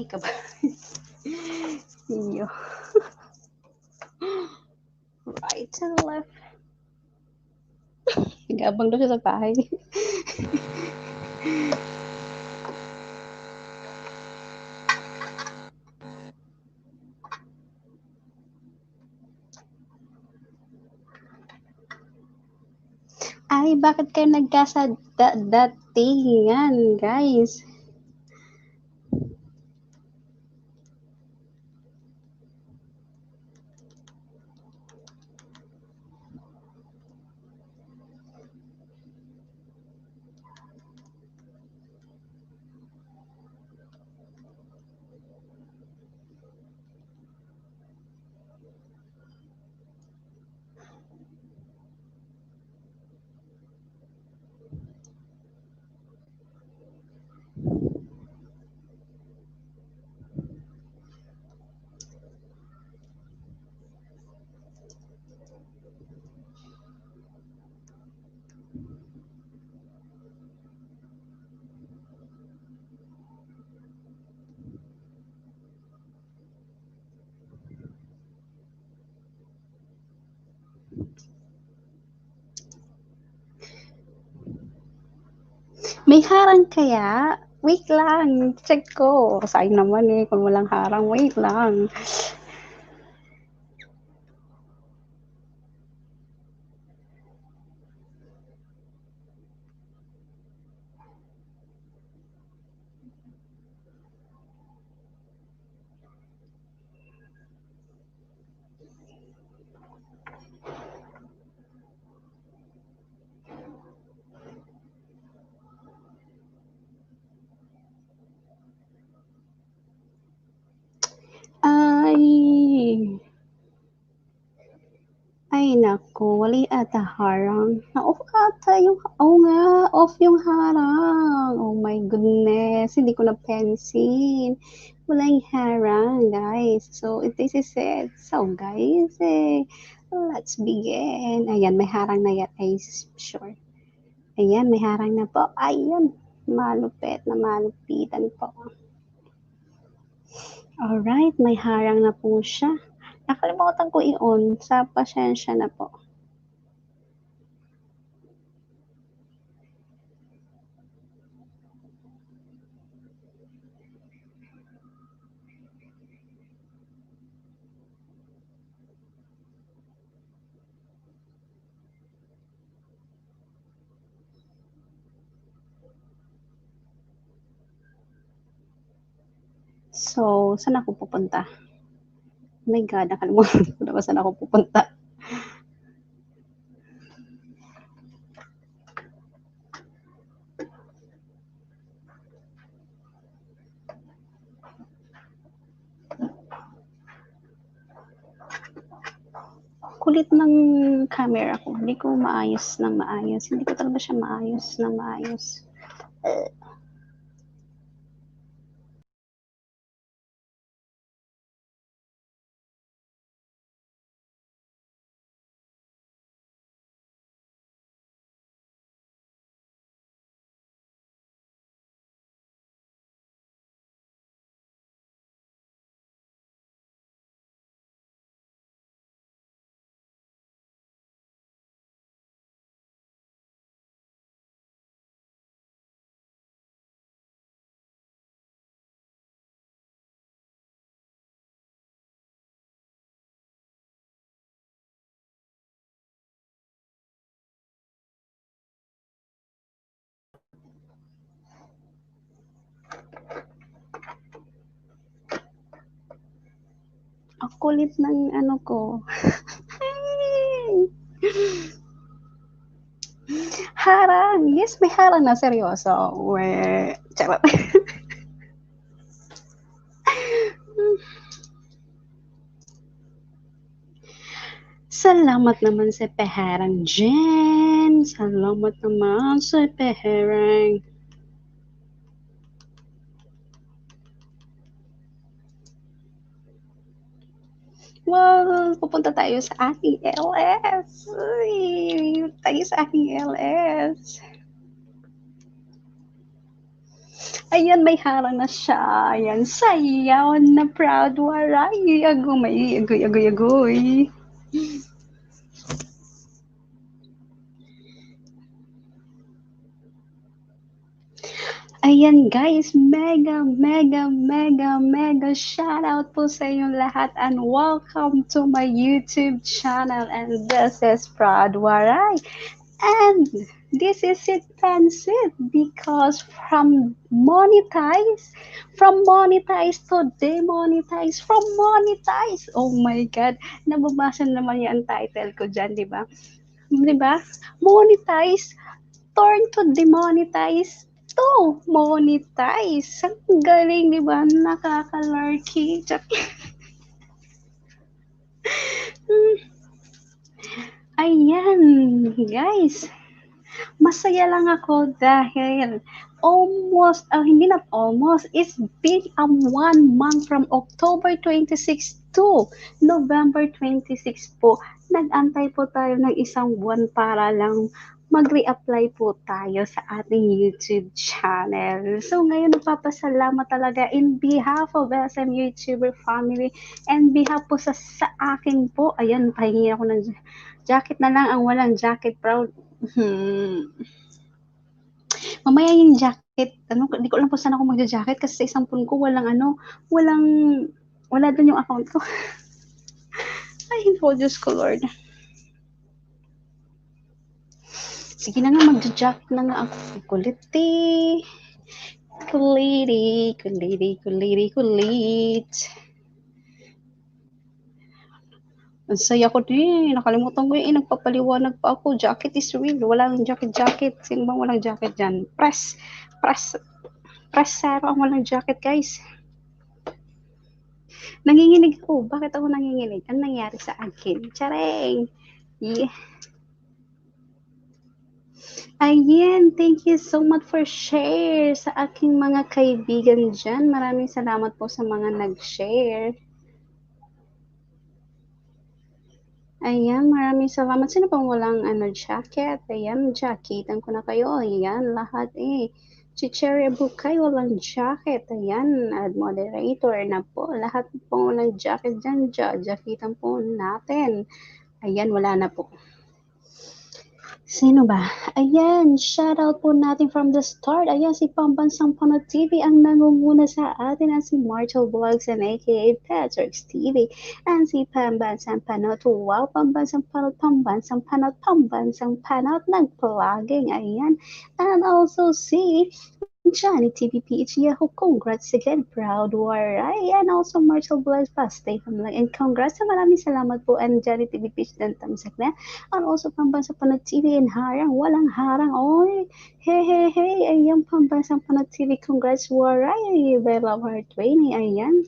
ka ba? Iyo. Right to the left. Nag-abang daw siya sa bahay. Ay, bakit kayo nagkasadatingan, guys? May harang kaya? Wait lang, check ko. Sayang naman eh, kung walang harang, wait lang. Ay, ay naku, wala ata harang. Na-off ata yung, nga, off yung harang. Oh my goodness, hindi ko napansin. Walang harang, guys. So, this is it. So, guys, let's begin. Ayan, may harang na yan. Ay, sure. Ayan, may harang na po. Ayan, malupit na malupitan po. Alright, may harang na po siya. Nakalimutan ko i-on. Sa pasensya na po. So, saan ako pupunta? Oh my God, nakalimutan ko na ba saan ako pupunta? Kulit ng camera ko. Hindi ko maayos ng maayos. Hindi ko talaga siya maayos ng maayos. Ang kulit ng ano ko. Harang! Yes, may harang na seryoso. Charot. Salamat naman sa paharang dyan. Salamat naman sa paharang. Well, pupunta tayo sa aking LS. Tayo sa aking LS. Ayan, may harang na siya. Ayan, sayaw na proud waray. Agumay, agoy, agoy, agoy. Ayan guys, mega shoutout po sa inyong lahat and welcome to my YouTube channel and this is Proud Waray. And this is it Pansit because from monetize to demonetize, from monetize. Oh my God, nababasa naman yung title ko dyan, di ba? Di ba? Monetize, turn to demonetize to monetize. Ang galing, di ba? Nakaka-lurky. Ayan, guys. Masaya lang ako dahil hindi not almost, it's been 1 month from October 26 to November 26 po. Nag-antay po tayo ng isang buwan para lang mag-reapply po tayo sa ating YouTube channel. So ngayon nagpapasalamat talaga in behalf of SM YouTuber family and behalf po sa akin po. Ayan, pahingi ako ng jacket na lang ang walang jacket proud. Mamaya yung jacket, hindi ko alam kung saan ako magja-jacket kasi sa isang phone ko wala doon yung account ko. Ay, hindi Diyos ko, Lord. Sige na nga, magja-jacket na nga ako. Kulit. Ang saya ko din. Nakalimutan ko yung nagpapaliwanag pa ako. Jacket is real. Walang jacket. Sino bang walang jacket dyan? Press zero ang walang jacket, guys. Nanginginig ako. Bakit ako nanginginig? Ano nangyari sa akin? Chareng! Yeah. Ayan, thank you so much for share sa aking mga kaibigan dyan. Maraming salamat po sa mga nag-share. Ayan, maraming salamat. Sino pang walang jacket? Ayan, jacketan ko na kayo. Ayan, lahat Chicheria Bukay, walang jacket. Ayan, ad moderator na po. Lahat po walang jacket dyan. Jacketan po natin. Ayan, wala na po. Sino ba? Ayan, shoutout po natin from the start. Ayan, si Pambansang Panot TV ang nangunguna sa atin at si Marshall Vlogs and aka Patrick's TV. And si Pambansang Panot. Wow, Pambansang Panot nag-vlogging. Ayan. And also si Johnny TVPH Yahoo, congrats again, proud waray, and also Marshall Vlogs pa, stay home lang, and congrats sa maraming salamat po, and Johnny TVPH dan tamsak na, and also Pambansa Panot TV and harang, walang harang, oy, hey, ayan, Pambansa Panot TV, congrats waray, Bella Heart 20, ayan.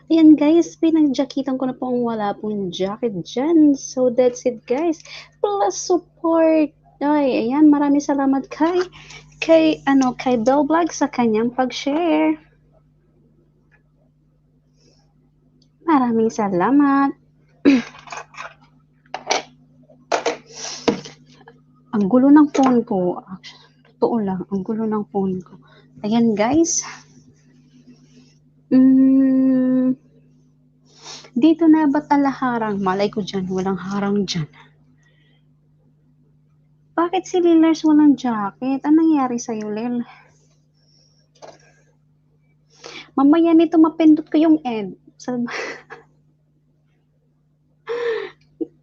Ayan guys, pinagjakitan ko na po ang wala pong jacket dyan. So that's it guys. Plus support. Ay, ayan, maraming salamat kay Bell Vlog sa kanyang pag-share. Maraming salamat. Ang gulo ng phone ko. Totoo lang, ang gulo ng phone ko. Ayan guys. Dito na ba't alaharang? Malay ko dyan, walang harang dyan. Bakit si Lilers walang jacket? Anong nangyari sa'yo, Lil? Mamaya nito mapindot ko yung end.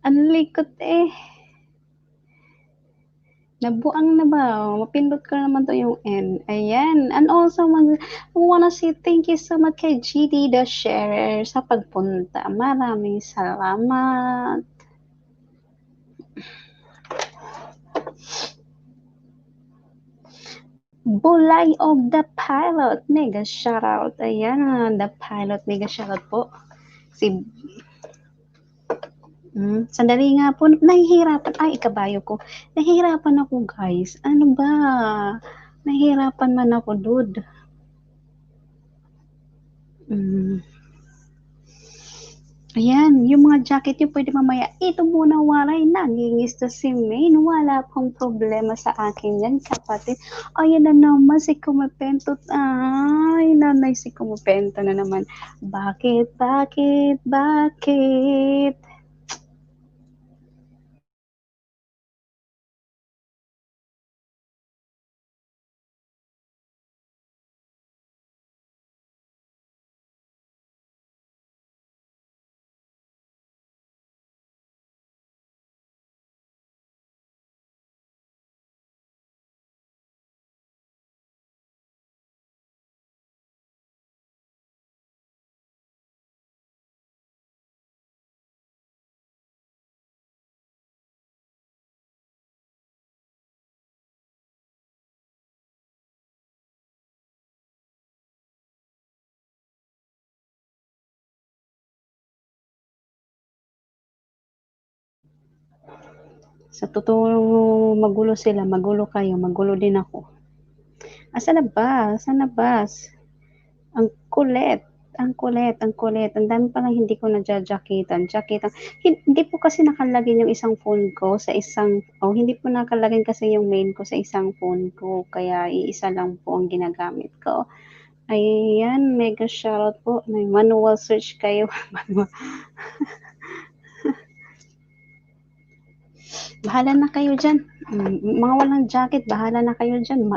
Ang likot Nabuang na ba? Mapindot ko naman to yung end. Ayan. And also, wanna say thank you so much kay GD the Sharer sa pagpunta. Maraming salamat. Bulay of the Pilot. Mega shoutout. Ayan. The Pilot. Mega shoutout po. Sandali nga po, nahihirapan. Ay, ikabayo ko. Nahihirapan ako, guys. Ano ba? Nahihirapan man ako, dude. Ayan, yung mga jacket niyo pwede mamaya, ito muna walay, nangingista si Maine, wala pong problema sa akin yan, kapatid. Ayan na naman si Kumapentot, ay, nanay si Kumapento na naman. Bakit? Sa totoo magulo sila, magulo kayo, magulo din ako. Sa labas. Ang kulit, ang dami palang hindi ko jacket. Hindi po kasi nakalagay yung isang phone ko sa isang, hindi po nakalagay kasi yung main ko sa isang phone ko, kaya iisa lang po ang ginagamit ko. Ayan, mega shoutout po. May manual search kayo. Bahala na kayo dyan. Mga walang jacket, bahala na kayo dyan.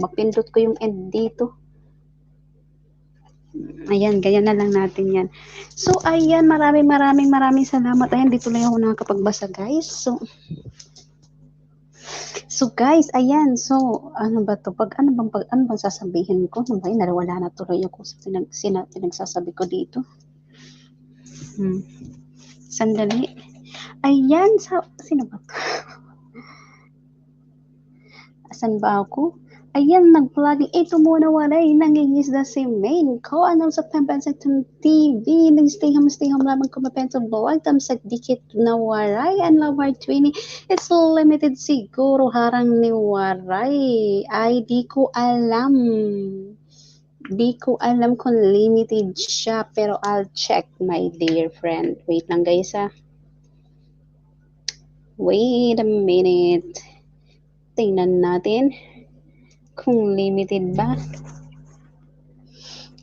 Mapindot ko yung end dito. Ayan, ganyan na lang natin yan. So, ayan, maraming salamat. Ayan, dito lang ako nakakapagbasa, guys. So guys, ayan. So, ano ba to? Ano bang sasabihin ko? Ano ba yun? Nawala na tuloy ako sa pinagsasabi ko dito. Sandali. Ayan, sino ba to? Asan ba ako? Ayan, nag-vlogging. Ito muna walay. Nangingisda si Main ko. Anong sa Pambansa TV. Nag-stay home lamang kumapensa vlog. Tamsag dikit na waray. Ang lawar 20. It's limited siguro harang ni waray. Ay, di ko alam. Di ko alam kung limited siya. Pero I'll check, my dear friend. Wait lang guys ha. Wait a minute. Tingnan natin kung limited ba.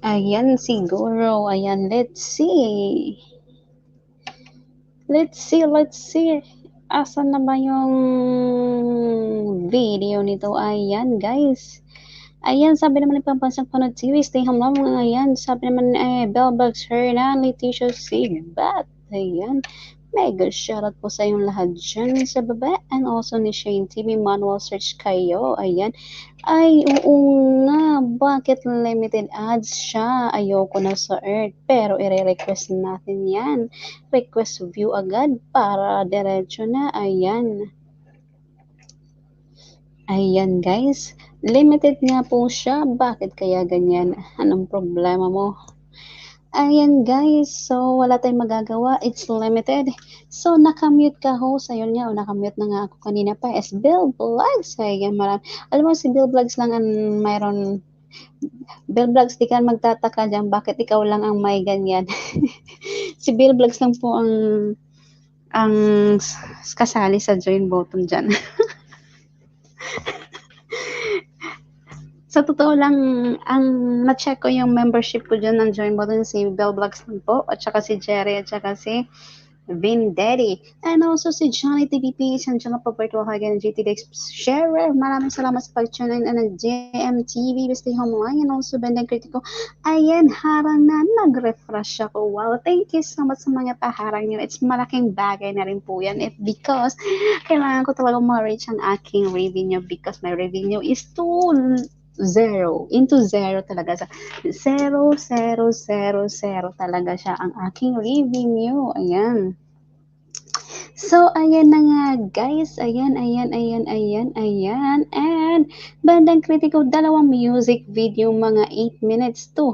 Ayan siguro. Ayan, let's see. Let's see. Asan na ba yung video nito? Ayan, guys. Ayan, sabi naman ng Pambansang Panood Series, stay home lang mga ayan. Sabi naman, Bellbugs Hernan, Leticia Sigbat. Ayan. Mega shoutout po sa yung lahat dyan sa baba. And also ni Shane TV, manual search kayo. Ayan. Ay, oo nga. Bakit limited ads siya? Ayoko na sa Earth. Pero i-request natin yan. Request view agad para diretso na. Ayan. Ayan guys. Limited nga po siya. Bakit kaya ganyan? Anong problema mo? Ayan guys, so wala tayong magagawa, it's limited. So nakamute ka host, ayun nga, nakamute na nga ako kanina pa, is Bill Vlogs. Ayan, alam mo si Bill Vlogs lang ang mayroon, Bill Vlogs, di ka magtataka dyan, bakit ikaw lang ang may ganyan. Si Bill Vlogs lang po ang kasali sa join button dyan. Sa totoo lang, ang na-check ko yung membership ko dyan ng join button, si Bell Vlogs lang po, at saka si Jerry, at saka si Vin Daddy. And also si Johnny TVP, isang dyan po virtual hagan ng GTDX sharer. Maraming salamat sa pag-tune in ng GMTV, Stay Home Line, and also Bandang Kritiko. Ayan, harang na, nag-refresh ako. Wow, thank you so much sa mga paharang nyo. It's malaking bagay na rin po yan. Because kailangan ko talaga ma-reach ang aking revenue because my revenue is too into zero talaga sa zero talaga siya ang aking revenue. Ayan. So, ayan na nga guys. Ayan. And, Bandang Kritiko, dalawang music video, mga 8 minutes to.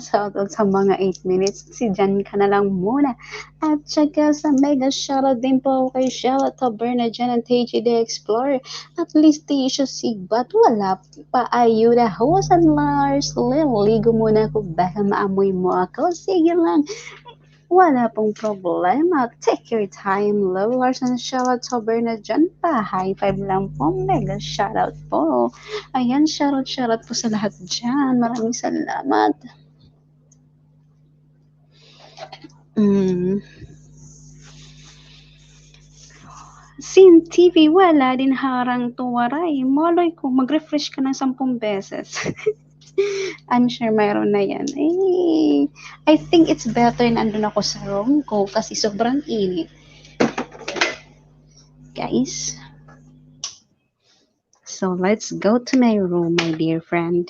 Sa mga 8 minutes. Si Jan ka na lang muna. At saka sa mega shoutout din po kay Shella Taberna dyan ang TGD Explorer. At least Tisha Sigbat, wala pa ayuda. Hosan Lars, ligo muna ako. Baka maamoy mo ako. Sige lang. Wala pong problema. Take your time, lovers, and shoutout sa na dyan pa. High five lang po. Mega shoutout po. Ayan, shoutout po sa lahat dyan. Maraming salamat. Sin TV, wala din harang tuwaray. Maloy ko, mag-refresh ka ng 10 beses. I'm sure mayroon na yan. I think it's better na andun ako sa room ko kasi sobrang init. Guys. So, let's go to my room, my dear friend.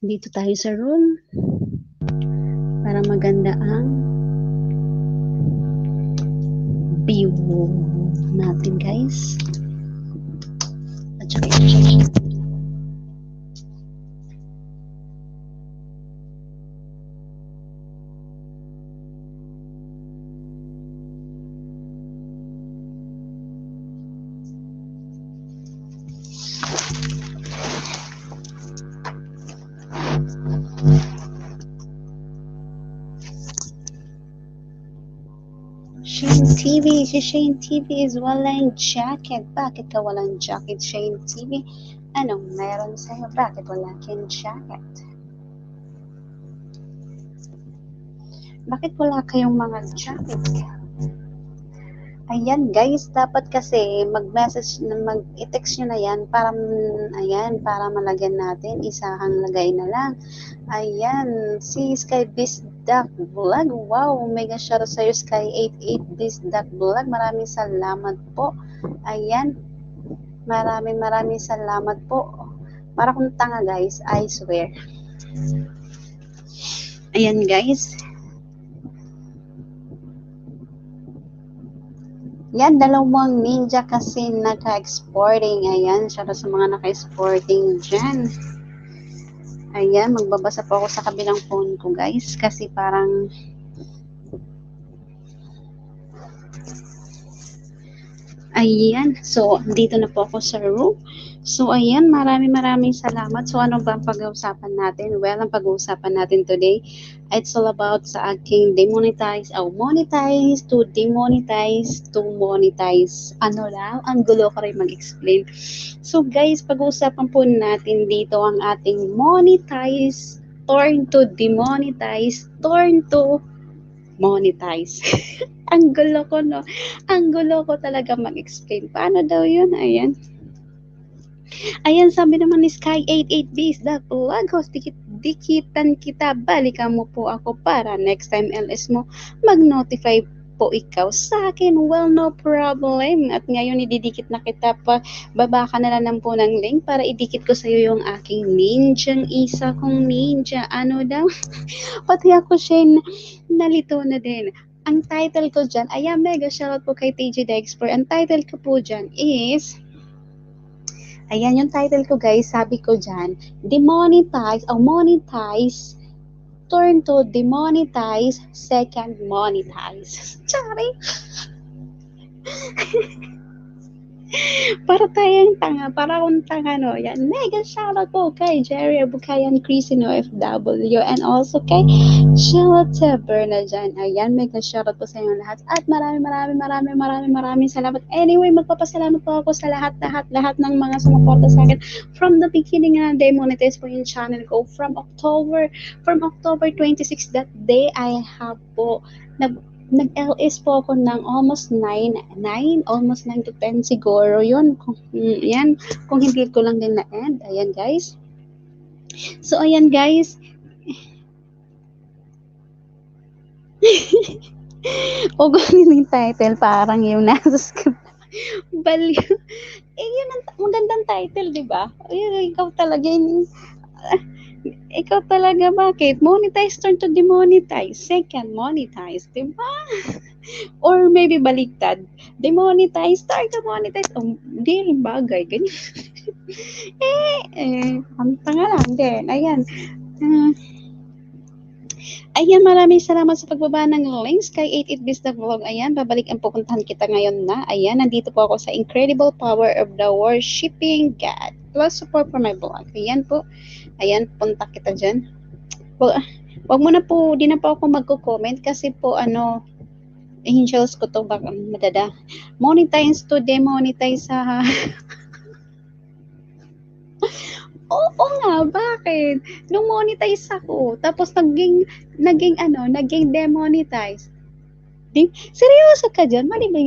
Dito tayo sa room para maganda ang view natin, guys. At saka i-check. Shane TV, si Shane TV is walang jacket. Bakit ka walang jacket, Shane TV? Anong meron sa'yo? Bakit wala kang jacket? Bakit wala kayong mga jacket? Ayan guys, dapat kasi mag-message, mag-text nyo na yan para, ayan, para malagyan natin, isahang lagay na lang. Ayan, si Sky Beast Duck Vlog, wow, mega shoutout sa'yo Sky 88 Beast Duck Vlog, maraming salamat po. Ayan, maraming salamat po. Para kung tanga guys, I swear. Ayan guys. Yan, dalawang ninja kasi naka-exporting. Ayan, shoutout sa mga naka-exporting dyan. Ayan, magbabasa po ako sa kabilang phone ko guys. Kasi parang ayan, so dito na po ako sa room. So ayan, maraming salamat. So ano ba ang pag-uusapan natin? Well, ang pag-uusapan natin today, it's all about sa aking monetize to demonetize to monetize. Ano lang, ang gulo ko rin mag-explain. So guys, pag-uusapan po natin dito ang ating monetize, turn to demonetize, turn to monetize. Ang gulo ko, no? Ang gulo ko talaga mag-explain. Paano daw yun? Ayan. Ayan, sabi naman ni Sky 88 Base, the vlog host, dikitan kita, balikan mo po ako para next time LS mo, mag-notify po ikaw sa akin. Well, no problem. At ngayon, ididikit na kita pa. Baba ka na lang po ng link para idikit ko sa iyo yung aking ninjang isa kong ninja. Ano daw? Pati ako siya nalito na din. Ang title ko dyan, ayan, mega shoutout po kay TJ Dexper. Ang title ko po dyan is, ayan yung title ko guys, sabi ko dyan, demonetize, monetize, turn to demonetize, second monetize. Sorry. Para tayong tanga, para akong tanga, no? Yan, mega shoutout po kay Jerry Abukayan Crisino FW and also kay Charlotte Bernal dyan. Ayan, mega shoutout po sa inyo lahat at maraming salamat. Anyway, magpapasalamat po ako sa lahat ng mga sumuporta sa akin from the beginning na demonetize po yung channel ko from October 26 that day I have po nag-LS po ako ng almost 9 to 10 siguro yun. Yan, kung hindi ko lang din na-end. Ayan guys. So ayan guys. O ganun yung title, parang yung nasa script. Baliw. Yun ang magandang title, di ba? Ikaw talaga yun. Ikaw talaga, bakit? Monetize turn to demonetize. Second, monetize. Diba? Or maybe baliktad. Demonetize, turn to monetize. Oh, di rin bagay. Ganyan. Ang tanga lang din. Ayan. Ayan, maraming salamat sa pagbaba ng links kay 88 Biz the Vlog. Ayan, babalik ang pupuntahan kita ngayon na. Ayan, nandito po ako sa Incredible Power of the Worshiping God. Plus support for my vlog. Ayan po. Ayan, punta kita dyan. Wag mo na po, di na po ako magko-comment kasi po angels ko to baka madada. Monetize to demonetize sa Oo nga, bakit? Nung monetize ako, tapos naging demonetize. Seryoso ka dyan? Mali ba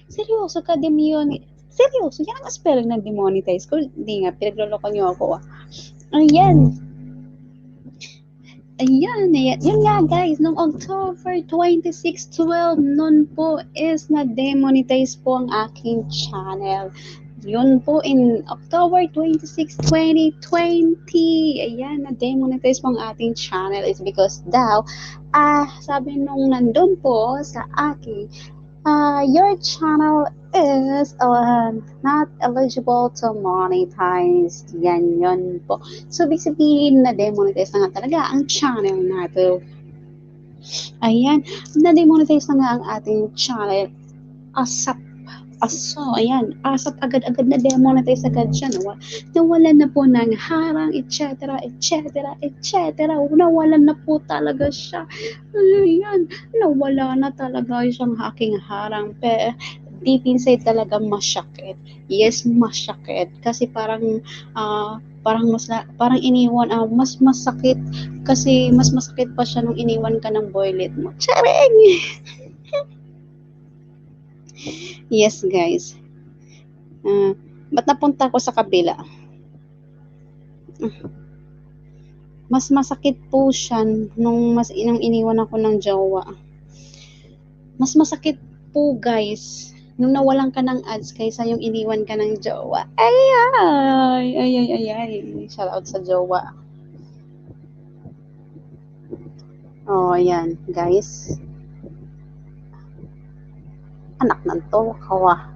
seryoso ka, seryoso, yan ang spelling ng demonetize ko. Hindi nga, pinagloloko niyo ako. Ayan. Ayan. Yun nga guys, noong October 26, 12, noon po is na-demonetize po ang aking channel. Yun po in October 26, 2020. Ayan, na-demonetize po ang ating channel is because daw, sabi nung nandun po sa aking, your channel is not eligible to monetize. Yan, yun po. So, ibig sabihin na demonetize na nga talaga ang channel natin. Ayan, na-demonetize na nga ang ating channel. Ayan, asap agad-agad na demonetize agad siya. Nawalan na po ng harang, etc., etc., etc. Nawalan na po talaga siya. Ayan, nawala na talaga siyang aking harang. Pero deep inside talaga masyakit. Yes, masyakit. Kasi parang iniwan, mas masakit. Kasi mas masakit pa siya nung iniwan ka ng boylet mo. Charing! Yes, guys. Ba't napunta ko sa kabila? Mas masakit po siya nung iniwan ako ng jowa. Mas masakit po, guys, nung nawalan ka ng ads kaysa yung iniwan ka ng jowa. Ay. Shout out sa jowa. Oh, ayan, guys. Anak ng kawa.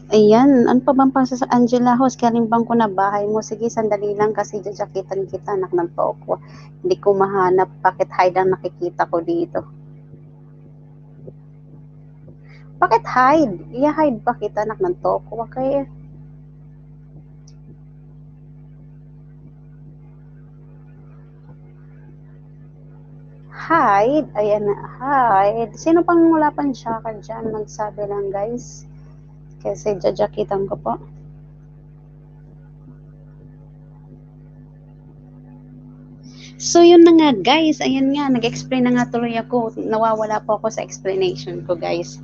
Ayan, ano pa bang pasa sa Angela House? Kalimbang ko na bahay mo. Sige, sandali lang kasi jajakitan kita, anak ng toko. Hindi ko mahanap. Bakit hide ang nakikita ko dito? Bakit hide? I-hide ba kita, anak ng toko? Okay. Hide? Ayan na, hide. Sino pang wala pang tsaka dyan? Magsabi lang, guys. Kasi jajakitan ko po. So, yun na nga, guys. Ayan nga, nag-explain na nga tuloy ako. Nawawala po ako sa explanation ko, guys.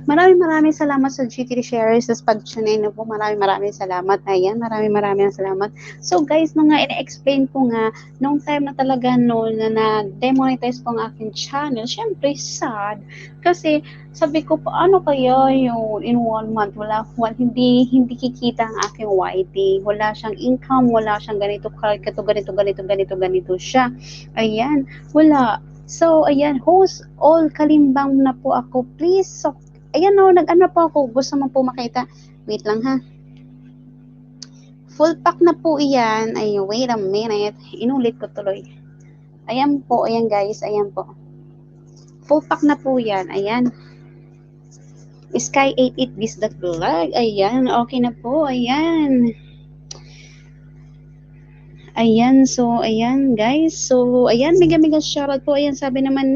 Maraming salamat sa GT Shares, sa pag-tune in po. Maraming salamat. Ayan, maraming salamat. So, guys, nung nga, ina-explain ko nga, nung time na talaga noon na na-demonetize po ang aking channel, syempre, sad. Kasi, sabi ko, paano kaya yung in 1 month, hindi kikita ang aking YT. Wala siyang income, wala siyang ganito siya. Ayan, wala. So, ayan, host, all kalimbang na po ako. Please, so, ayan o, nag-ano po ako. Gusto mo po makita? Wait lang ha. Full pack na po iyan. Ay, wait a minute. Inulit ko tuloy. Ayan po, ayan guys, ayan po. Full pack na po yan. Ayan. Sky 88 Biz the Vlog. Ayan, okay na po. Ayan. Ayan, so, ayan, guys. So, ayan, mega shoutout po. Ayan, sabi naman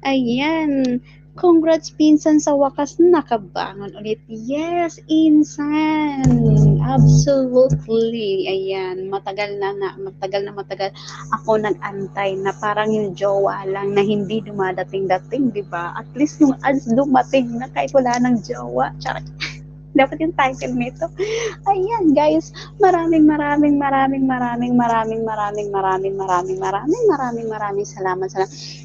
ayan, congrats, pinsan, sa wakas nakabangon ulit. Yes, insan. Absolutely. Ayan, matagal na ako nag-antay na parang yung jowa lang na hindi dumadating-dating, di ba? At least yung ads dumating na kahit wala ng jowa. Charot. Dapat yung title nito. Ayan guys, maraming salamat.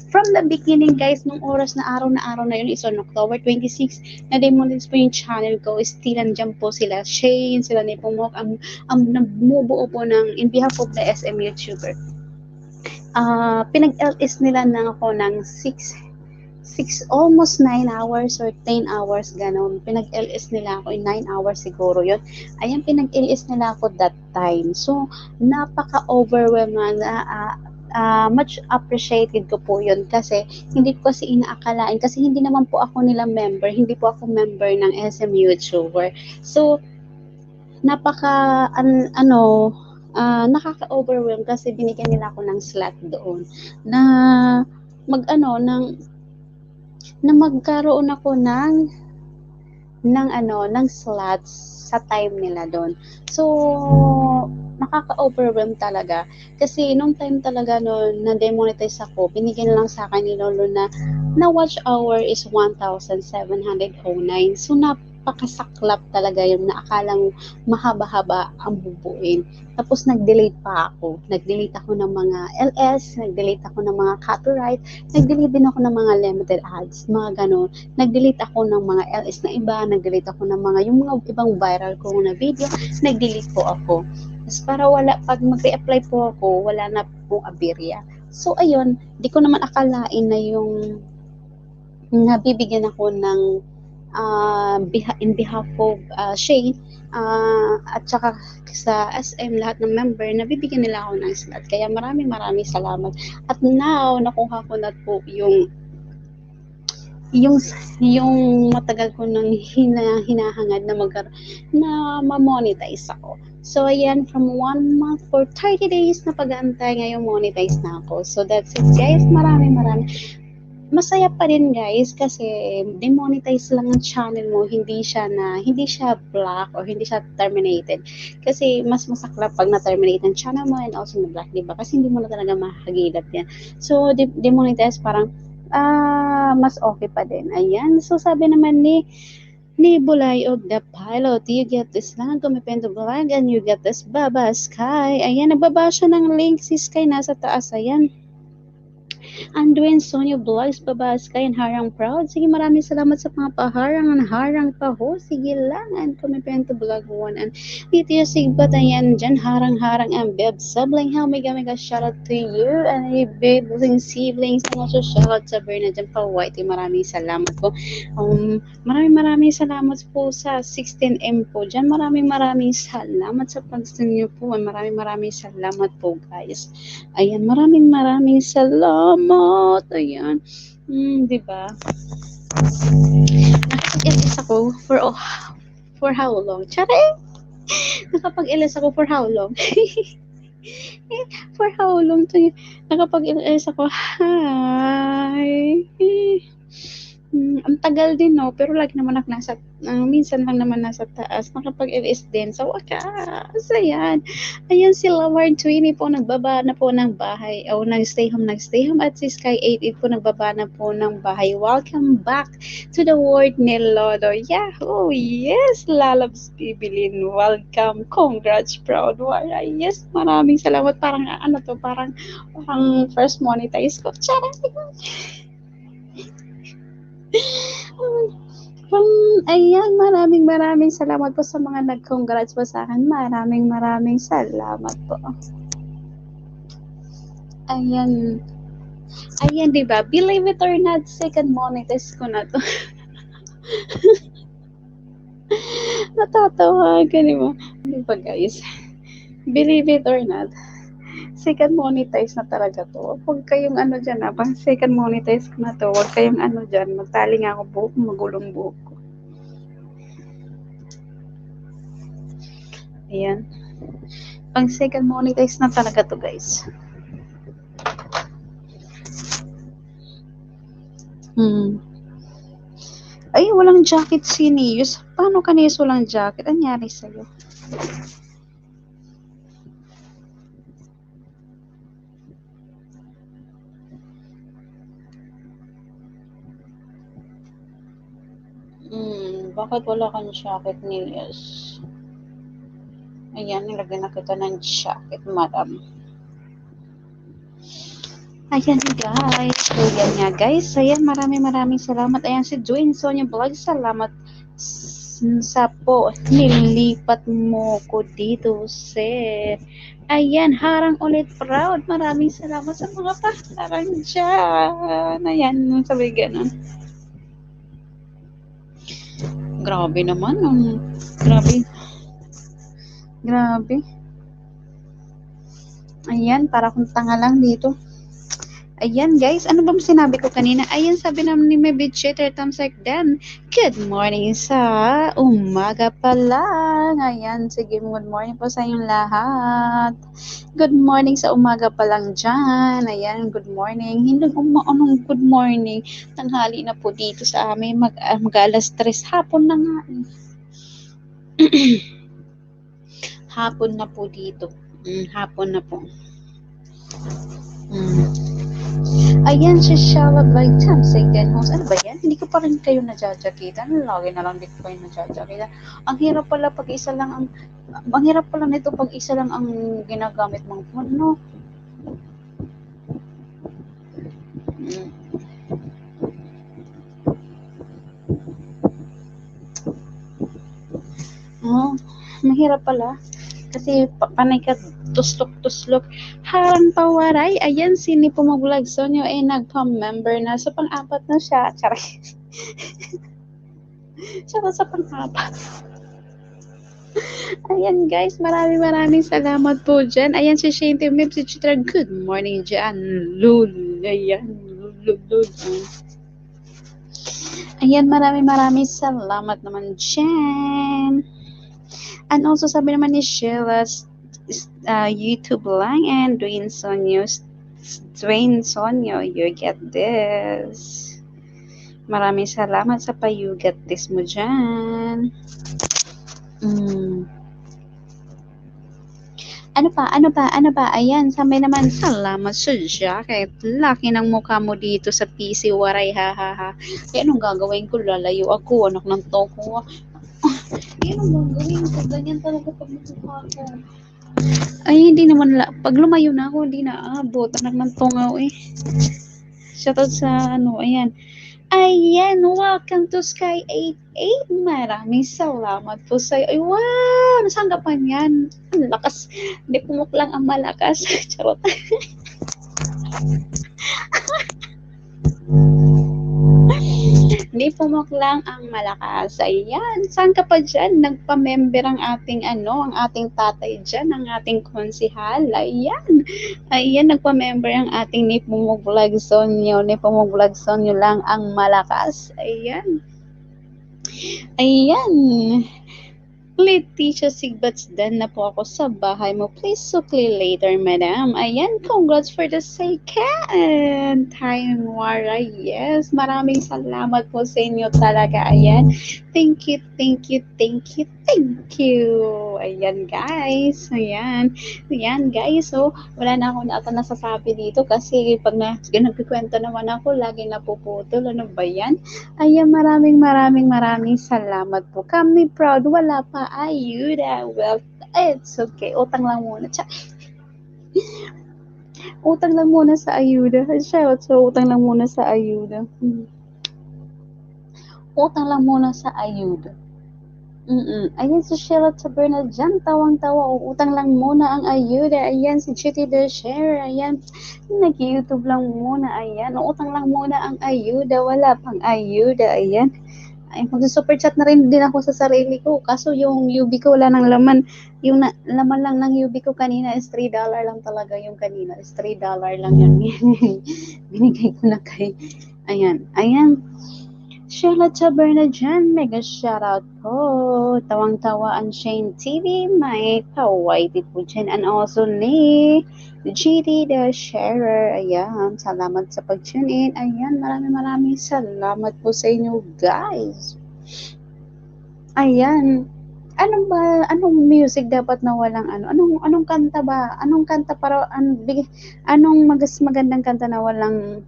From the beginning guys, nung oras na araw na yun is on October 26, na-demonetize po yung channel ko. Still nandiyan po sila Shane, sila Nepomok, ang bumubuo po ng in behalf of the SM YouTuber. Pinag-LS nila na ako ng 6 almost 9 hours or 10 hours, ganon. Pinag-LS nila ako in 9 hours siguro yun. Ayan, pinag-LS nila ako that time. So, napaka-overwhelmed much appreciated ko po yun kasi hindi ko kasi inaakalain kasi hindi naman po ako nila member, hindi po ako member ng SM YouTuber. So, nakaka-overwhelm kasi binigyan nila ako ng slot doon na mag-ano ng na magkaroon ako ng slots sa time nila doon. So, nakaka-overwhelm talaga. Kasi nung time talaga noon na demonetize ako, binigyan lang sa akin ni Lolo na watch hour is 1,709. So, napakasaklap talaga yung naakala mo mahaba-haba ang bubuin. Tapos nag-delete pa ako. Nag-delete ako ng mga LS, nag-delete ako ng mga copyright, nag-delete din ako ng mga limited ads, mga ganon. Nag-delete ako ng mga LS na iba, nag-delete ako ng yung mga ibang viral ko na video, nag-delete po ako. Tapos para pag mag-re-apply po ako, wala na po aberya. So ayun, di ko naman akalain na yung nabibigyan ako ng in behalf of Shane at saka sa SM lahat ng member nabibigyan nila ako ng slot, kaya maraming salamat. At now nakuha ko na po yung matagal ko nang hinahangad na ma-monetize ako. So ayan, from 1 month for 30 days na pag-aantay, ngayon monetize na ako. So that's it guys, maraming masaya pa rin guys kasi demonetize lang ang channel mo, hindi siya block or hindi siya terminated. Kasi mas masaklap pag na-terminate ang channel mo and also na-block, diba? Kasi hindi mo na talaga makakagilap yan. So demonetize parang mas okay pa din. Ayan, so sabi naman ni Bulay of the Pilot, you get this lang, kumipento vlog and you get this Baba Sky. Ayan, nagbaba siya ng link, si Sky nasa taas. Ayan, Anduin Sonyo Vlogs, Baba Sky and Harang Proud. Sige, maraming salamat sa mga harang pa ho. Sige lang, and kumipento vlog 1 and dito yung sigbat. Ayan, dyan harang ang Beb Sabling. How mega shoutout to you and a Bebling siblings and also shoutout sa Berna dyan pa Whitey. Maraming salamat po. Maraming salamat po sa 16M po dyan. Maraming salamat sa pagsunod nyo po. Maraming salamat po guys. Ayan, maraming salamat. Ayan. Diba? Nakapag-LS ako for how long? Tsare! Nakapag-LS ako for how long? For how long to nakapag-LS ako? Hi! Ang tagal din, no? Pero lagi naman ako minsan lang naman nasa taas. Nakapag-LS din. So, wakas. Ayan. Ayan si Laward Twinnie po, nagbaba na po ng bahay. O, nag-stay home. At si Sky 88 po, nagbaba na po ng bahay. Welcome back to the world ni Lolo. Yahoo! Yes! Lalabs Bibilin. Welcome. Congrats, proud warrior. Yes, maraming salamat. Parang, parang first monetize ko. Charot! Ayan, maraming salamat po sa mga nag-congrats po sa akin. Maraming salamat po. Ayan, diba? Believe it or not, second monetize ko na to. Natatawa ka, diba? Diba guys? Believe it or not, second monetize na talaga to. Huwag kayong dyan pang second monetize ko na to. Huwag kayong dyan, magtali nga ako buhok, magulong buhok ko. Ayan. Pang second monetize na talaga to guys. Ay, walang jacket si Nius. Paano ka Nius walang jacket? Anyari sa'yo? Bakit wala kang jacket, Nius? Ayan, nilagyan na kita ng jacket, madam. Ayan guys. So, yan nga guys. Ayan, maraming salamat. Ayan si Dwayne Sonia Vlog. Salamat Sa po, nilipat mo ko dito, sir. Ayan, harang ulit proud. Maraming salamat sa mga paharang dyan. Ayan, sabi ganun. Grabe naman. Grabe. Grabe. Ayan, para kung tanga lang dito. Ayan guys, ano bang sinabi ko kanina? Ayan, sabi naman ni Maybe Cheater Thumbs Like Dan. Good morning sa umaga pa lang. Ayan, sige, good morning po sa inyong lahat. Good morning sa umaga pa lang dyan. Ayan, good morning. Hindi anong good morning. Tanghali na po dito sa amin. Mag alas 3 hapon na nga. Hapon na po dito. Hapon na po. Ayan, si Shalab by Tamsig Den Host. Ano ba yan? Hindi ko pa rin kayo nadjadjakitan. Lagi na lang dito kayo nadjadjakitan. Ang hirap pala pag isa lang ang hirap pala nito pag isa lang ang ginagamit mong phone, no? Mahirap pala. Kasi panay ka tuslok-tuslok. Harang pawaray. Ayan, sini po mag-vlog Sonyo nagpa-member na. So, pang-apat na siya. Charot. Charot sa pang-apat. Ayan guys, maraming salamat po dyan. Ayan si Shane Timip, si Chitra. Good morning dyan. Lul. Ayan. Lul. Ayan, maraming salamat naman dyan. And also sabi naman ni Sheila, YouTube lang and Dwayne Sonyo, you get this. Maraming salamat sa you get this mo dyan. Ano pa? Ayan, sabi naman, salamat sa jacket. Laki ng mukha mo dito sa PC, waray, ha. Eh, anong gagawin ko? Lalayo ako, anak ng toko. Anong gagawin ko? Ganyan talaga pag mukha ko. Ay, hindi naman, pag lumayo na ako, hindi na abot. Anak ng tongaw eh. Shoutout sa ayan. Ayan, welcome to Sky 88. Maraming salamat po sa'yo. Ay, wow! Nasaan ka pa yan? Ang lakas. Hindi pumuklang ang malakas. Charot. Hindi pumuklang ang malakas. Ayan. Saan ka pa dyan? Nagpa-member ang ating ang ating tatay dyan, ang ating konsihal. Ayan, nagpa-member ang ating Nipumog Vlog Sonyo. Nipumog Vlog Sonyo lang ang malakas. Ayan. Leticia Sigbats, dan na po ako sa bahay mo. Please sukli later, madam. Ayan, congrats for the second time, Wara. Yes, maraming salamat po sa inyo talaga. Ayan, thank you. Ayan, guys. Ayan, guys. So, wala na ako nasasabi dito kasi pag nagkikwento naman ako, lagi napuputol. Ano ba yan? Ayan, maraming salamat po. Kami proud. Wala pa ayuda. Well, it's okay. Utang lang muna. Utang lang muna sa ayuda. So, utang lang muna sa ayuda. Utang lang muna sa ayuda. Ayan si Sheila Taberna dyan, tawang-tawa. Utang lang muna ang ayuda. Ayan si Chitty the Share. Ayan, nag-YouTube lang muna. Ayan, utang lang muna ang ayuda. Wala pang ayuda. Ayan. Ay, mag-super chat na rin din ako sa sarili ko. Kaso yung UB ko wala nang laman. Yung laman lang ng UB ko kanina is $3 lang talaga. Yung kanina is $3 lang yun. Binigay ko na kay... Ayan. Sheila Taberna dyan, mega shoutout po. Tawang-tawa ang Shane TV, may kawaiti po dyan. And also ni GD the Sharer. Ayan, salamat sa pag-tune in. Ayan, maraming salamat po sa inyo, guys. Ayan, anong music dapat na walang anong kanta ba? Anong kanta para anong magandang kanta na walang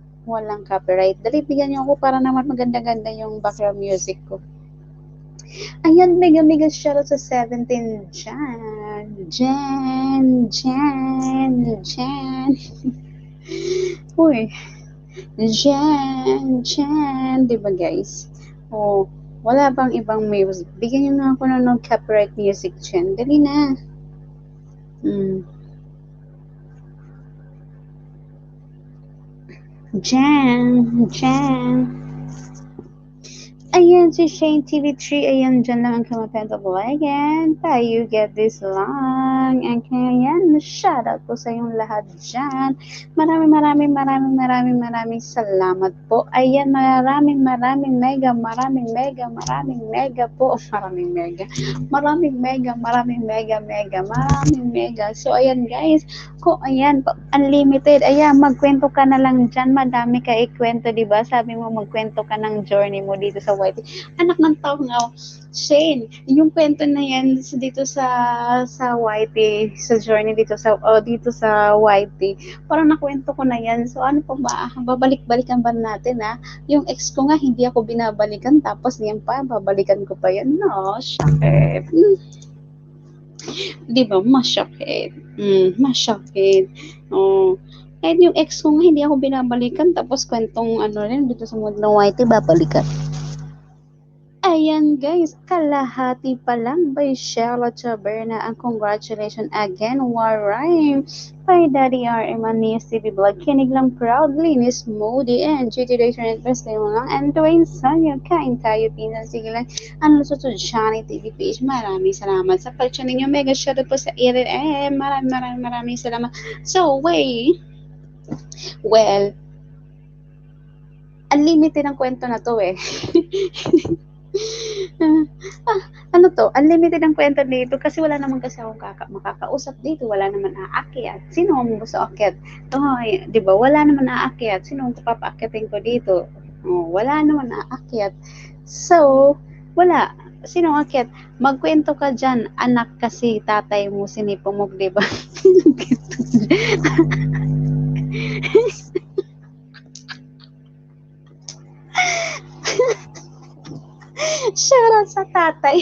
copyright. Dali, bigyan niyo ako para naman maganda-ganda yung background music ko. Ayan, mega shoutout sa 17 Jan. Uy. Jan. Diba guys? Oh, Wala bang ibang music? Bigyan niyo na ako ng copyright music dyan. Dali na. Jan. Ayan, si Shane TV3, ayan, dyan lang ang kumapento po. Again, tayo get this lang. And kaya yan, shoutout po sa yung lahat dyan. Maraming salamat po. Ayan, maraming mega po. Maraming mega. So, ayan guys, kung ayan, unlimited, ayan, magkwento ka na lang dyan. Madami ka ikwento, diba? Sabi mo, magkwento ka ng journey mo dito sa YT. Anak ng tao nga, Shane, yung kwento na yan dito sa YT, sa journey dito sa YT, parang nakwento ko na yan. So ano pa ba, babalik-balikan ba natin yung ex ko nga hindi ako binabalikan, tapos yan pa, babalikan ko pa yan. No, syakit. Di ba, masyakit. Masyakit. Oh. Kahit yung ex ko nga hindi ako binabalikan, tapos kwentong ano rin dito sa mundo ng YT, babalikan. Ayan guys, kalahati pa lang by Charlotte Taberna ang congratulations again, War Rhyme by Daddy RM and Nia TV Vlog. Kinig lang proudly, Miss Moody and GT Director and President mo lang and Dwayne Sanyo, kain tayo pinsan. Sige lang, ang lusot sa Johnny TV page. Maraming salamat sa pag-tune ninyo. Mega shoutout po sa RLM. Maraming salamat. So, well, unlimited ang kwento na to eh. Ano to? Unlimited ang kwento dito kasi wala naman kasi akong makakausap dito. Wala naman aakyat. Sino ang gusto aakyat? Di ba? Wala naman aakyat. Sino ang papaakyatin ko dito? Wala naman aakyat. So, wala. Sino ang aakyat? Magkwento ka dyan. Anak kasi tatay mo sinipumog, di ba? Shoutout sa tatay.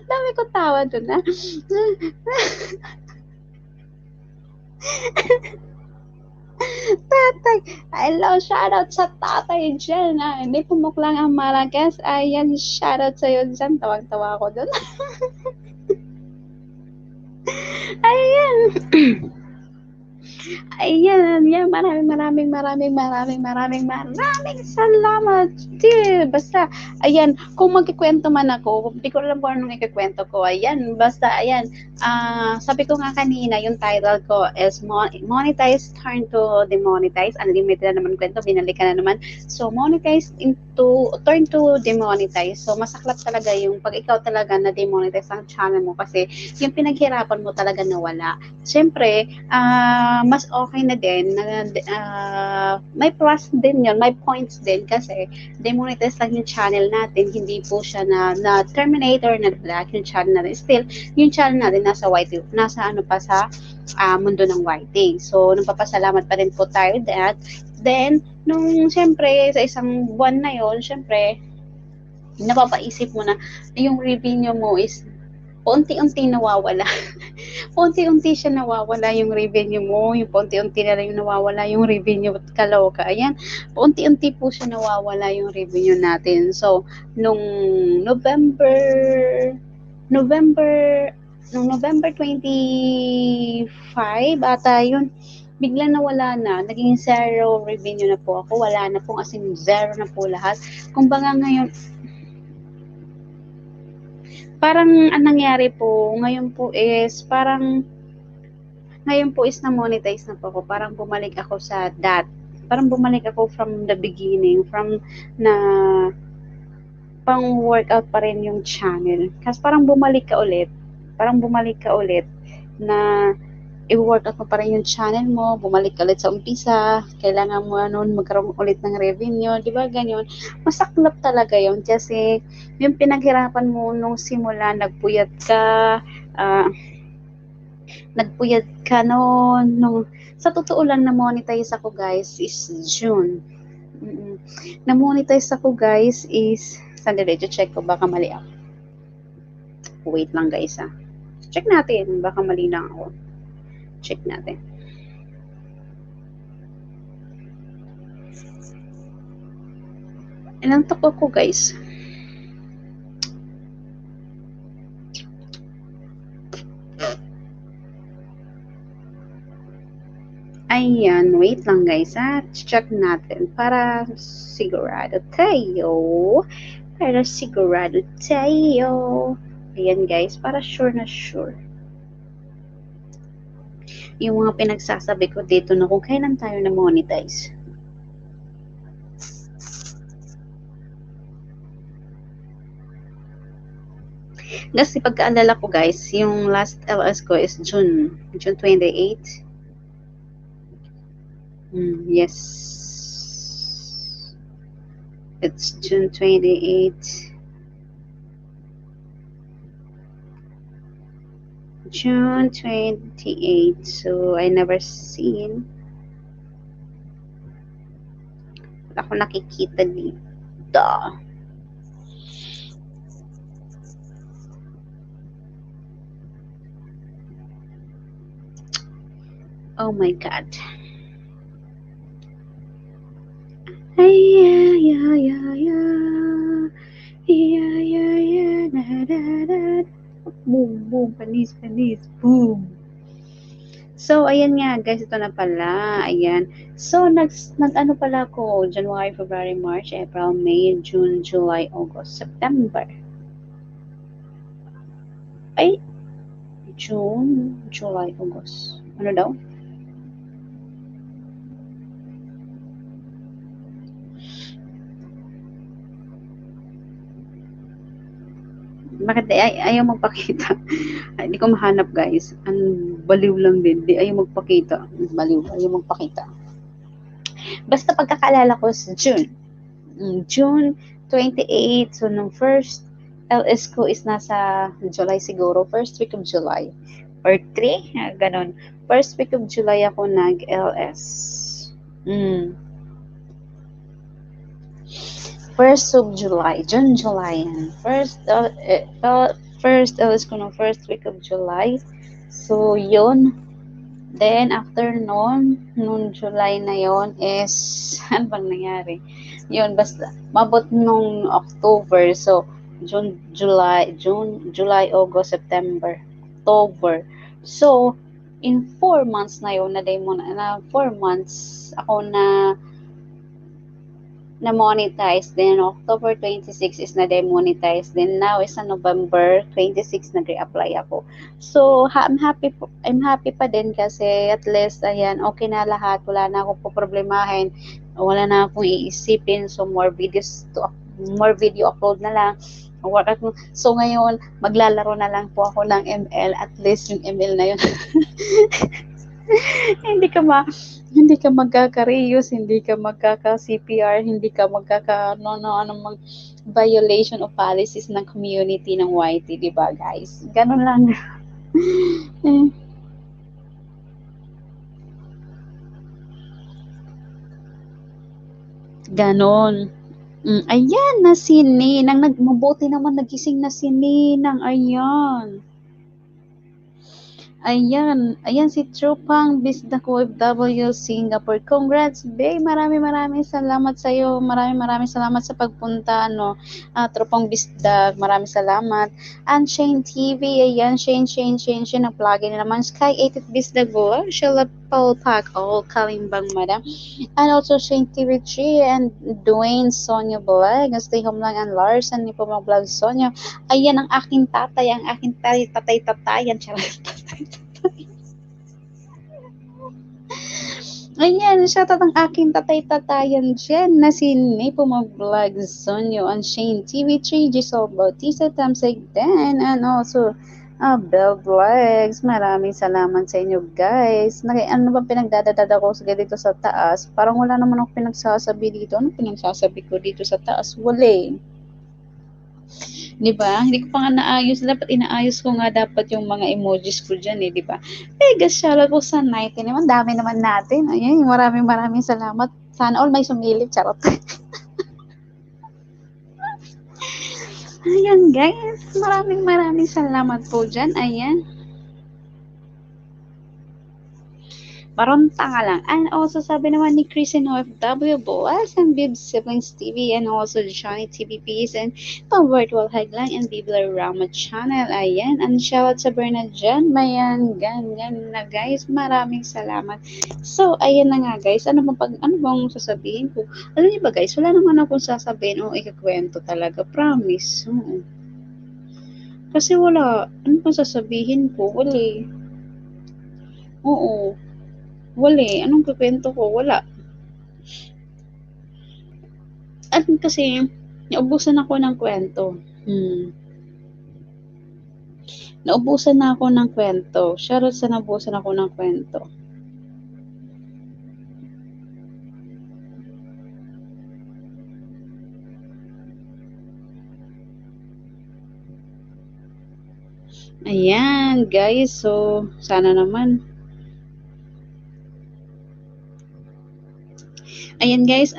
Dami ko tawa dun tatay. Hello, shoutout sa tatay dyan. Hindi pumuklang ang Malagas. Ayan, shoutout sa'yo dyan. Tawag-tawa ako dun. Ayan. Ayan, maraming salamat. Basta, ayan, kung magkikwento man ako, hindi ko alam kung anong ikikwento ko. Ayan, basta, ayan, sabi ko nga kanina, yung title ko is Monetize Turn to Demonetize. Unlimited na naman kwento, binalikan na naman. So, turn to demonetize. So, masaklap talaga yung pag ikaw talaga na demonetize ang channel mo kasi yung pinaghirapan mo talaga nawala. Siyempre, mas okay na din may plus din yun, may points din kasi demonetize lang yung channel natin, hindi po siya na terminate or na black yung channel natin. Still, yung channel natin nasa YT, nasa mundo ng YT. So, nagpapasalamat pa rin po tayo that. Then, nung siyempre, sa isang buwan na yon, siyempre, napapaisip mo na yung revenue mo is unti-unti nawawala. Unti-unti siya nawawala yung revenue mo, yung unti-unti na lang yung nawawala yung revenue, kaloka. Ayan, unti-unti po siya nawawala yung revenue natin. So, nung November 25 ata yun, bigla nawala na, naging zero revenue na po ako, wala na po, as in zero na po lahat. Kumbaga ngayon, parang ang nangyari po, ngayon po is na-monetize na po ako. Parang bumalik ako sa parang bumalik ako from the beginning, from na pang workout pa rin yung channel. Kasi parang bumalik ka ulit na i-workout mo pa rin yung channel mo, bumalik ka ulit sa umpisa, kailangan mo magkaroon ulit ng revenue, di ba ganyan? Masaklap talaga yun kasi yung pinaghirapan mo nung simula, nagpuyat ka nung sa totoo lang na-monetize ako guys is June. Na-monetize ako guys is, sandali, check ko, baka mali ako. Wait lang guys Check natin. Baka mali lang ako. Check natin. Ilang toko ko, guys? Ayan, wait lang guys ha. Check natin para sigurado tayo. Para sigurado tayo. Ayan guys, para sure na sure. Yung mga pinagsasabi ko dito na kung kailan tayo na monetize. Kasi pagkaalala ko guys, yung last LS ko is June 28. Yes. It's June 28. June 28. So, I never seen. Wala ko nakikita dito. Oh my God. Ay, boom, boom, panis, boom. So, ayan nga, guys, ito na pala. Ayan. So, nag-ano pala ako, January, February, March, April, May, June, July, August, September. Ay, June, July, August. Ano daw? Bakit ayaw magpakita? Hindi ko mahanap guys. Ang baliw lang din. Di ayaw magpakita. Baliw, ayaw magpakita. Basta pagkakaalala ko sa June. June 28. So, nung first LS ko is nasa July siguro. First week of July. Or 3. Ganon. First week of July ako nag-LS. First of July, June, July yan. First LS ko no first week of July. So, yun. Then, after noon July na yon is, ano bang nangyari? Yun, basta, mabot nung October. So, June, July, August, September, October. So, in 4 months na yun, na 4 months ako na monetize, then October 26 is na demonetize, then now is na November 26 nag-reapply ako. So I'm happy pa din kasi at least ayan, okay na lahat, wala na akong poproblemahin, wala na akong iisipin, so more video upload na lang. So ngayon maglalaro na lang po ako ng ML, at least yung ML na yun hindi ka magkaka-reuse, hindi ka magkaka-CPR, hindi ka violation of policies ng community ng YT, di ba guys? Ganun lang. Ganon. Ayan, na si Ninang. Mabuti naman nagising na si Ninang. Ayan. Ayan si Tropang Bisdak OFW Singapore. Congrats, babe. Maraming salamat sa iyo. Maraming salamat sa pagpunta, no. Tropang Bisdak, maraming salamat. And Shane TV, ayan, Shane, na-plug in naman. Sky 8 Bisdak Vlog, Sheila Paul Pack, all Kalimbang Madam. And also Shane TV3 and Dwayne Sonia Vlog, Stay Home Lang and Larson, ni po mga vlog Sonia. Ayan ang aking tatay, tatay. Ayan, shoutout ang aking tatay-tatayan dyan na si Nepo Vlog Sonyo and Shane TV3, Giselle Bautista, Tamseg Dan, and also Bell Vlogs. Maraming salamat sa inyo guys. Ano ba pinagdadadada ko dito sa taas? Parang wala naman ako pinagsasabi dito. Ano pinagsasabi ko dito sa taas? Wala. Diba? Hindi ko pa nga naayos. Dapat inaayos ko nga dapat yung mga emojis ko dyan eh, diba? Guys, shoutout po sa 19 naman. Dami naman natin. Ayan, maraming salamat. Sana all may sumilip. Charot. Ayan guys. Maraming salamat po dyan. Ayan. Parang tanga lang. And also, sabi naman ni Chris and OFW, Boas and Bibs Siblings TV, and also Johnny TVPs, and Virtual Haglang, and Bibler Rama Channel. Ayan, and shoutout sa Bernard dyan. Mayan, ganyan na guys. Maraming salamat. So, ayan na nga guys. Ano bang sasabihin ko? Alam niyo ba guys, wala naman akong sasabihin o ikakwento talaga. Promise. Oo. Kasi wala. Ano bang sasabihin ko? Wala eh. Oo. Wala eh. Anong kukwento ko? Wala. At kasi, naubusan ako ng kwento. Naubusan na ako ng kwento. Shoutout sa naubusan ako ng kwento. Ayan, guys. So, sana naman. Ayan, guys.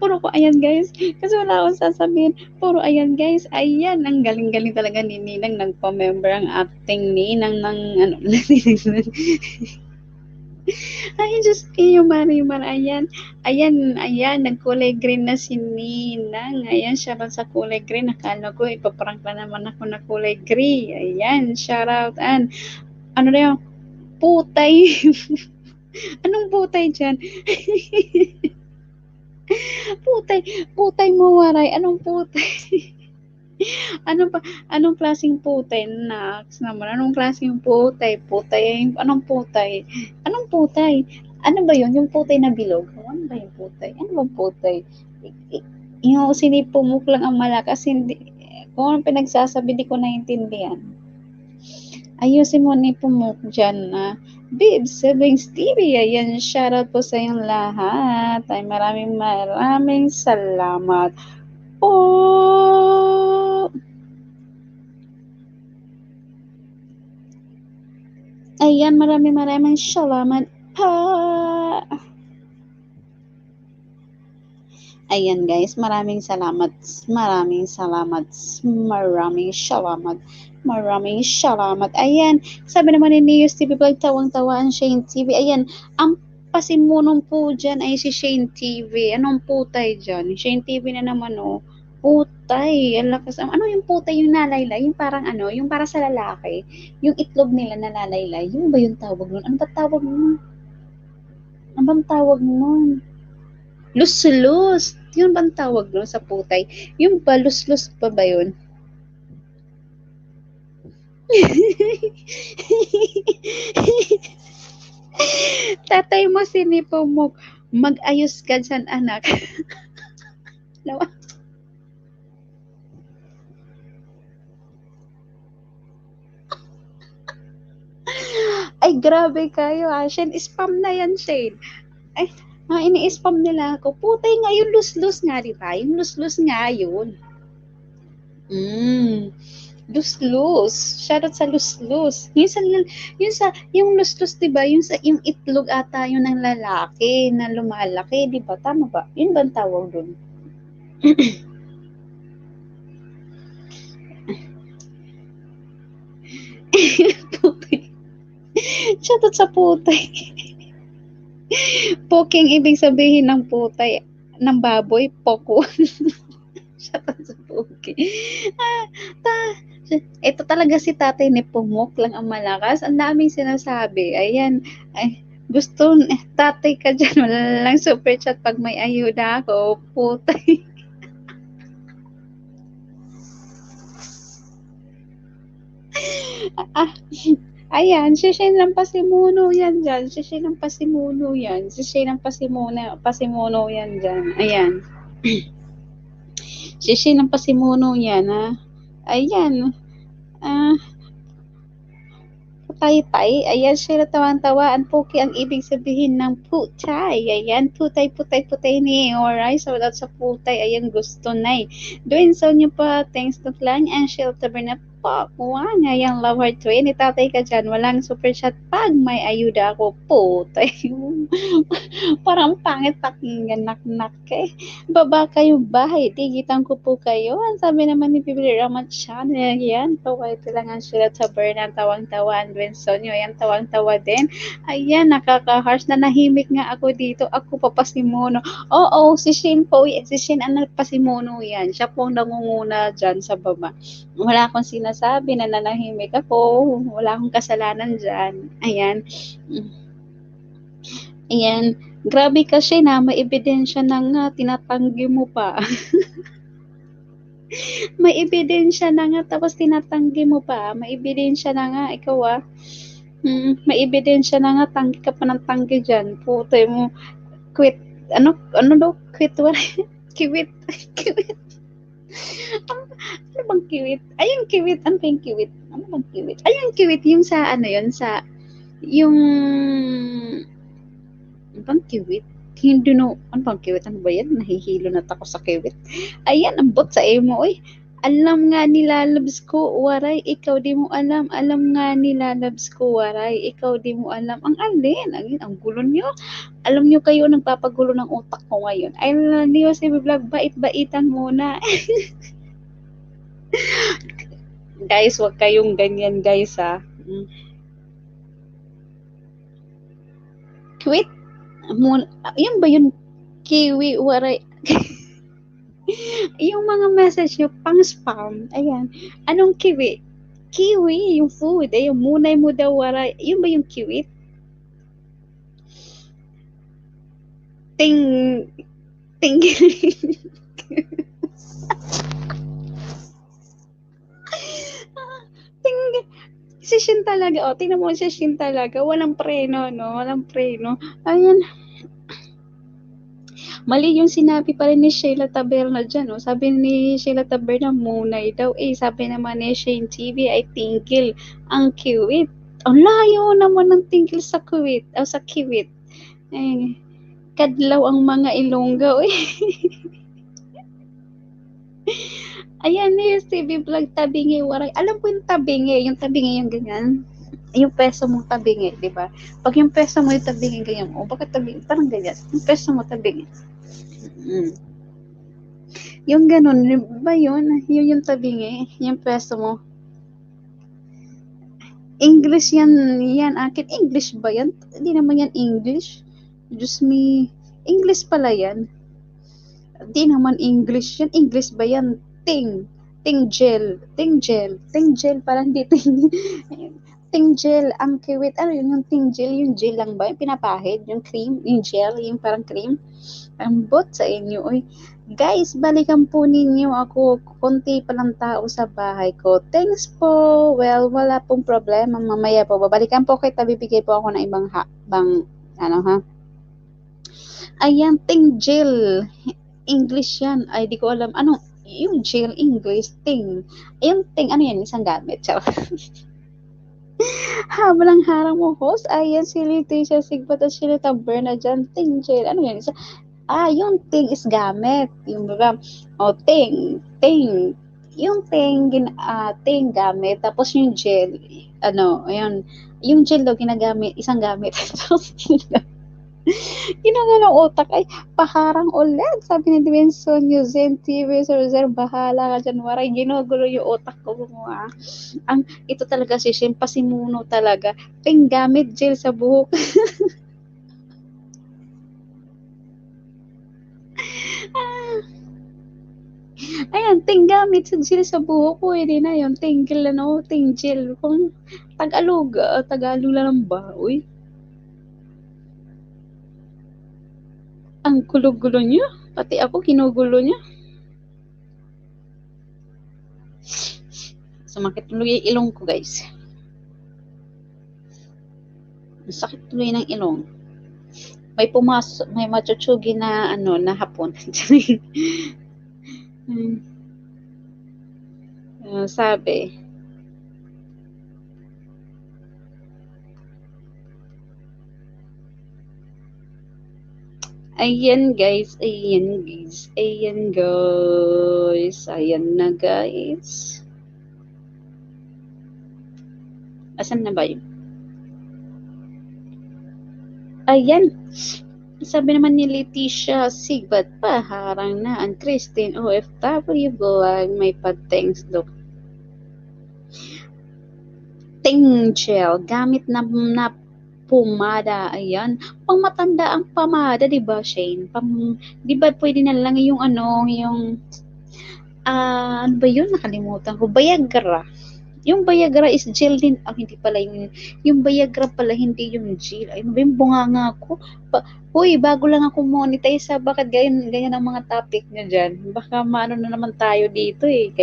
Puro ko ayan, guys. Kasi wala akong sasabihin. Puro ayan, guys. Ayan, ang galing-galing talaga ni Ninang. Nagpa-member ang acting Ninang ng ano. Ay, Diyos ko, Marimar. Ayan. Ayan. Nagkulay green na si Ninang. Ayan, shoutout sa kulay green. Nakala ko, ipaprank na naman ako na kulay green. Ayan, shoutout. And, ano na yung putay. Anong putay dyan? Putay mo, waray. Anong putay? Anong klaseng putay? Naks naman. Anong klaseng putay? Anong putay? Anong putay? Ano ba yun? Yung putay na bilog? Ano ba yung putay? Ano bang putay? Yung sinipumuk lang ang malakas, hindi. Kung anong pinagsasabi, di ko naiintindihan. Ayusin mo ni pumuk dyan na. Bibs Siblings TV, ayan, shoutout po sa inyong lahat. Ay maraming salamat po. Ayan, maraming salamat po. Ayan guys, maraming salamat. Ayan, sabi naman ni News TV Vlog, tawang-tawaan Shane TV. Ayan, ang pasimunong po dyan ay si Shane TV. Anong putay dyan? Shane TV na naman oh. Putay, ang lakas. Ano yung putay, yung nalaylay? Yung parang ano, yung para sa lalaki. Yung itlog nila nalalaylay. Yung ba yung tawag nun? Ano ba tawag nun? Ano bang tawag nun? Lus-lus. Yun bang tawag nun sa putay? Yung balus-lus pa ba yun? Tatay mo sinipumok. Mag-ayos ka dyan, anak. Ay, grabe kayo ha. Shane, spam na yan, Shane. Ay, ini-spam nila ako. Putay nga, yung lus-lus nga, di ba? Yung lus-lus nga yun. Lus-lus. Shoutout sa lus-lus. Yung lus-lus, di ba? Yung itlog ata yun ng lalaki na lumalaki, di ba? Tama ba? Yun ba ang tawag dun? Shoutout sa putay. Poking ibig sabihin ng putay ng baboy, poko. Shoutout sa poking. Ito talaga si tatay ni Pumok lang ang malakas. Ang daming sinasabi. Ayan. Ay, gusto, tatay ka dyan. Wala lang super chat pag may ayuda ako. Putay. Ayan, si Shane ng pasimuno yan dyan. Si Shane ng pasimuno yan. Pasimuno yan dyan. Ayan. Si Shane ng pasimuno yan, ha. Ayan. Putay-tay. Ayan, siya tawang-tawa. Ang puki ang ibig sabihin ng putay. Ayan, putay ni. Alright, so without sa putay, ayan, gusto na. Doing so nyo pa. Thanks to Clan and Shield Tabernacle. po, kuha nga yung love heart 20. Tatay ka dyan, walang super chat pag may ayuda ako. Putay mo. Parang pangit pakinggan, nak-nak eh. Baba kayo bahay, tigitan ko po kayo. Ang sabi naman ni Bibli Ramat Channel, yan, tawag lang sila sa Bernard, tawang-tawa, Benson, yan, tawang-tawa din. Ayan, nakaka-harsh na nahimik nga ako dito. Ako papasimuno. Oo, si Shane po, si Shane ang nagpasimuno yan. Siya po ang nangunguna dyan sa baba. Wala akong sinasabi na nanahimik ako. Wala akong kasalanan dyan. Ayan. Ayan. Grabe kasi na, may ebidensya na nga, tinatanggi mo pa. May ebidensya na nga, tapos tinatanggi mo pa. May ebidensya na nga, ikaw may ebidensya na nga, tanggi ka pa ng tanggi dyan. Puto mo, quit. Ano daw? Quit what? Kiwit. Kiwit. Ano bang kiwit? Ayun, kiwit. Ano ba yung kiwit? Ano bang kiwit? Ayun, kiwit. Yung sa, ano yun, sa, yung, ano bang kiwit? Hindi no, ano bang kiwit? Ano ba yan? Nahihilo na ako sa kiwit. Ayan, ang bot sa emo, eh. Alam nga nila loves ko, waray, ikaw di mo alam. Alam nga nila loves ko, waray, ikaw di mo alam. Ang alin, ang gulo nyo. Alam nyo kayo, nagpapagulo ng utak ko ngayon. Ay, naliyo si Vlog, bait-baitan muna. Guys, wag kayong ganyan, guys, ha. Quit. Yan ba yun? Kiwi, waray. Yung mga message nyo, pang spam. Ayan. Anong kiwi? Kiwi, yung food. Ayun, munay mo daw, waray. Yun ba yung kiwi? Ting, ting, ting, si Shin talaga, tingnan mo si Shin talaga, walang preno, no? Walang preno. Ayan, mali yung sinabi pa rin ni Sheila Taberna dyan, no? Sabi ni Sheila Taberna, munay daw. Sabi naman ni Shane TV ay tingkil ang kiwit. Ang layo naman ng tingkil sa kiwit, sa kiwit. Kadlaw ang mga Ilongga, eh. Ayan, yung TV vlog, tabingi, waray. Alam ko yung tabingi yung ganyan. Yung peso mo tabingi, di ba? Pag yung peso mo yung tabingi, ganyan. Bakit tabingi? Parang ganyan. Yung peso mo tabingi. Yung ganun, ba yun? Yun yung tabingi, yung peso mo. English yan akin. English ba yan? Hindi naman yan English. Diyos me. English pala yan. Hindi naman English yan. English ba yan? Tinggel, parang di tinggel, ang kiwit, ano yun, yung tinggel, yung gel lang ba, yung pinapahid, yung cream, yung gel, yung parang cream, ang bot sa inyo, oy. Guys, balikan po ninyo ako, konti pa lang tao sa bahay ko, thanks po, well, wala pong problema, mamaya po, babalikan po kita, bibigay po ako ng ibang ayan, tinggel, English yan, ay di ko alam, ano, yung jail English, yung ano yan, isang gamit, habang ang harang mo, host, ayan, si Leticia Sigbat at si Lita Berna dyan, jail, ano yan, yung is gamit, yung diba, yung gamit, tapos yung jail, ayun, yung jail daw ginagamit, isang gamit, Ginagawa ng utak ay paharang ulit. Sabi ni Dimension, Zen TV, Sir, bahala ka dyan. Waray, ginugulo yung utak ko gumawa. Ito talaga si Shin, pasimuno talaga. Gamit gel sa buhok. Ayan, gamit sa gel sa buhok ko. Hindi na yun. Gel, gel. Kung Tagalog lang ba? Uy. Ang gulo-gulo niya. Pati ako, kinugulo niya. Sumakit tuloy yung ilong ko, guys. Sakit tuloy ng ilong. May machuchugi na, na hapon. Sabi. Ayan guys, ayan na guys. Asan na ba yun? Ayan. Sabi naman ni Leticia, Sigbat pa, harang na ang Christine OFW vlog, may pa-thanks do. Tingel, gamit na pumada, ayan. Pang matanda ang pamada, di ba, Shane? Di ba pwede na lang yung yung, ano ba yun? Nakalimutan ko. Viagra. Yung Viagra is gel din. Hindi pala yung Viagra pala, hindi yung gel. Ay, yung bunganga ko. Uy, bago lang ako monetize, bakit ganyan ang mga topic nyo dyan? Baka maano na naman tayo dito eh.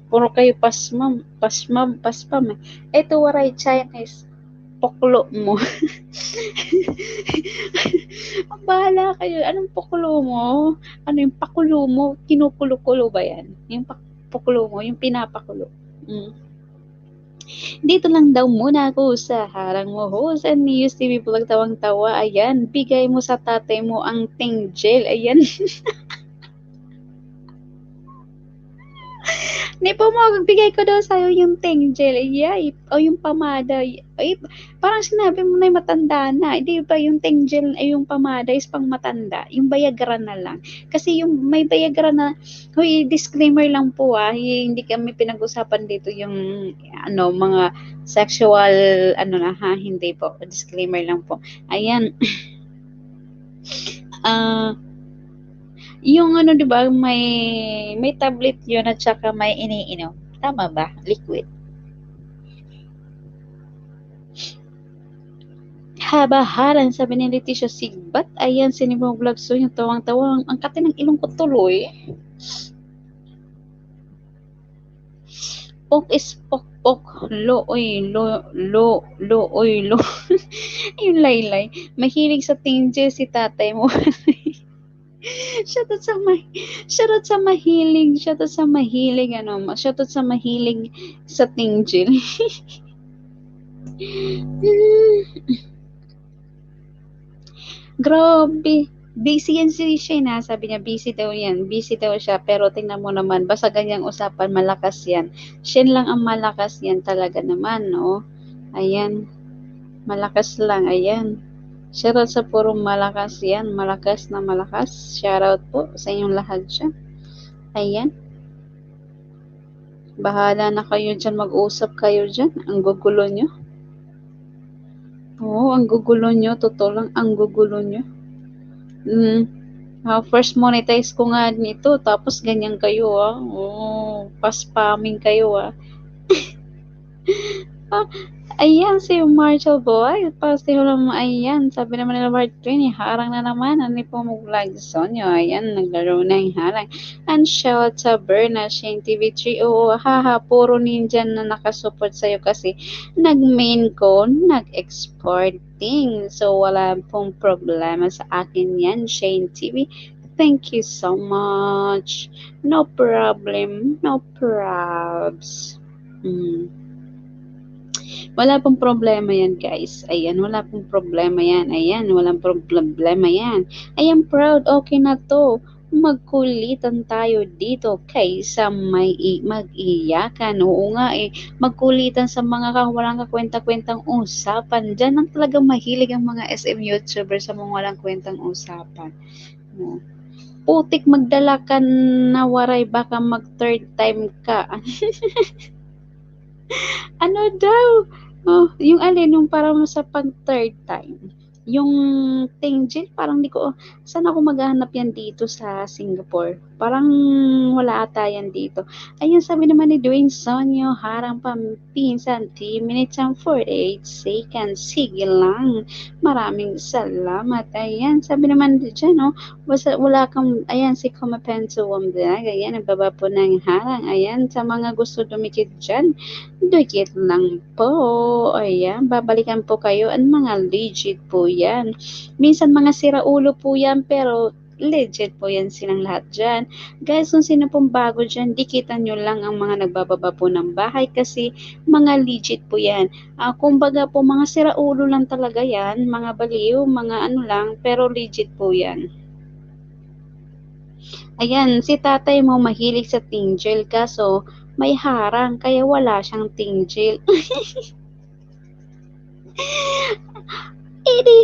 Puro kayo paspam eh. Ito, waray Chinese. Poklo mo. Bahala kayo. Anong poklo mo? Ano yung pakulo mo? Kinukulo-kulo ba yan? Yung pakulo mo, yung pinapakulo. Dito lang daw muna ako sa harang mo, host and News TV Vlog, tawang-tawa. Ayan, bigay mo sa tatay mo ang tinggel. Ayan. Di po mo, bigay ko daw sa'yo yung tinggel. Ay, o yung pamada. Ay, parang sinabi mo na yung matanda na. Hindi ba yung tinggel ay yung pamada is pang matanda. Yung Viagra na lang. Kasi yung may Viagra na, huy, disclaimer lang po hindi kami pinag-usapan dito yung mga sexual, hindi po. Disclaimer lang po. Ayan. Yung di ba, may tablet yun at saka may iniinom. Tama ba? Liquid. Habaharan, sabi ni Leticia Sigbat. Ayan, sinibong vlog. So, yung tawang-tawang. Ang kati ng ilong ko tuloy. Pok is pok. Lo, oy, lo. Yung laylay. Mahilig sa tinge si tatay mo. Shoutout sa mahilig sa tingjil. Grabe. Busy yan si Shane sabi niya busy daw siya, pero tingnan mo naman, basta ganyang usapan, malakas yan. Shane lang ang malakas yan talaga naman, no? Ayan. Malakas lang, ayan. Shoutout sa puro malakas yan. Malakas na malakas. Shoutout po sa inyong lahat siya. Ayan. Bahala na kayo dyan. Mag-usap kayo dyan. Ang gugulo nyo. Oo, ang gugulo nyo. Totoo lang, ang gugulo nyo. First monetize ko nga nito. Tapos ganyan kayo pa-spamming kayo Ayan, si Marshall Boy. Pasiho naman, ayan. Sabi naman nila Bart Twin, harang na naman. Ano po mag-vlog Sonyo? Ayan, naglaro na yung harang. And shout sa Berna, Shane TV3. Oo, puro ninja na nakasupport sa'yo kasi nag-main ko, nag-exporting. So, wala pong problema sa akin yan, Shane TV. Thank you so much. No problem. No probs. Wala pong problema yan, guys. Ayan, wala pong problema yan. Ayan, walang problema yan. Ayan, proud. Okay na to. Magkulitan tayo dito kaysa mag-iyakan. Oo nga magkulitan sa mga walang kakwenta-kwentang usapan. Diyan lang talaga mahilig ang mga SM YouTuber sa mga walang kwentang usapan. Putik magdala ka na waray, baka mag third time ka. Ano daw? Yung alin, yung parang sa pag third time. Yung tingjil, parang saan ako maghahanap yan dito sa Singapore? Parang wala ata yan dito. Ayun, sabi naman ni Dwayne Sonyo, harang pampinsan, 3 minutes and 48 seconds. Sige lang. Maraming salamat. Ayan, sabi naman dyan, wala kang, ayan, si Kumapenso Wamdag, ayan, nagbaba po ng harang. Ayan, sa mga gusto dumikit dyan, dikit lang po. Ayan, babalikan po kayo. Ang mga legit po yan. Minsan mga siraulo po yan, pero legit po yan silang lahat dyan. Guys, kung sino pong bago dyan, dikitan nyo lang ang mga nagbababa po ng bahay kasi mga legit po yan. Kumbaga po, mga siraulo lang talaga yan, mga baliw, mga lang, pero legit po yan. Ayan, si tatay mo mahilig sa tinggel, kaso may harang, kaya wala siyang tinggil. Edi,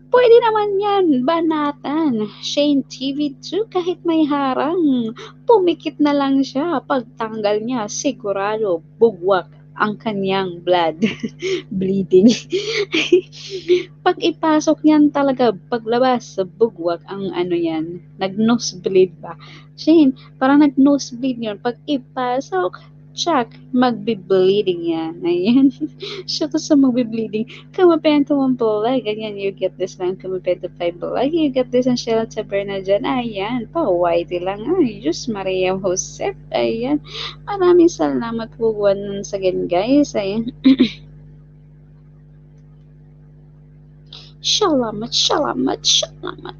pwede naman yan, banatan. Shane TV2 kahit may harang. Pumikit na lang siya. Pagtanggal niya, sigurado, bugwak ang kanyang blood. Bleeding. Pag ipasok yan talaga, paglabas, bugwak ang ano yan. Nag-nosebleed ba? Shane, parang nag-nosebleed yun. Pag ipasok, check, magbe-bleeding yan. Ayan. Siya to sa magbe-bleeding. Kamapen tumambulay, ganyan, you get this lang, kamapen to 5 bulay, you get this ang Sheila Taberna dyan, ayan, pa-white lang, ay, Diyos Maria Josep, ayan, maraming salamat po, once again, guys, ayan, salamat, salamat, salamat,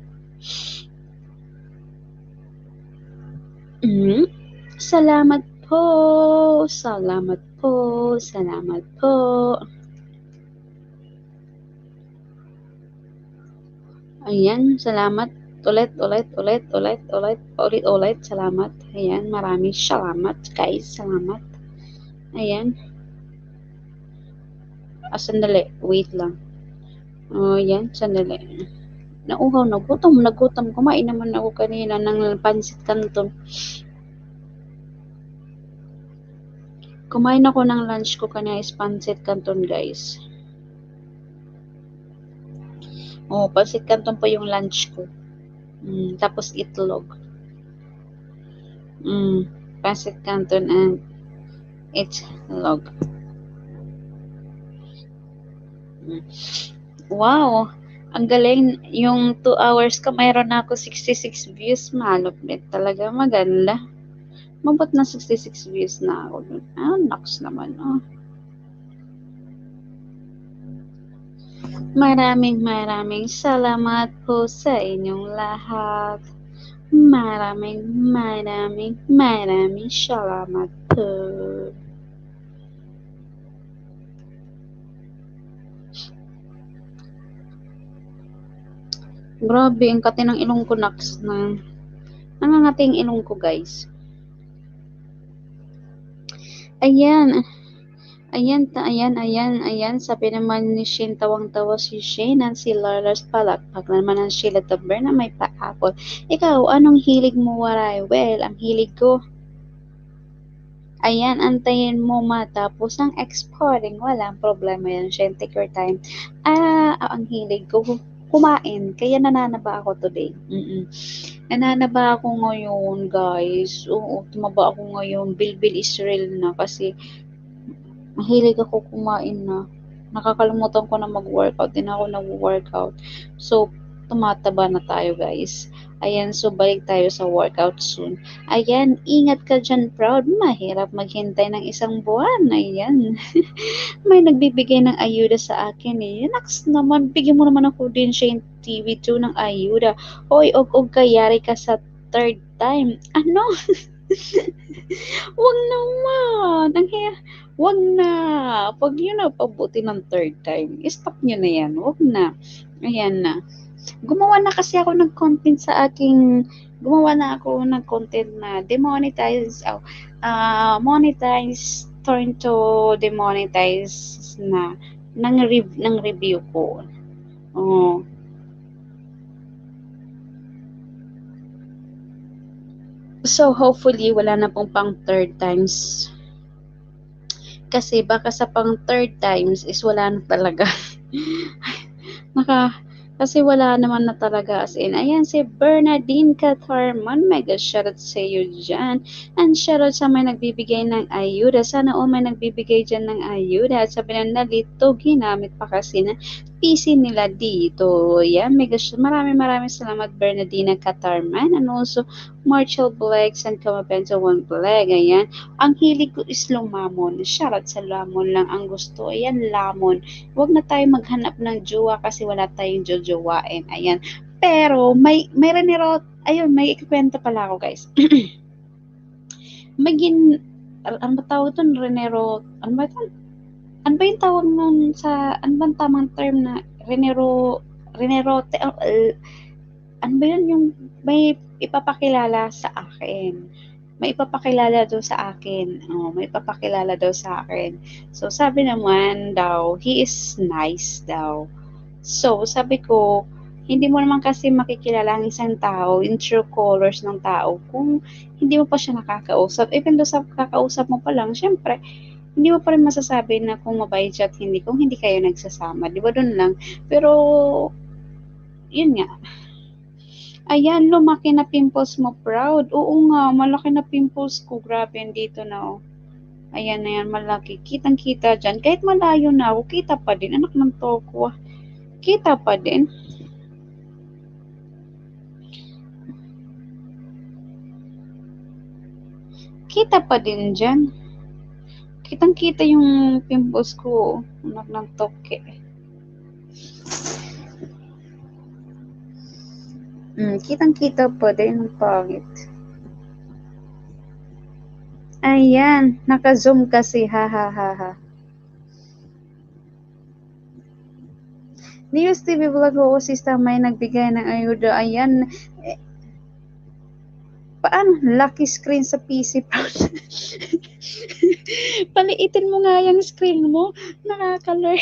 salamat po, salamat po, salamat po. Ayan, salamat. Ulit. Salamat. Ayan, maraming salamat, guys. Salamat. Ayan. Sandali. Wait lang. Ayan, sandali. Nauhaw, nagutom. Kumain naman ako kanina ng pansit canton. Kumain ako ng lunch ko kanina is pansit canton, guys. Pansit canton po yung lunch ko. Tapos itlog. Pansit canton and itlog. Wow! Ang galing. Yung 2 hours ko, mayroon na ako 66 views. Malupit talaga. Maganda. Mabot na 66 views na ako dun. Naks naman. Maraming salamat po sa inyong lahat. Maraming salamat po. Grabe, ang kati ng ilong ko, naks na. Nangangating ilong ko, guys. Ayan. Sabi naman ni Shane, tawang-tawa si Shane at si Lala's palakpak naman ang Sheila Taberna may paapol. Ikaw, anong hilig mo, waray? Well, ang hilig ko, ayan, antayin mo matapos ang exporting. Walang problema yan, Shane. Take your time. Ang hilig ko, kumain. Kaya nananaba ako today. Nananaba ako ngayon, guys. Oo, tumaba ako ngayon. Bilbil Israel na kasi mahilig ako kumain na. Nakakalimutan ko na mag-workout. Din ako nag-workout. So, tumataba na tayo, guys. Ayan, so balik tayo sa workout soon. Ayan, ingat ka dyan, proud. Mahirap maghintay ng 1 buwan. Ayan. May nagbibigay ng ayuda sa akin eh. Naks naman, bigyan mo naman ako din siya yung TV2 ng ayuda. Hoy, og kayari ka sa 3rd time. Ano? Wag naman. Wag na. Pag yun na pabuti ng 3rd time, stop nyo na yan. Wag na. Ayan na. Gumawa na ako ng content na demonetize, monetize, turn to demonetize na ng review ko. So, hopefully, wala na pong pang 3rd times. Kasi baka sa pang 3rd times is wala na talaga. Kasi wala naman na talaga, as in. Ayan, si Bernadine Catarman, mega shoutout sa iyo dyan. And shoutout sa may nagbibigay ng ayuda. Sana may nagbibigay dyan ng ayuda. At sabi na nalito, ginamit pa kasi na PC nila dito. Yan, mega maraming salamat Bernadine Catarman. And also, Marshall Blacks and Kamapenta One Black. Ayan, ang hilig ko is lumamon. Shoutout sa lamon lang ang gusto. Ayan, lamon. Huwag na tayo maghanap ng jowa kasi wala tayong jojowain. Ayan. Pero, may renero, ayun, may ikikwento pala ako, guys. Ano ba tawag ito? Renero, ano ba ito? Ano ba yung tawag nun ano ba tamang term na renerote, ano ba yun yung may ipapakilala sa akin? may ipapakilala daw sa akin. Oh, may ipapakilala daw sa akin. So, sabi naman daw, he is nice daw. So, sabi ko, hindi mo naman kasi makikilala ang isang tao, yung true colors ng tao, kung hindi mo pa siya nakakausap. Even though sa kakausap mo pa lang, syempre, hindi mo pa rin masasabi na kung mabait siya at hindi, kung hindi kayo nagsasama. Di ba doon lang? Pero, yun nga. Ayan, lumaki na pimples mo, proud. Oo nga, malaki na pimples ko. Grabe, dito na, oh. Ayan, ayan, malaki. Kitang-kita dyan. Kahit malayo na ako, kita pa din. Anak ng toko, ah. Kita pa din. Kita pa din dyan. Kitang-kita yung pimples ko. Anak ng toke. Kitang-kita pa din. Ang pangit. Ayan. Naka-zoom kasi. Ha, ha, ha, ha. News TV Vlog ko sista may nagbigay ng ayuda. Ayan. Paano? Lucky screen sa PC. Paliitin mo nga yung screen mo. Nakakalor.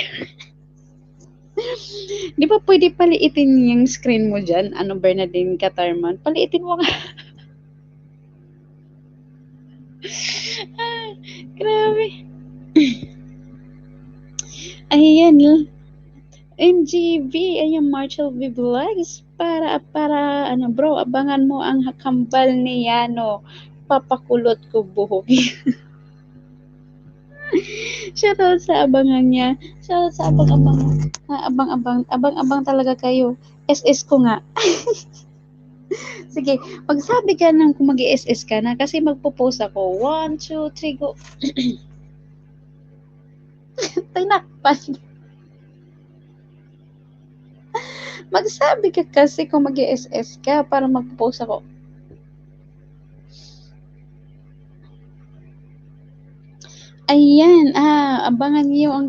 Di ba pwede paliitin yung screen mo dyan? Ano, Bernadine Catarman? Paliitin mo nga. Grabe. Ayan. MGV, ayan, Marshall V Vlogs. Para, ano bro, abangan mo ang kambal ni Yano. Papakulot ko buhok. Shoutout sa abangan niya. Shoutout sa abang-abang. Abang-abang talaga kayo. SS ko nga. Sige, magsabi ka ng kung mag-SS ka na kasi magpo-post ako. 1, 2, 3, go. Tinakpan. Magsabi ka kasi kung mag-SS ka para magpo-post ako. Ayan, abangan nyo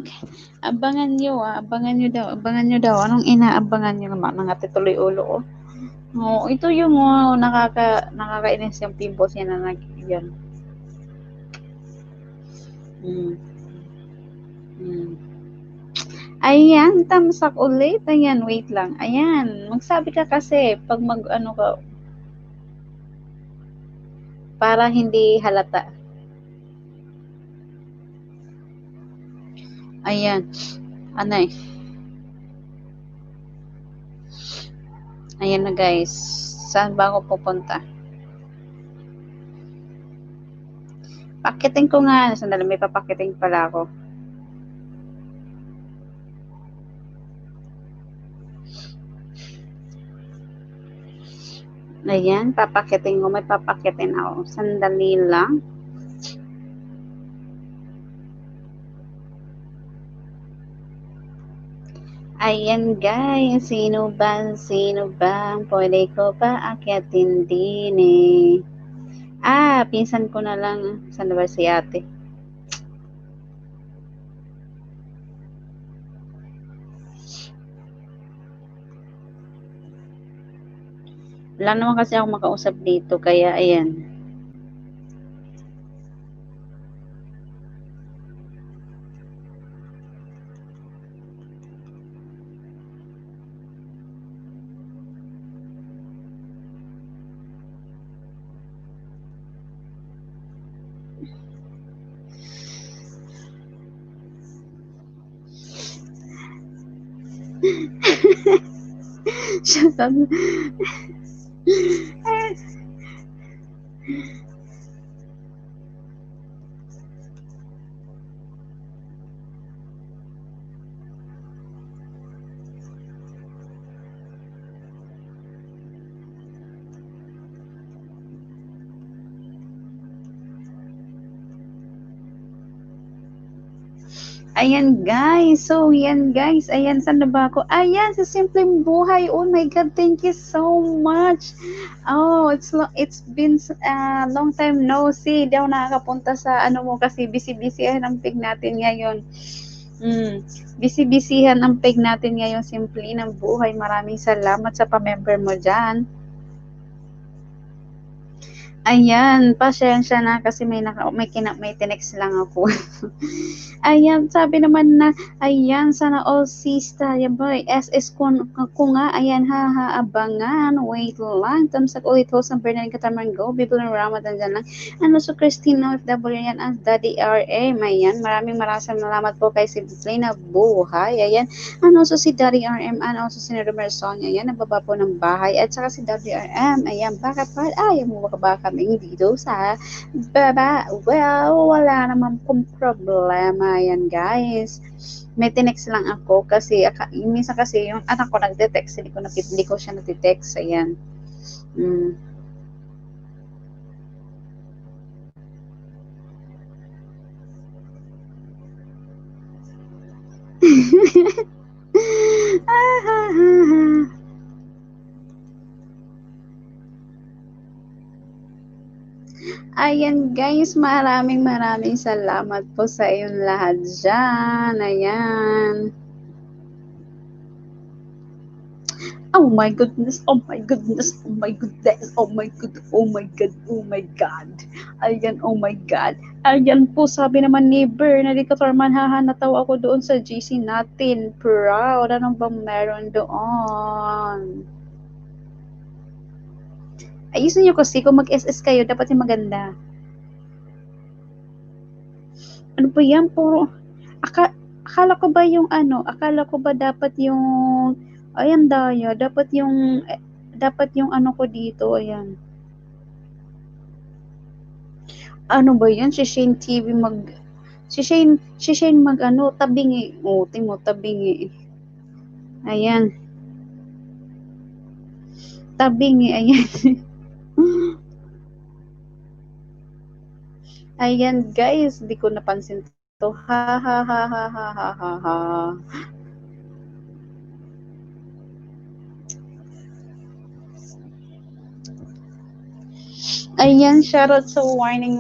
daw. Anong inaabangan nyo naman, mga tituloy ulo, oh. Oh, ito yung nakakainis yung pimples niya na yan. Ayan, tamsak ulit. Ayan, wait lang. Ayan, magsabi ka kasi pag mag-ano ka para hindi halata. Ayan. Ano eh. Ayan na guys. Saan ba ako pupunta? Pakitin ko nga. Sandali, may papakitin pala ako. Ayan, papakitin ko. May papakitin ako. Sandali lang. Ayan guys, sino ba? Pwede ko ba akyatin din eh? Pinsan ko na lang. Saan ba si ate? Wala naman kasi ako makausap dito, kaya ayan. Shut up. Ayan guys, so yan guys, ayan, saan na ba ako? Ayan, sa Simpleng Buhay. Oh my God, thank you so much. Oh, it's been long time no see. Di ako nakakapunta sa ano mo kasi busy-busyhan ang pig natin ngayon. Busy-busyhan ang pig natin ngayon, Simpleng Buhay. Maraming salamat sa pa-member mo dyan. Ayan, pasensya na kasi may tinext lang ako. Ayan, sabi naman na, ayan, sana all sista, yan ba, SS ko nga, ayan, haha, abangan, wait lang, tamsak ulit ho sa Bernard Catamargo, Bibel ng Ramadan dyan lang. Ano, so Christine OFW yan, ang Daddy RM, ayan, maraming salamat po kay si Play buhay, ayan, ano, so si Daddy RM, ano, so si Romerson, ayan, nagbaba po ng bahay, at saka si Daddy RM, ayan, bakit pa, ayaw mo ba kaming dito sa baba? Well, wala naman pong problema yan, guys. May tinext lang ako kasi minsan kasi yung anak ko nagte-text, hindi ko siya nagte-text. Ayan. Mm. Ayan guys, maraming salamat po sa inyong lahat dyan. Ayan. Oh my goodness, oh my goodness, oh my goodness, oh my god, oh my god, oh my god. Ayan, oh my god. Ayan po, sabi naman ni Bernadette Catorman, haha, natawa ako doon sa GC natin. Proud. Anong bang meron doon? Ayusin nyo kasi, kung mag-SS kayo, dapat yung maganda. Ano ba yan? Puro, akala ko ba yung ano, akala ko ba dapat yung, ayan daya, dapat yung ano ko dito, ayan. Ano ba yan? Si Shane mag ano, tabingi. O, mo, tabingi. Ayan. Tabingi, ayan. Ayan, guys. Di ko napansin to. Ha, ha, ha, ha, ha, ha, ha, ha. Ayan, shoutout sa warning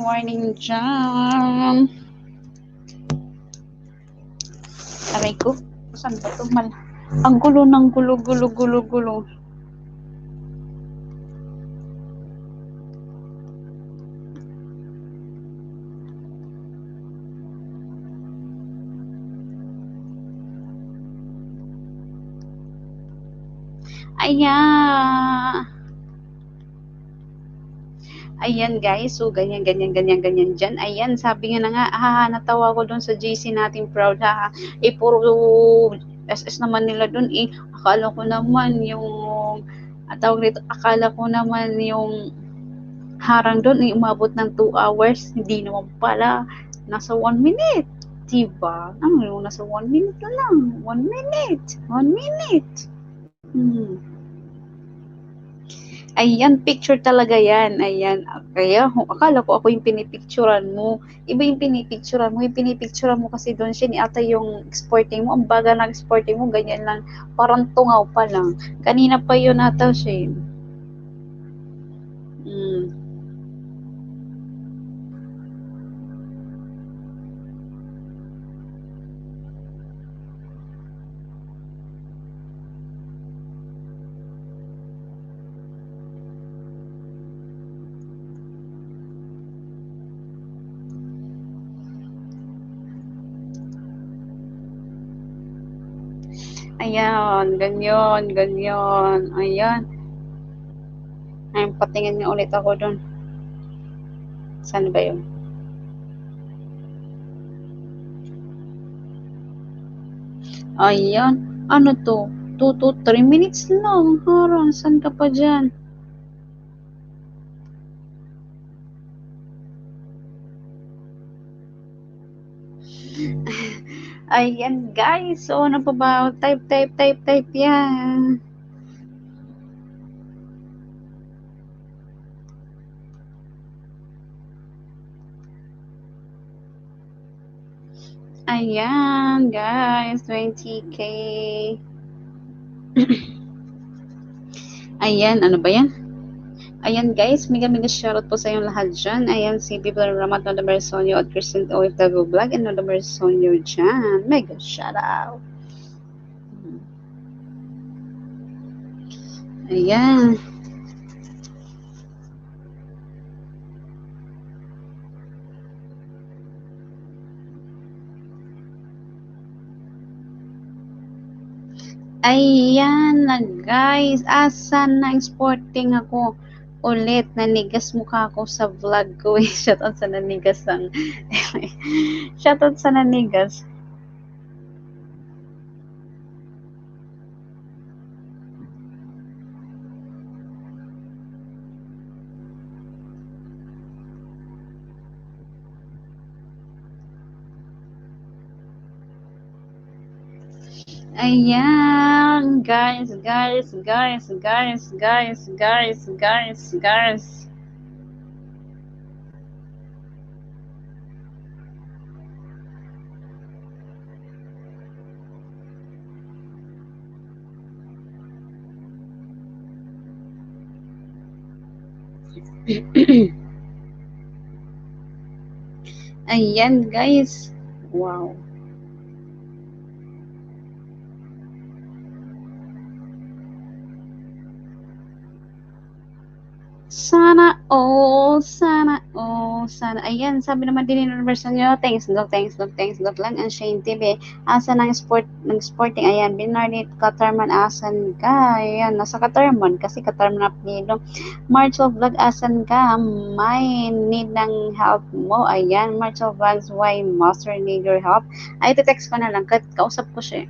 dyan. Aray ko, saan ba ito? Ang gulo ng gulo. Ayan. Ayan guys, so ganyan dyan. Ayan, sabi nga na nga, natawa ko dun sa GC natin proud, puro SS naman nila dun, akala ko naman yung, akala ko naman yung harang dun, umabot ng 2 hours, hindi naman pala, nasa 1 minute. Diba? Ano yung nasa 1 minute na lang? 1 minute. 1 minute. Ayan, picture talaga yan. Ayan. Kaya, akala ko ako yung pinipicturan mo. Iba yung pinipicturan mo. Yung pinipicturan mo kasi doon siya ni ata yung exporting mo. Ang baga ng exporting mo, ganyan lang. Parang tungaw pa lang. Kanina pa yun ata siya. Ayan, ganyan. Ayan. Ayun, patingin nga ulit ako doon. Saan ba yun? Ayan. Ano to? 2 to 3 minutes lang. Harang, saan ka pa dyan? Ayan guys. So, ano pa ba? Type yan. Ayan, guys, 20K. Ayan, ano ba yan? Ayan, guys, mega shoutout po sa inyong lahat dyan. Ayan, si Bibel Ramat, Noda Mersonio, at Kristen OFW Vlog, and Noda Mersonio dyan. Mega shoutout. Ayan. Ayan na guys, asan na sporting ako ulit, nanigas mukha ko sa vlog ko eh. Shoutout sa nanigas ang shoutout sa nanigas. Ayan, guys. Ayan, guys. Wow. Sana all, sana all, sana. Ayan, sabi naman din ng universal nyo, thanks God lang. Ang Shane TV, asa ng sporting, ayan, Bernardit, Katarman, asan ka? Ayan, nasa Katarman, kasi Katarman na pinilo. Marshall Vlog, asan ka? May need ng help mo. Ayan, Marshall Vlogs, why master need your help? Ay, text ko na lang, kausap ko siya.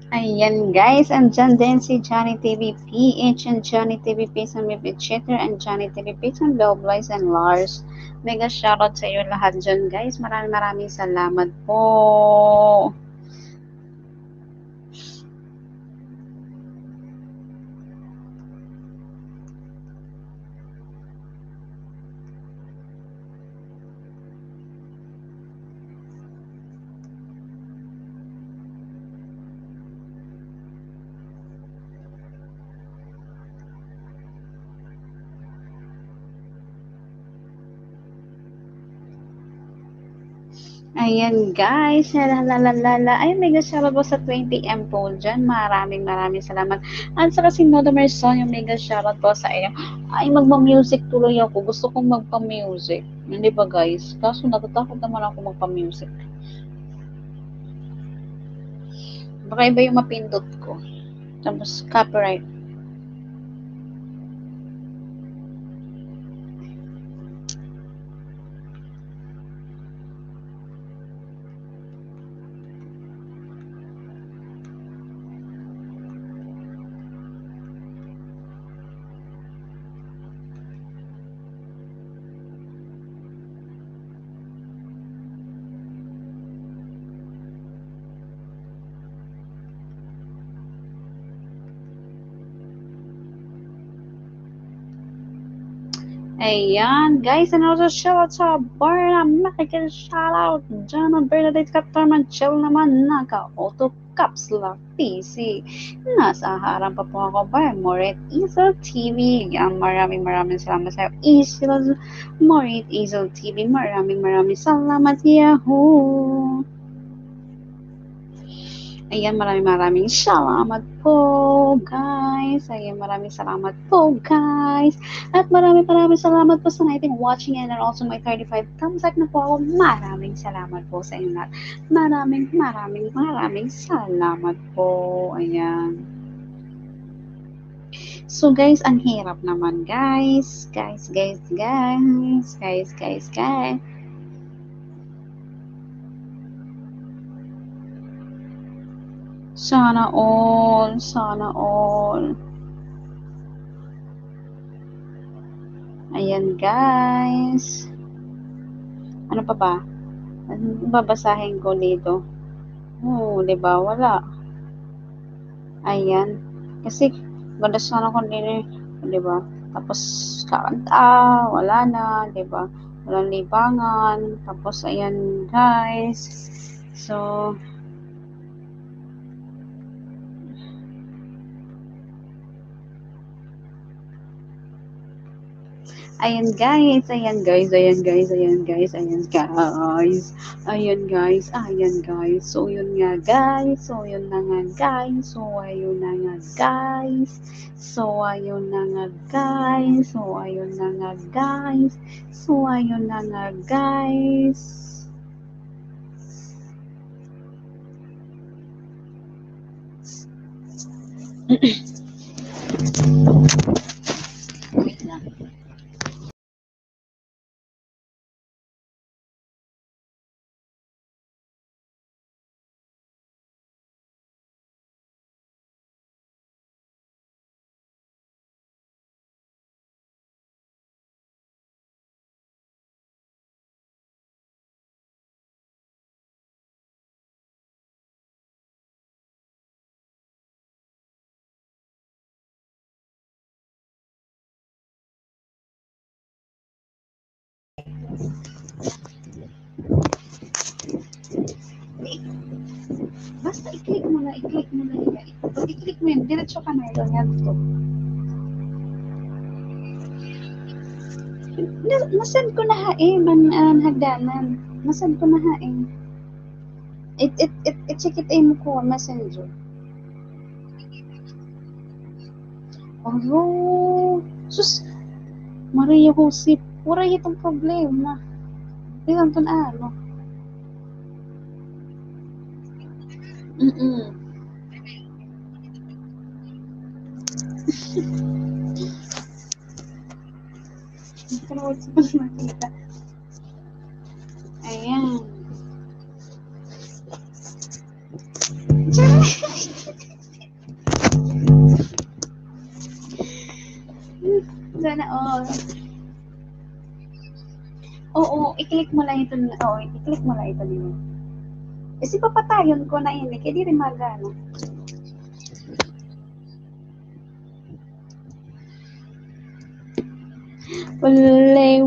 Ayan guys, andyan din si Johnny TV PH and Johnny TV PH and Maybe Cheater and Johnny TV PH and Bill Blaze and Lars. Mega shoutout sa iyo lahat dyan guys. Maraming salamat po. Ayan guys, lalalala. Ay, mega shoutout po sa 20M po dyan. Maraming salamat. At saka si Noda Merson, yung mega shoutout po sa iyo. Ay, magpa-music tuloy ako. Gusto kong magpa-music. Hindi ba guys? Kaso natatakot naman ako magpa-music. Baka iba yung mapindot ko. Tapos copyright. Ayan, guys, and also shoutout sa Barna, Michael, shoutout, Jana Bernadette Katarman, chill naman, naka-auto caps lock PC. Nasa harang pa po ako by Morit Easel TV. Yan, maraming salamat sa iyo, Morit Easel TV. Maraming salamat, Yahoo! Ayan, maraming salamat po, guys. Ayan, maraming salamat po, guys. At maraming salamat po sa nating watching and also my 35 thumbs up na po ako. Maraming salamat po sa inyo lahat. Maraming salamat po. Ayan. So, guys, ang hirap naman, guys. Guys. Sana all. Ayan, guys. Ano pa ba? Ano babasahin ko dito? Oh, di ba? Wala. Ayan. Kasi, ganda sana ko din di ba? Tapos, kakanta, wala na, di ba? Walang libangan. Tapos, ayan, guys. So, ayan guys, ayan guys, ayan guys, ayan guys, ayan guys, ayan guys, ayan guys, so yun nga guys, so yun na nga guys, so ayun na nga guys, so ayun na nga guys, so ayun na nga guys, so ayun na nga guys. Wait lang. Basta i-click mo na yan. Pag i-click mo yan, diretso ka na yan to. Nasend ko na hagdanan. Nasend ko na I-check it mo ko messenger. Oh, sus, Maria Jose, pura itong problema. Ilan to na ano? Pero sa pag makita. Ayan. Sana all. Oo, i-click mo lang ito. Oo, i-click mo lang ito nila. Kasi papatayon ko na yun eh. Kaya di rin magano. Walay.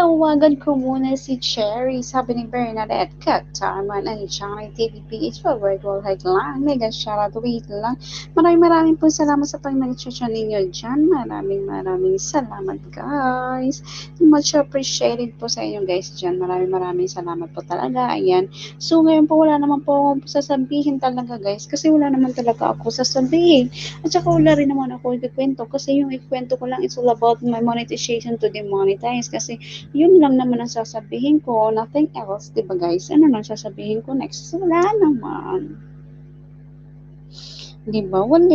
Tawagan ko muna si Cherry, sabi ni Bernadette. Kataman ang Johnny TVPH for virtual headline. Mega shoutout, wait lang. Maraming po salamat sa pag-nag-chat ninyo dyan. Maraming salamat guys. Much appreciated po sa inyo guys dyan. Maraming salamat po talaga. Ayan. So ngayon po wala naman po akong sasabihin talaga guys. Kasi wala naman talaga ako sasabihin. At saka wala rin naman ako ikikwento kasi yung ikwento ko lang is all about my monetization to demonetize kasi yun lang naman ang sasabihin ko, nothing else, diba guys? Ano nang sasabihin ko next? Wala naman. Diba? Wala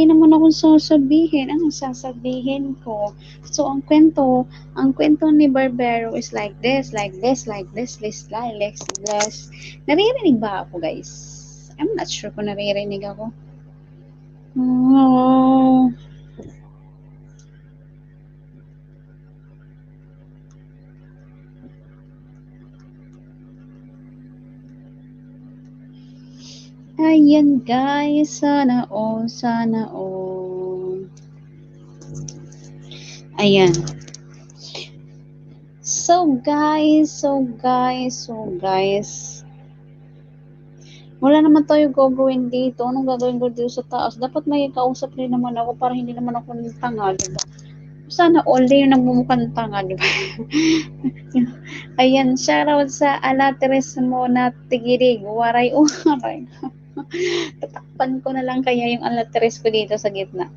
naman akong sasabihin. Anong sasabihin ko? So, ang kwento ni Barbero is like this. Naririnig ba ako, guys? I'm not sure kung naririnig ako. Oh. Ayan guys, sana all. Ayan. So guys. Wala naman tayo gagawin dito. Anong gagawin ko dito sa taas? Dapat may kausap rin naman ako para hindi naman ako tanga, diba? Sana all day yung namumukhang tanga, diba? Ayan, shoutout sa alatres mo na tigirig. Waray. Tatakpan ko na lang kaya yung alatres ko dito sa gitna.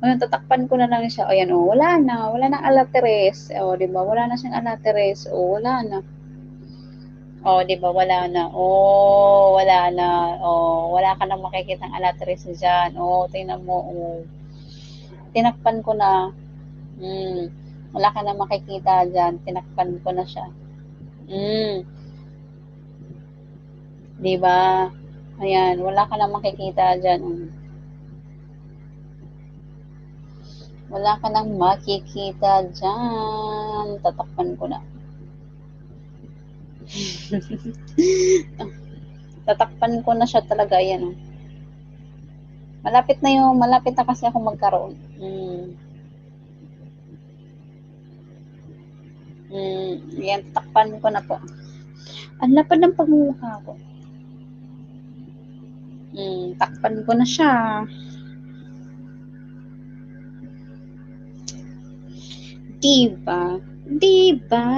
Tatakpan ko na lang siya. Ayan, wala na alatres. Diba? Wala na siyang alatres. Wala na. 'Di ba wala na. Wala na. Wala ka nang makikitang alatres diyan. Tingnan mo. Tinakpan ko na. Wala ka nang makikita diyan. Tinakpan ko na siya. 'Di ba? Ayan, wala ka nang makikita diyan. Wala ka nang makikita diyan. Tatakpan ko na. Tatakpan ko na siya talaga, ayan. Malapit na kasi ako magkaroon. Yan, takpan ko na po. Ang lapad ng pagmumukha ko. Takpan ko na siya. Diba? Diba?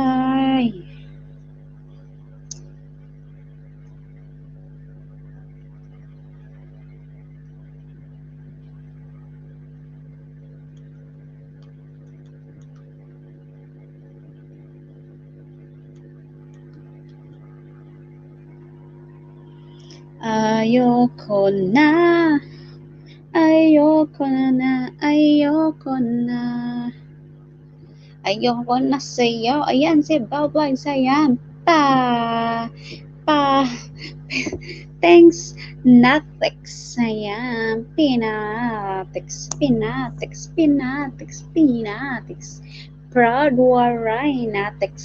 Ayoko na. Ayoko na. Ayoko na. Ayoko na sa'yo. Ayan si Bawbay Sayan. Thanks, Natex. Ayan. Pinatex. Proud waray. Natex.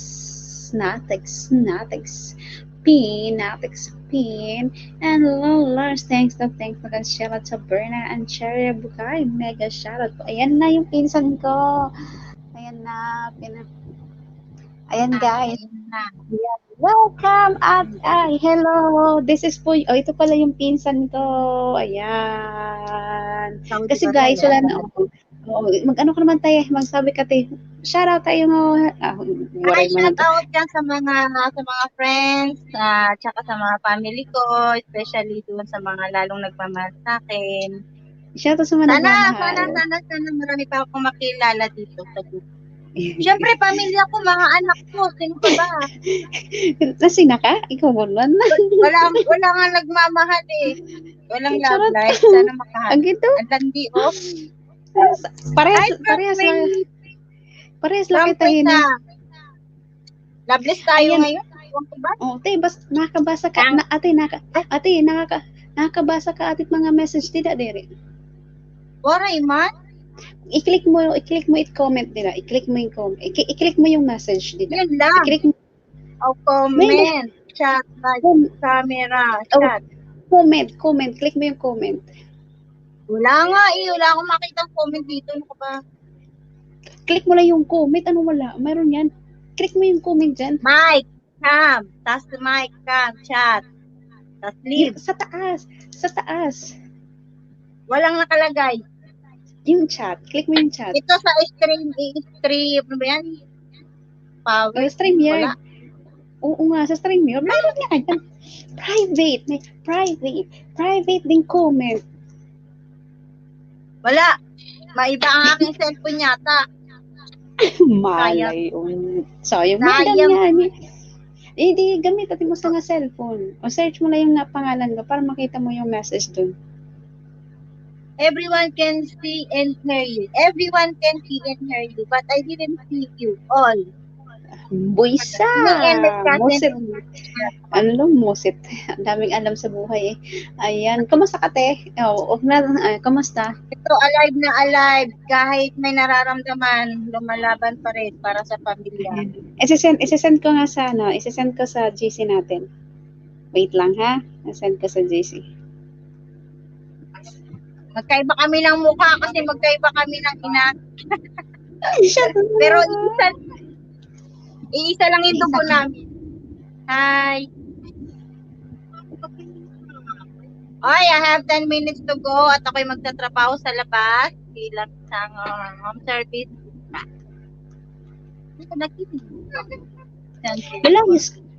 Pinatex. And Lars, thanks to shoutout sa Berna and Cherry Bukay. Mega shoutout po. Ayan na yung pinsan ko. Ayan na. Ayan guys. Ayan. Welcome at hello. This is po. Ito pala yung pinsan ko. Ayan. Kasi guys, wala na. Mag-ano ka naman tayo. Magsabi ka tayo. Shoutout tayo nga. Shoutout yan sa mga friends, tsaka sa mga family ko, especially doon sa mga lalong nagmamahal sa akin. Shoutout sa mga nagmamahal. Sana marami pa akong makilala dito sa group. Siyempre, pamilya ko, mga anak ko, sino pa ba? Nasina ka? Ikaw mo nun? Wala nga nagmamahal eh. Walang love life. Sana makahal. Ang gito? Ang landi, oh. Parehas lang kita yun. Loveless tayo ngayon. Te, nakakabasa ka. Nakakabasa ka atit mga message nila, Derek. Waray man? I-click mo i-comment nila. I-click mo yung comment. I-click mo yung message nila. Yan lang. I-click mo. Comment. Chat. Camera. Chat. Comment. Click mo yung comment. Wala nga eh. Wala akong makitang comment dito. Ano ka ba? Click mo lang yung comment. Ano wala? Mayroon yan. Click mo yung comment dyan. Mic. Cam. Taas na mic. Cam. Chat. Taas leave. Sa taas. Walang nakalagay. Yung chat. Click mo yung chat. Ito sa stream. Ano ba yan? Power. Stream yan. Wala. Oo nga, sa stream yun. Mayroon nga yan. Private din comment. Wala. Maiba ang aking cellphone yata. Malay. Sayang yan. Di gamit natin mo sa nga cellphone. O search mo lang yung pangalan ko para makita mo yung message dun. Everyone can see and hear you. Everyone can see and hear you, but I didn't see you all. Buisa! Musit. Musit. Ang daming alam sa buhay eh. Ayan. Kamusta ka, te? Kamusta? Ito, alive na alive. Kahit may nararamdaman, lumalaban pa rin para sa pamilya. Isesend ko nga sa isesend ko sa GC natin. Wait lang ha. Isesend ko sa GC. Magkaiba kami ng mukha kasi magkaiba kami ng ina. Pero iisa lang yung dugo namin. Hi. Ay, I have 10 minutes to go at ako'y magtatrabaho sa labas bilang isang home service.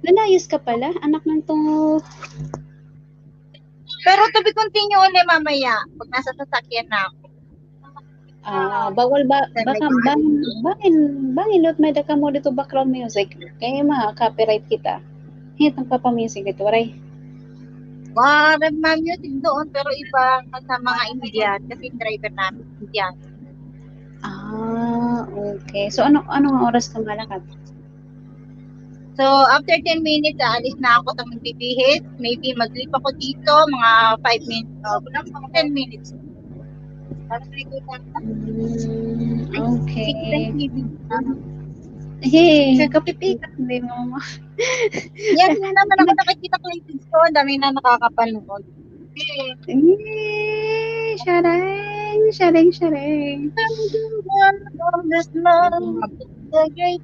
Lalayas ka pala? Anak ng to. Pero to be continue ulit mamaya pag nasa sasakyan na ako. Bawal ba? Baka bangin lot may daka mo dito background music. Kaya copyright kita. Hit ang papamusic dito, right? Nag-music doon pero iba sa mga Indian kasi driver namin Indian. Okay. So anong oras ka malakad? So, after 10 minutes, aalis na ako sa magbibihis. Maybe mag-leave ako dito, mga 5 minutes. Mga 10 minutes. Okay. Hey, kapipikat. Hindi mo. Yan na naman ako nakikita ko yung ko. Ang dami na nakakapanood. Sharing. The great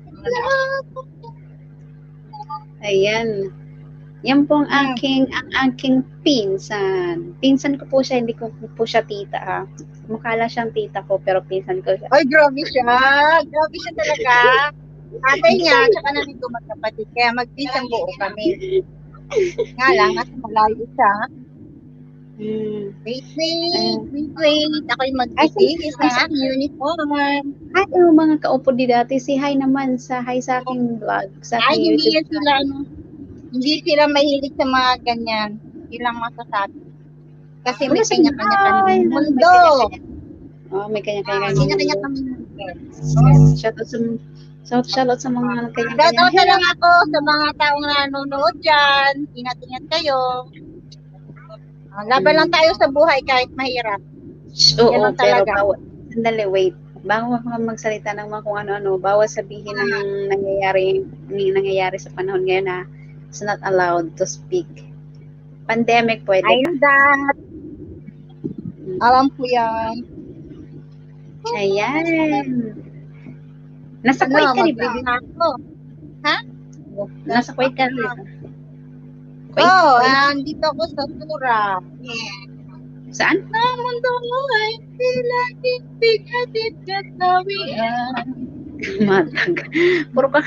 Ayan. Yan po ang Hmm. aking pinsan. Pinsan ko po siya, hindi ko po siya tita ha. Mukha lang siyang tita ko, pero pinsan ko siya. Ay, grabe siya. Grabe siya talaga. Tatay niya, tsaka namin ko magkapatid. Kaya magpinsan buo kami. Nga lang, nasa malayo siya. Wait. Ako'y magbibihis ng aking uniform. Ay, yung mga kaupo di dati, si Hi naman sa Hi sa aking vlog, sa Ay, aking hindi YouTube yan sila, hindi sila mahilig sa mga ganyan. Hindi lang masasabi. Kasi may kanya-kanya kami mundo. May kanya-kanya Kanya-kanya kami mundo. Shoutout sa mga kanya-kanya. Shoutout na lang ako sa mga taong nanonood dyan. Ingat-ingat kayo. Laban lang tayo sa buhay kahit mahirap. Oo, pero sandali, wait. Bago ako magsalita ng mga kung ano-ano, bawal sabihin ng nangyayari sa panahon ngayon na it's not allowed to speak. Pandemic pwede I ba? know that. Alam ko yan. Ayan. Nasa Kuwait ka, di ba? Ha? Nasa Kuwait ka, di ba? Oo, andito ako sa Sura. Saan? Na mundo mo ay laging bigatit kasawian. Matag. Puro ka.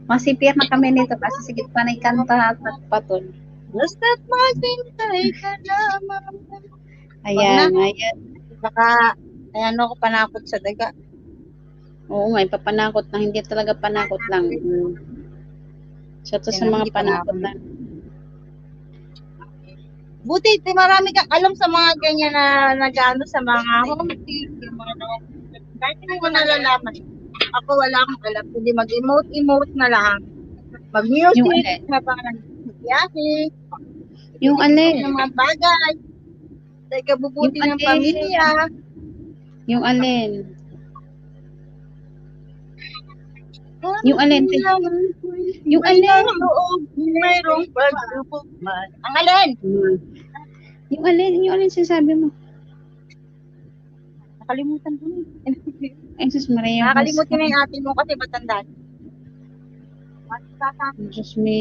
Masipir na kami nito kasi sigit pa na ikanta at patol. Basta't maghintay ka lamang. Ayan. Baka, ako panakot sa daga. Oo nga, ipapanakot lang. Hindi talaga panakot lang. So, ito sa mga panakot lang. Buti, marami kang alam sa mga ganyan na nag-ano sa mga homesick, yung mga kahit hindi mo nalalaman. Ako wala akong alam, kundi mag-emote na lang. Mag-music, habang nag-biyahe. Yung alin? Ng mga bagay. Sa ikabubuti ng pamilya. Yung alin? Yung alin? Yung alin? Mayroong pagsubok man. Ang alin? Yung alin sinasabi mo? Nakalimutan ko na. Ay, Sus Maria. Nakalimutan na yung ate mo kasi matanda. Diyos me.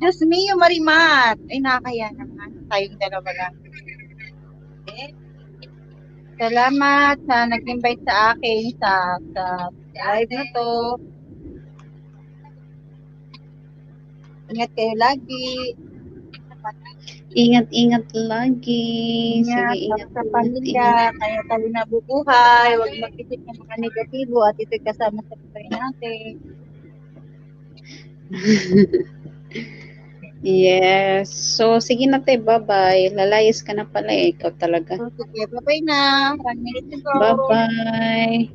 Diyos me, Marimat. Ay, nakakaya naman. Tayong dalawa lang. Okay. Salamat sa nag-invite sa akin sa live na to. Ingat kayo lagi. Ingat lagi. Ingat, sige, ingat sa pamilya. Kaya tayo nabubuhay. Huwag mag-isip ng mga negatibo at ito'y kasama sa buhay natin. Yes. So, sige na tayo. Bye-bye. Lalayas ka na pala eh. Ikaw talaga. Okay, bye-bye na. 1 minute to go. Bye-bye.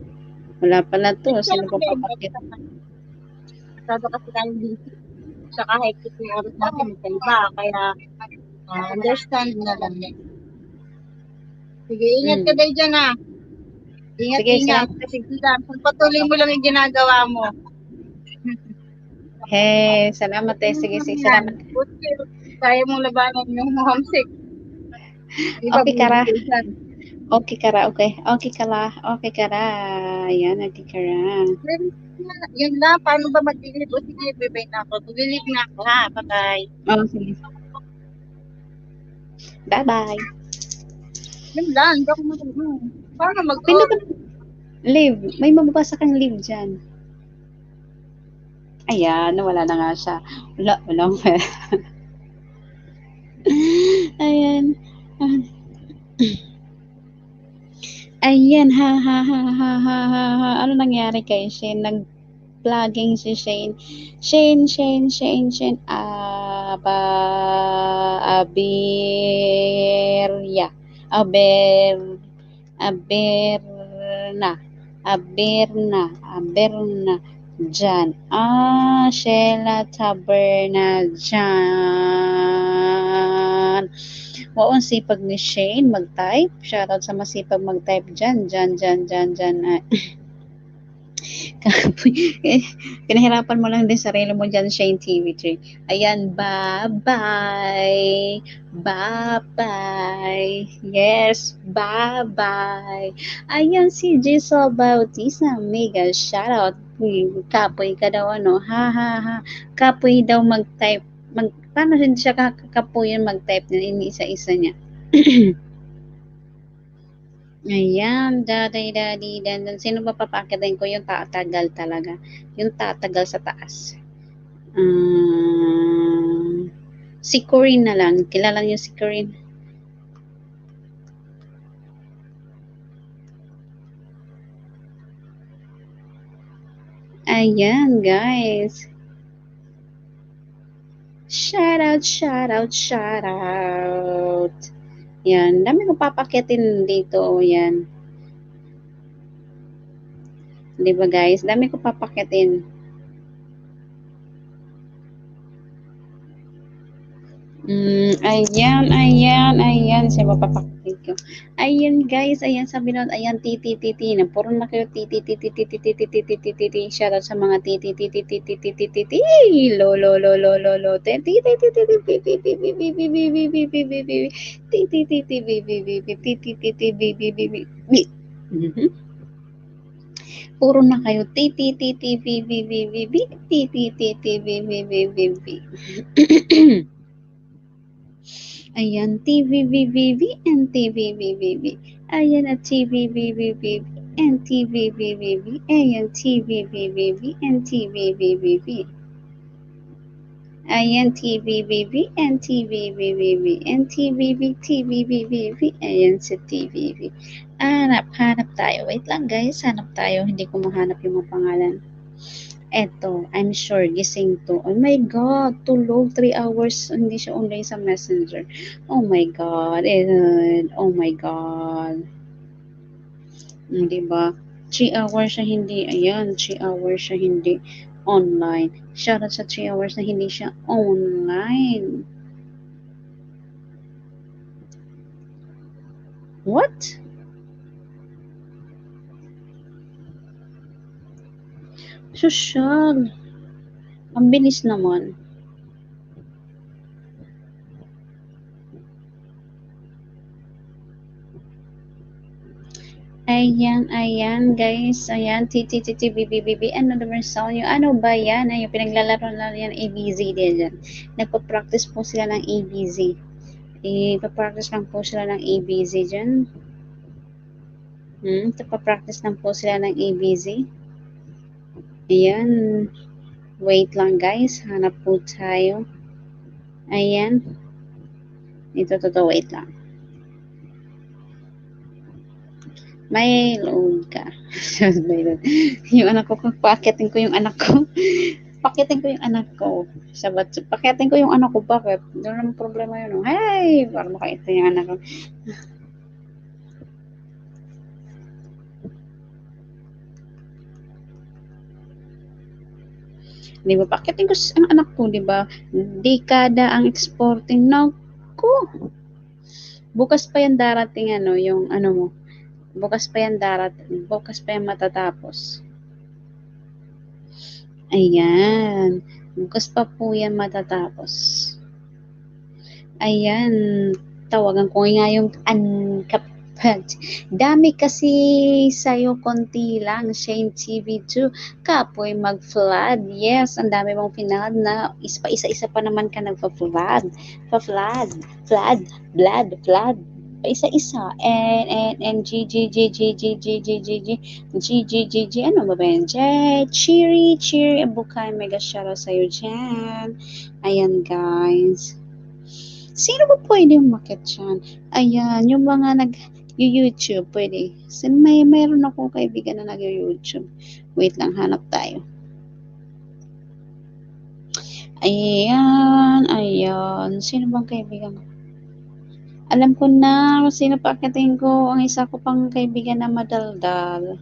Wala pala to. Sino pa papakit? Masyado kasi tayong busy. Saka hectic yung oras natin magkaiba. Kaya, understand na lang. Sige, ingat ka tayo dyan ha. Ingat. Sige lang. Kung patuloy mo lang yung ginagawa mo. Hey, salamat eh. Sige, salamat. Kaya mong labanan yung homesick. Okay, Kara. Okay, Kara. Okay kara. Ayan, okay, Kara. Yun lang, paano ba mag-live? O sige, bye-bye na ako. Mag-live na ako ha. Bye-bye. Oh, sige. Bye-bye. Yun lang, hindi ako mag-live. Paano Live. May mababasa kang live dyan. Ayan, wala na nga siya. Wala. Ayan. Ayan, ha. Ano nangyari kay Shane? Nag-vlogging si Shane. Shane. Aberna. Dyan. Sheila Taberna dyan. Ang sipag ni Shane mag-type. Shoutout sa masipag mag-type dyan. Pinahirapan mo lang din sarili mo dyan, Shane TV3. Ayan, bye-bye. Bye-bye. Yes, bye-bye. Ayan si Giselle Bautista. Mega shoutout. Kapoy ka daw, ano? Ha, ha, ha. Kapoy daw mag-type. Paano hindi siya kakapuyan mag-type na isa-isa niya? Ayan, daday dan. Sino ba papakitahin ko yung tatagal talaga? Yung tatagal sa taas. Si Corinne na lang. Kilala niyo si Corinne? Ayan, guys. Shout out. Yan, dami ko papakitin dito. Yan. Di ba, guys? Dami ko papakitin. Ayan. Siya mapapakit ko. Ayan, guys. Ayan, sabi nun. Ayan, titi. Puro na kayo titi. Shoutout sa mga titi. Lo. Puro na kayo titi. Ayan, TVVVV and TVVVV. Ayan at TVVVV and TVVVV. Ayan, TVVVV and TVVVV. Ayan, TVVV and TVVVV and TVVVV. Ayan sa TVV. Hanap tayo. Wait lang, guys. Hanap tayo. Hindi ko mahanap yung mga pangalan. Eto, I'm sure, gising to. Oh my God, tulog, 3 hours, hindi siya online sa messenger. Oh my God, oh my God. Diba? 3 hours siya hindi, ayan, 3 hours siya hindi online. Shoutout sa 3 hours na hindi siya online. What? Social. Ang bilis naman. Ayan, guys. Ayan, BBBB. Ano naman sa inyo? Ano ba yan? Ayun, pinaglalaro na yan, ABZ din dyan. Nagpa-practice po sila ng ABZ. Ipa-practice lang po sila ng ABZ dyan. Nagpa-practice lang po sila ng ABZ. Ayan. Wait lang, guys. Hanap po tayo. Ayan. Ito, wait lang. May load ka. Yung anak ko, pakitin ko yung anak ko. Pakitin ko yung anak ko. Pakitin ko yung anak ko. Bakit? Doon naman problema yun. Hey! Para makaita yung anak ko. Di ba? Pakitin ko ang anak ko, di ba? Dekada ang exporting. Naku! Bukas pa yan darating, yung mo. Bukas pa yan matatapos. Ayan. Bukas pa po yan matatapos. Ayan. Tawagan ko nga yung dami kasi sa'yo, konti lang. Shane TV2. Kapoy mag-flood. Yes, ang dami mong pinalad na isa-isa pa naman ka nagpa-flood. Flood. Isa-isa. And G. Ano ba yan? Cheery. Bukay, mega shoutout sa'yo dyan. Ayan, guys. Sino ba pwede umakit dyan? Ayan, yung mga YouTube, pwede. Mayroon akong kaibigan na nag-YouTube. Wait lang, hanap tayo. Ayan. Sino bang kaibigan? Alam ko na kung sino pakitin ko. Ang isa ko pang kaibigan na madaldal.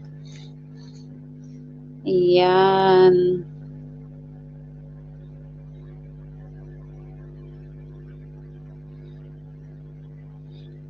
Ayan.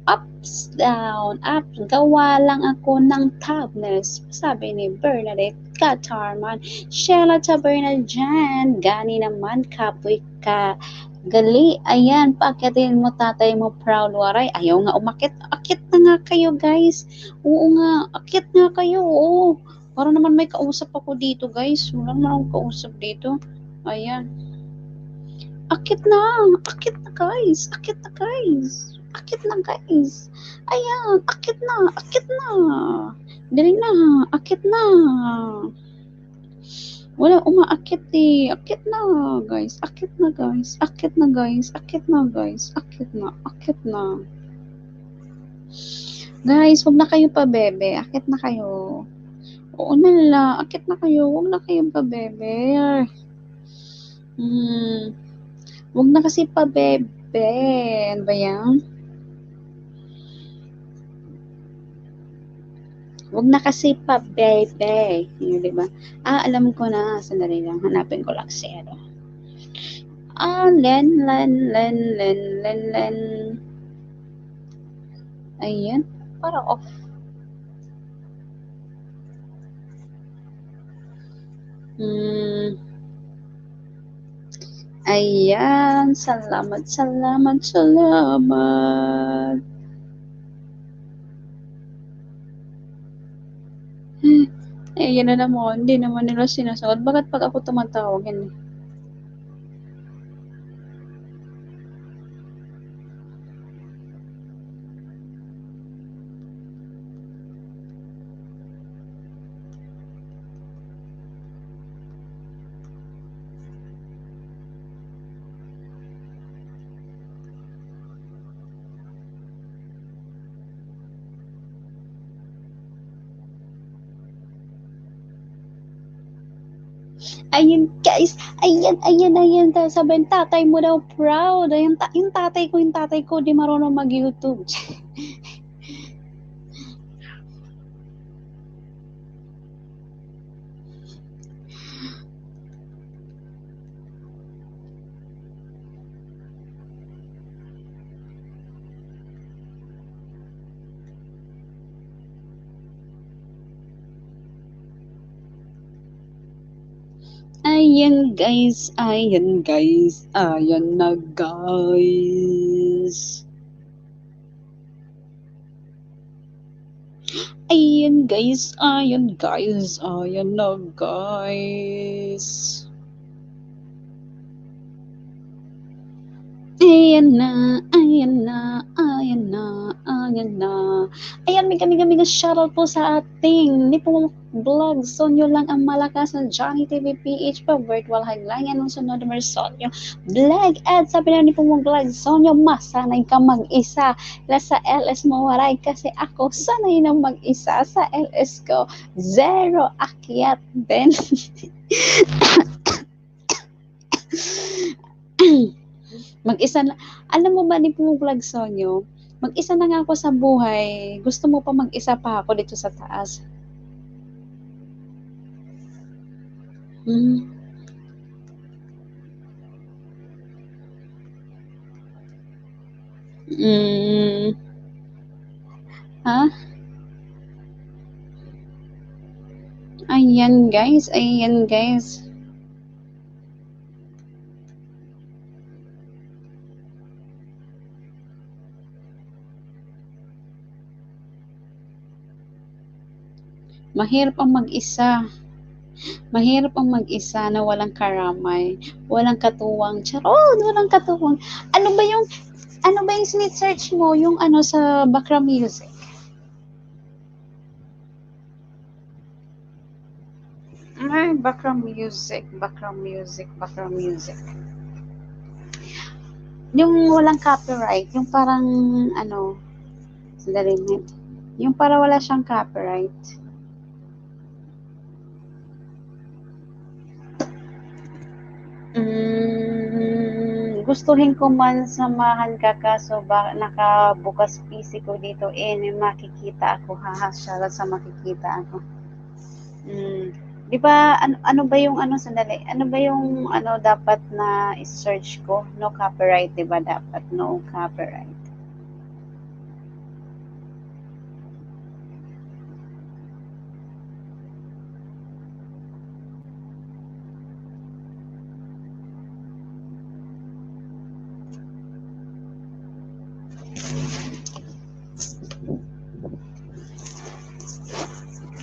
Ups, down, up. Gawa lang ako ng thumbnails. Sabi ni Bernadette. Katarman, Sheila Taberna dyan, gani naman, kapoy ka, gali, ayan, paakyatin mo tatay mo, proud waray, ayaw nga umakit, akit na nga kayo guys, oo nga, akit nga kayo, oo, para naman may kausap ako dito guys, wala naman akong kausap dito, ayan, akit na guys, akit na guys, akit na guys, ayan, akit na, dali na, akit na, wala umaakit eh, akit na guys, akit na guys, akit na guys, akit na guys, akit na, guys, wag na kayo pa bebe, akit na kayo, oo nala, akit na kayo, wag na kayong pa bebe, wag na kasi pa bebe, ano ba yan? Wag na kasi pa bebe, yun diba? Alam ko na, sandali lang, hanapin ko lang si ano. Len. Ayan, para off. Ayan, salamat. Ayan na naman, hindi naman nila sinasagot. Bakit pag ako tumatawag, yan? Ayun guys, ayan, sabi ng tatay mo daw proud, ayun, yung tatay ko, di marunong mag-YouTube. Ayan na guys. Ayan na guys. Ayan na. Ayan, mega shoutout po sa ating Nipong Vlog. Sonyo lang ang malakas ng Johnny TV PH pa. Virtual haglangan ng sunod na Sonyo Vlog. At sabi na Nipong Vlog, Sonyo, masanay ka mag-isa. Sa LS mo waray kasi ako sanay na mag-isa sa LS ko. Zero akyat din. Mag-isa na, alam mo ba ni Pumong Vlog Sonyo, mag-isa na nga ako sa buhay, gusto mo pa mag-isa pa ako dito sa taas. Ha? Ayan guys. Mahirap ang mag-isa na walang karamay, walang katuwang. Charot, walang katuwang. Ano ba yung sinesearch mo? Yung ano sa background music? Ay, background music. Yung walang copyright, yung parang ano, sandali na. Yung para wala siyang copyright. Gustuhin ko man samahan ka kaso nakabukas PC ko dito may makikita ako, haha, sa makikita ako. Di ba ano ba yung sandali, ano ba yung dapat na i-search ko? No copyright, di ba dapat no copyright?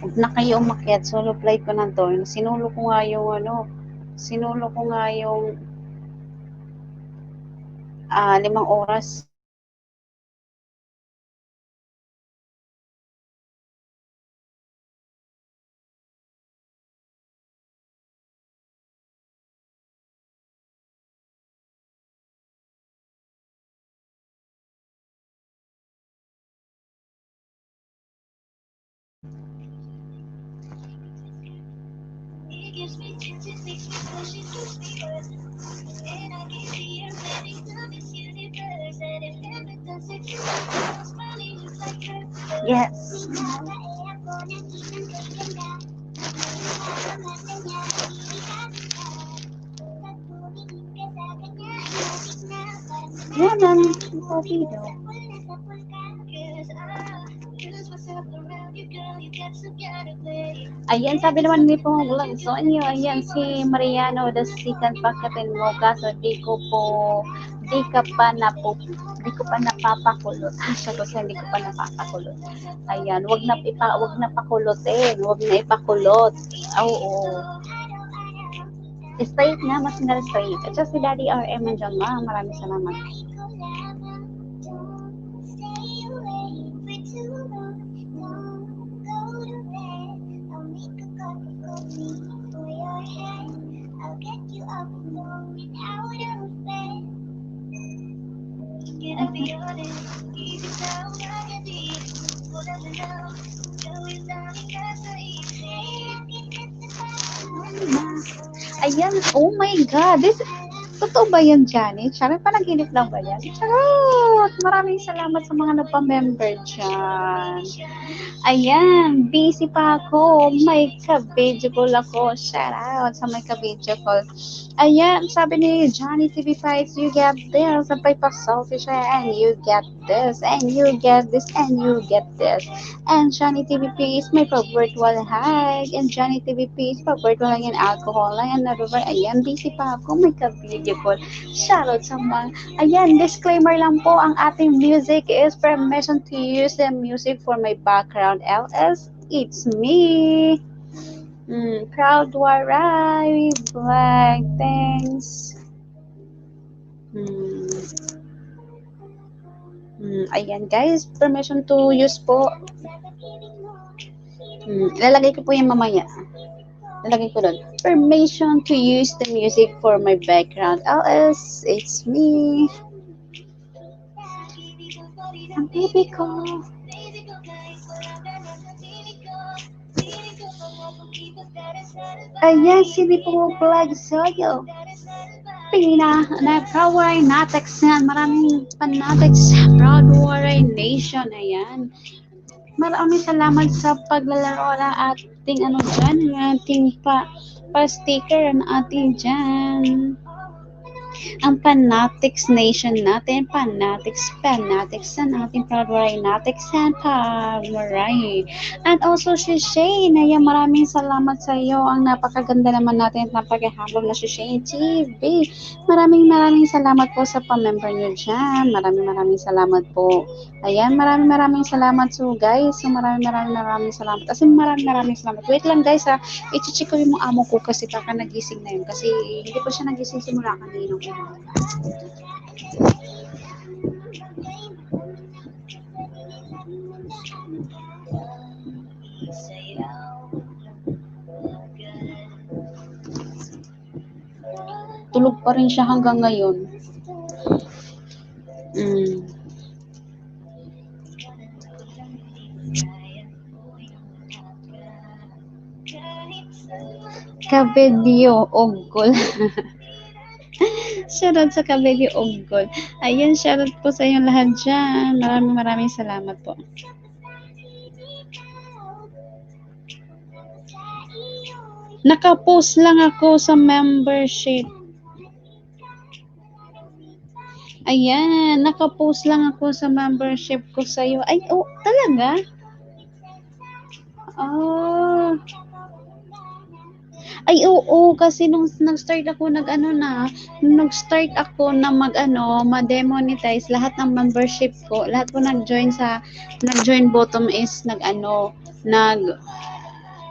Huwag na kayo umakyat, solo flight ko na to. Sinulo ko nga yung sinulo ko nga yung 5 oras. Yes. Yan ang video. Ayan, sabi naman ni po vlog. So, ayan si Mariano, the second pagkatin mo, kaso di ko pa napapakulot. Sabi ko, hindi ko pa napapakulot. Ayan, wag na pakulutin, wag na ipakulot. Oo. Straight na, mas na straight. At si Daddy RM nandiyan, maraming salamat. Ayan, oh my God, totoo ba yan, Janet? Charot, panaginip lang ba yan? Charot! Maraming salamat sa mga nagpa-member dyan. Ayan, busy pa ako. May ka-video call ako. Shout out sa may ka-video call. Ayan, sabi ni Johnny TV5, you get this. Sabay pa selfie siya, and you get this, and you get this, and you get this. And Johnny TVP is my virtual hike. And Johnny TVP is virtual lang yan, alcohol lang yan. Ayan, busy pa ako. May ka-video call. Shout out sa mga. Ayan, disclaimer lang po, ang ating music is permission to use the music for my background. LS, it's me. Proud Waray, Black, thanks. Ayan guys, permission to use po. Lalagay ko po yung mamaya. Lalagay ko doon. Permission to use the music for my background. LS, it's me. Ang baby ko. Ayan, sini po vlog sa'yo. Pina na Proud Waray Natex yan. Maraming Panatex Proud Waray Nation. Ayan. Maraming salamat sa paglalaro na ating dyan. Ating pa-sticker na ating dyan. Ang Panatics Nation natin, Panatics na ating Proud Waray Natics and Proud Waray. And also si Shane, ayan, maraming salamat sa iyo. Ang napakaganda naman natin at napakahabang na si Shane TV. Maraming salamat po sa pa-member nyo dyan. Maraming salamat po. Ayan, maraming salamat so guys. So maraming salamat. Kasi maraming salamat. Wait lang guys ha. I-check ko yung amo ko kasi baka nagising na yun. Kasi hindi pa siya nagising simula kanina. Tulog pa rin siya hanggang ngayon. Kabedyo Ogol. Shoutout sa Kabedyo Ogol. Ayan, shoutout po sa inyong lahat dyan. Maraming salamat po. Nakapost lang ako sa membership. Ayan, nakapost lang ako sa membership ko sa'yo. Ay, oh, talaga? Oh. Ay, oo, kasi nung nag-start ako nag-start ako na ma-demonetize lahat ng membership ko, lahat po nag-join bottom is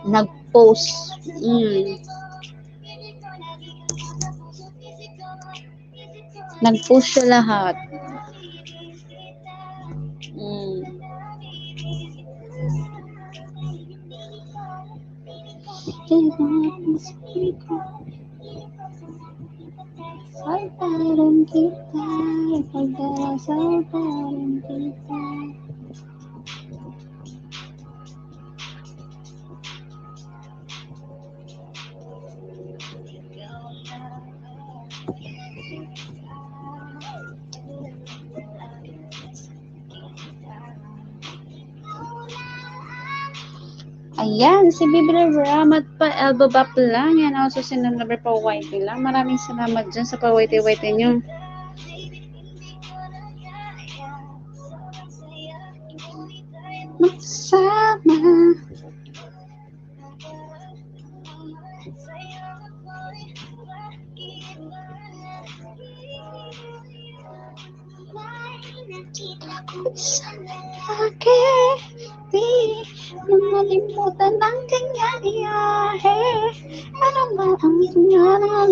nag-post. Nag-post siya lahat. Saltaran kita, pagdarasal saltaran kita. Ayan, si Biblia Ramat pa, elbow bap lang. Yan, also si number pa white lang. Maraming salamat dyan sa pa white nyo. Magsama. Isang lalaki, di malimutan ang kanyang iyahe. Ano ba ang nangalan?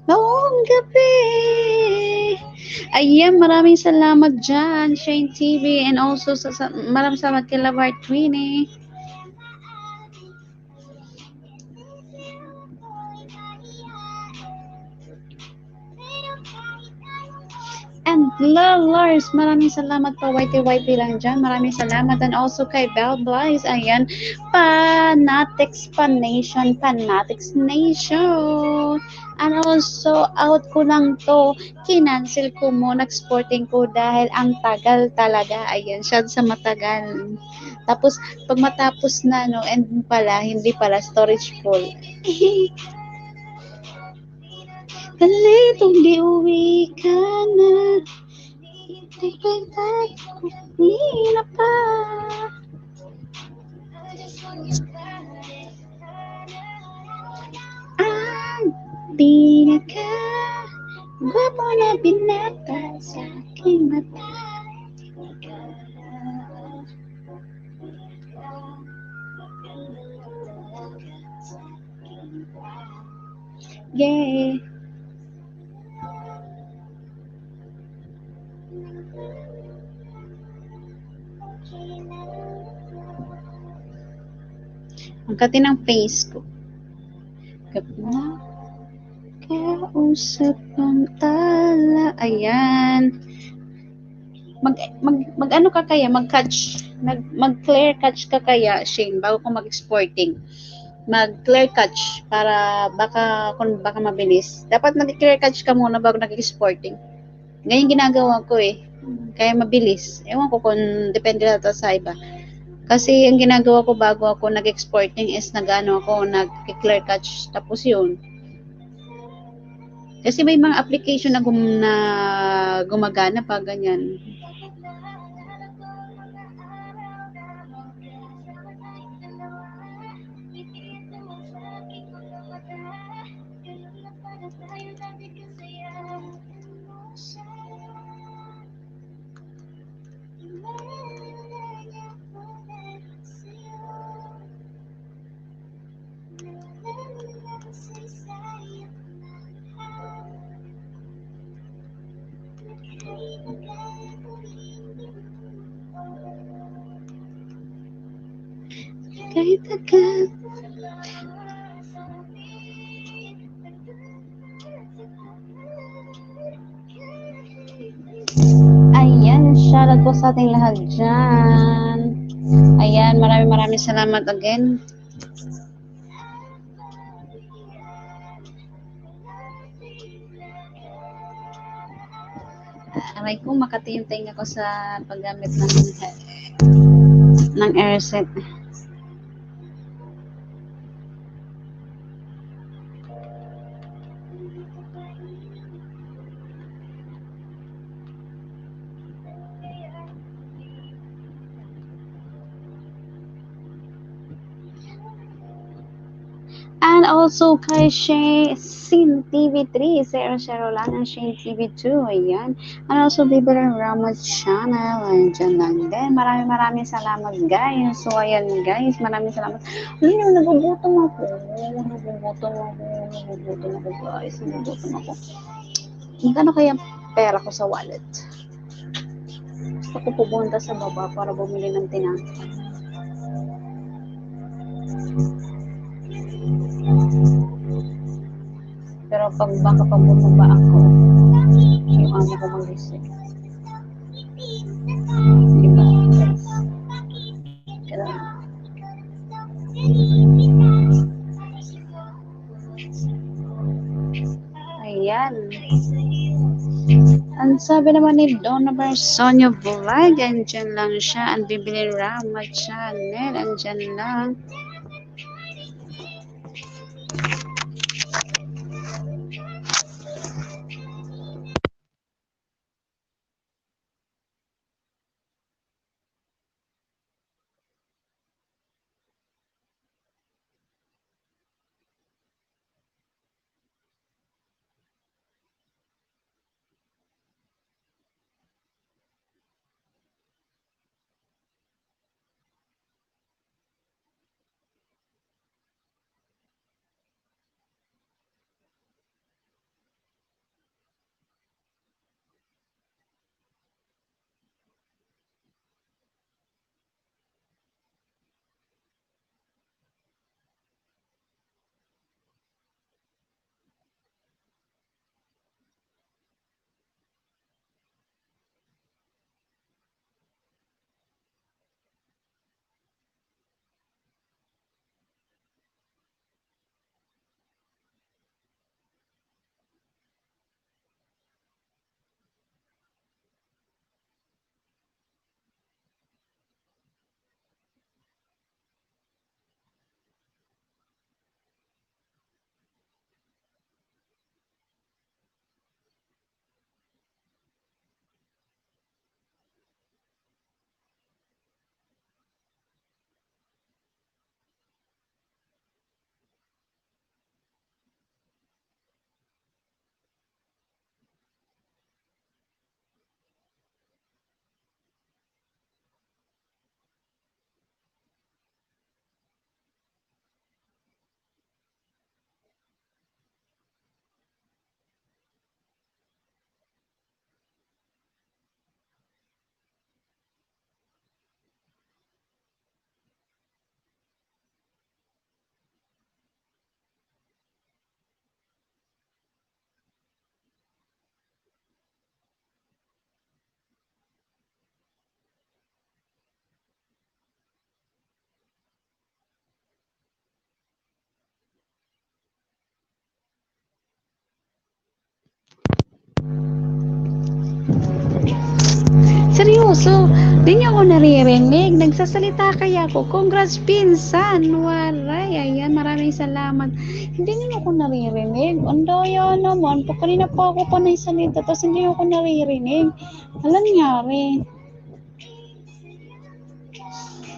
Noong gabi. Ayan, maraming salamat dyan, Shane TV, and also maraming salamat kay Lavar Twinnie. And Lars, maraming salamat po, YT lang dyan. Maraming salamat. And also kay Bell Blaze, ayan, Fanatics Nation. And also, out ko lang to, kinancel ko mo, nag-sporting ko dahil ang tagal talaga. Ayan, siya sa matagal. Tapos, pag matapos na, and hindi pala, storage full. Kalitong di uwi ka na, hindi na pa. Ang pinaka gwapo na binata sa aking mata. Yeah. Ang kati ng face ko. Kausap ang tala. Ayan. Mag-ano ka kaya? Mag-catch. Mag-clear catch ka kaya, Shane, bago ko mag-exporting. Mag-clear catch para baka mabilis. Dapat mag-clear catch ka muna bago nag-exporting. Ganyan ginagawa ko eh. Kaya mabilis. Ewan ko kung depende na sa iba. Kasi ang ginagawa ko bago ako nag-exporting is nag-clear catch. Tapos yun. Kasi may mga application na gumagana pa ganyan. Kahit agad. Ayan, shoutout po sa ating lahat dyan. Ayan, maraming salamat again. Aray ko, makati yung tenga ko sa paggamit ng airset. And also kay Shane TV3, 0 lang ang Shane TV2, ayan. And also Bibiran Ramos Channel, andyan lang din. Maraming salamat guys. So ayan guys, maraming salamat. Alam niyo, nagugutom ako guys, nagugutom ako. Magkano kaya pera ko sa wallet? Gusto ko pupunta sa baba para bumili ng tinapay. Pero baka pag bumaba ako, yung amo ko mag-isip. Diba? Kaya, ayan. Ang sabi naman ni Donna Barsonia Vlog, andyan lang siya. Ang Bibili Rama Channel, andyan lang. Seryoso, di niyo ako naririnig. Nagsasalita kaya ako. Congrats, pinsan. Waray, ayan, maraming salamat. Hindi niyo ako naririnig. Ang daya naman. Pag kanina pa ako pa naisalita, tapos hindi niyo ako naririnig. Alam nangyari.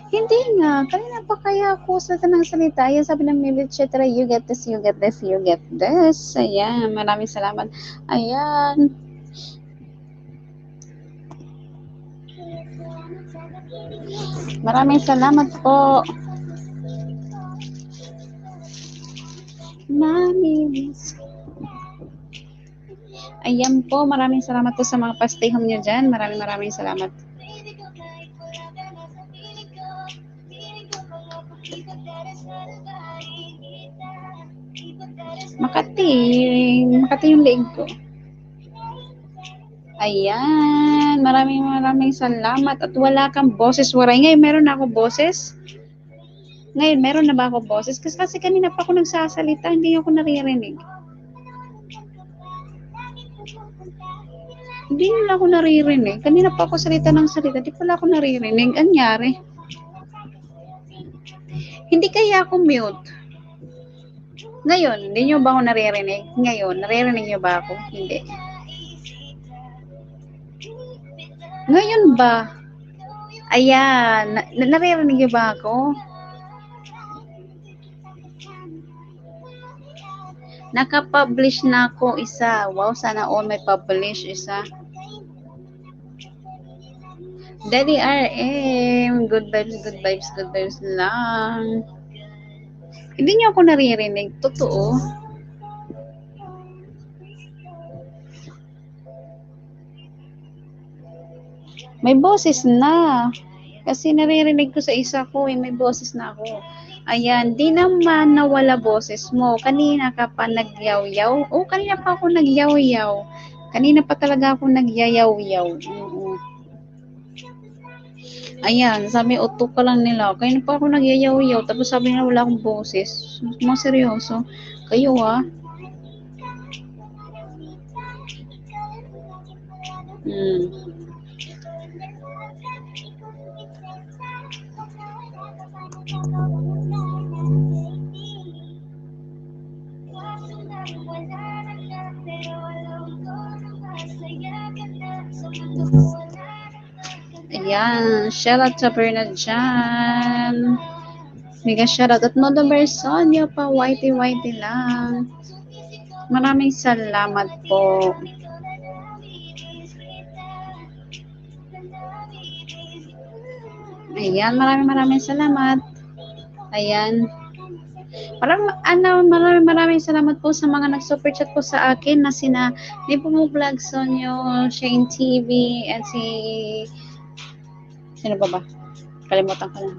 Hindi nga. Kanina pa kaya ako sa tanang salita. Ayan, sabi ng Mili Chetra, you get this, you get this, you get this. Ayan, maraming salamat. Ayan. Maraming salamat po. Maminis. Ayan po, maraming salamat po sa mga pastihom nyo dyan. Maraming salamat. Makati yung leeg ko. Ayan, maraming salamat. At wala kang boses, waray. Ngayon, meron na ako boses? Ngayon, meron na ba ako boses? Kasi kanina pa ako nagsasalita, hindi ako naririnig. Hindi nila ako naririnig. Kanina pa ako salita ng salita, di pala ako naririnig. Anyari? Hindi kaya ako mute. Ngayon, hindi nyo ba ako naririnig? Ngayon, naririnig nyo ba ako? Hindi. Ngayon ba? Ayan, naririnig niyo ba ako? Naka-publish na ako isa. Wow, sana all may publish isa. Daddy RM, good vibes, good vibes, good vibes lang. Hindi niyo ako naririnig, totoo. May boses na. Kasi naririnig ko sa isa ko, may boses na ako. Ayan, di naman nawala boses mo. Kanina ka pa nagyaw-yaw. Oh, kanina pa ako nagyaw-yaw. Kanina pa talaga ako nagyayaw-yaw. Ayan, sabi utok ka lang nila. Kanina pa ako nagyayaw-yaw. Tapos sabi nila wala akong boses. Mga seryoso. Kayo Ayan, shout out sa Bernard dyan. Mega shout out at Nodo Bersonyo pa, whitey lang. Maraming salamat po. Ayan, maraming salamat. Ayan. Maraming salamat po sa mga nag-super chat po sa akin na sina Lipo Vlog, Sonyo, Shane TV, at sino ba? Kalimutan ko na.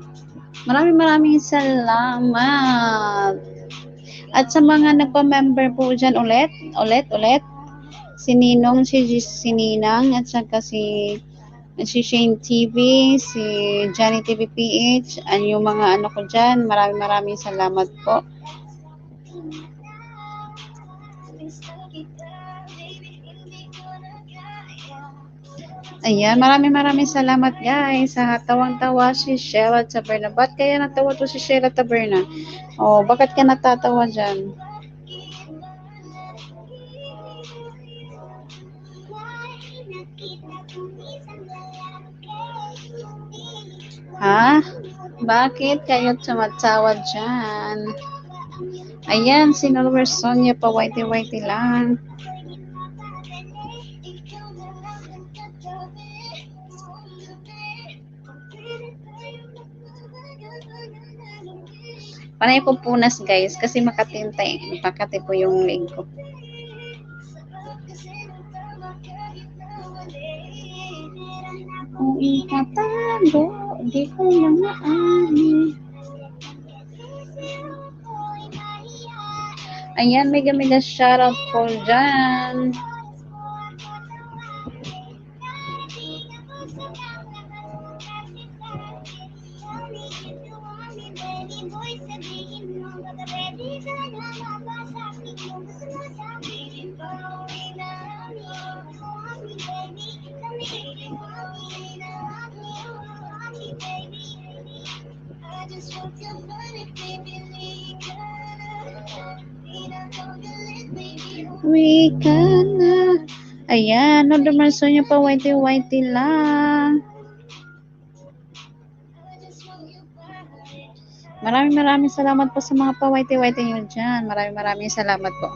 Maraming salamat. At sa mga nagpa-member po dyan ulit. Si Ninong, si Ninang, at saka si Shane TV, si Johnny TV PH, yung mga ano ko dyan. Maraming salamat po. Ayan, maraming salamat guys. Sa tawang-tawa si Sheila Taberna. Ba't kaya natawa to si Sheila Taberna? Oh, bakit ka natatawa dyan? Ha? Bakit kayo tumatawa dyan? Ayan, si Nolwer Sonia pa whitey lang. Panay ko punas guys kasi makati po yung leg ko. Kung itatago, hindi ko lang maamin. Ayan, mega shoutout po dyan. We can. Ayan, no dumarso nyo pa whitey lang. Maraming salamat po sa mga pa whitey nyo dyan. Maraming salamat po.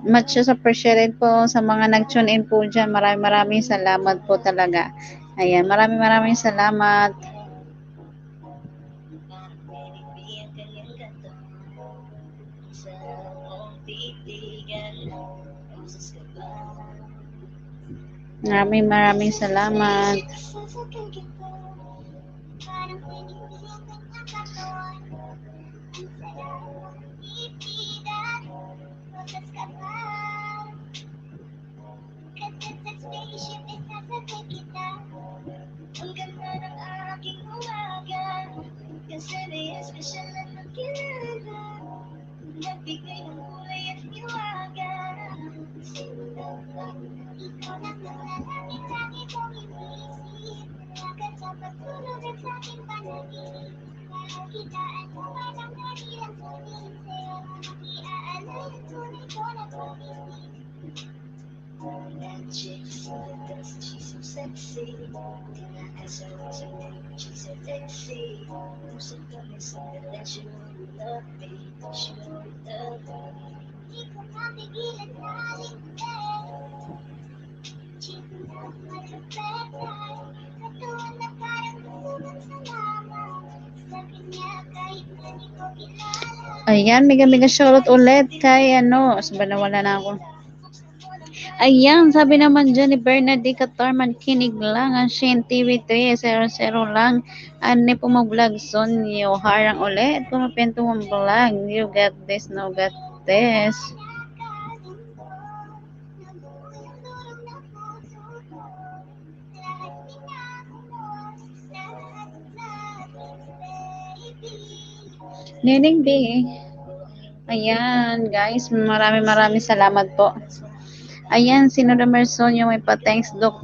Much appreciated po sa mga nag-tune in po dyan. Maraming salamat po talaga. Ayan, maraming salamat. Maraming salamat. Ayan, mega shoutout ulit kay ano, saba nawala na ako. Ayan, sabi naman dyan ni Bernadette Catarman, kinig lang ang Shane TV 300 lang. Ani po mag-vlog Sonyo, harang ulit. Pumapento mong vlog. You got this, no got this. Nining B. Ayan, guys, maraming salamat po. Ayan, sino na Merson yung may pa-thanks doc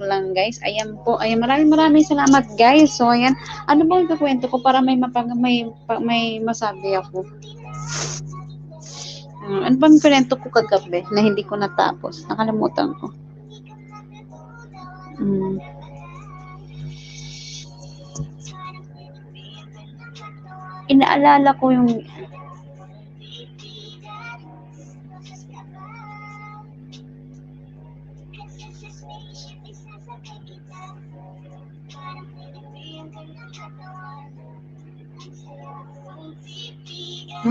lang, guys. Ayan po. Ayan, maraming salamat, guys. So, ayan, ano ba yung kukwento ko para may masabi ako? Ano bang kwento ko kagabi na hindi ko natapos? Nakalimutan ko. Inaalala ko yung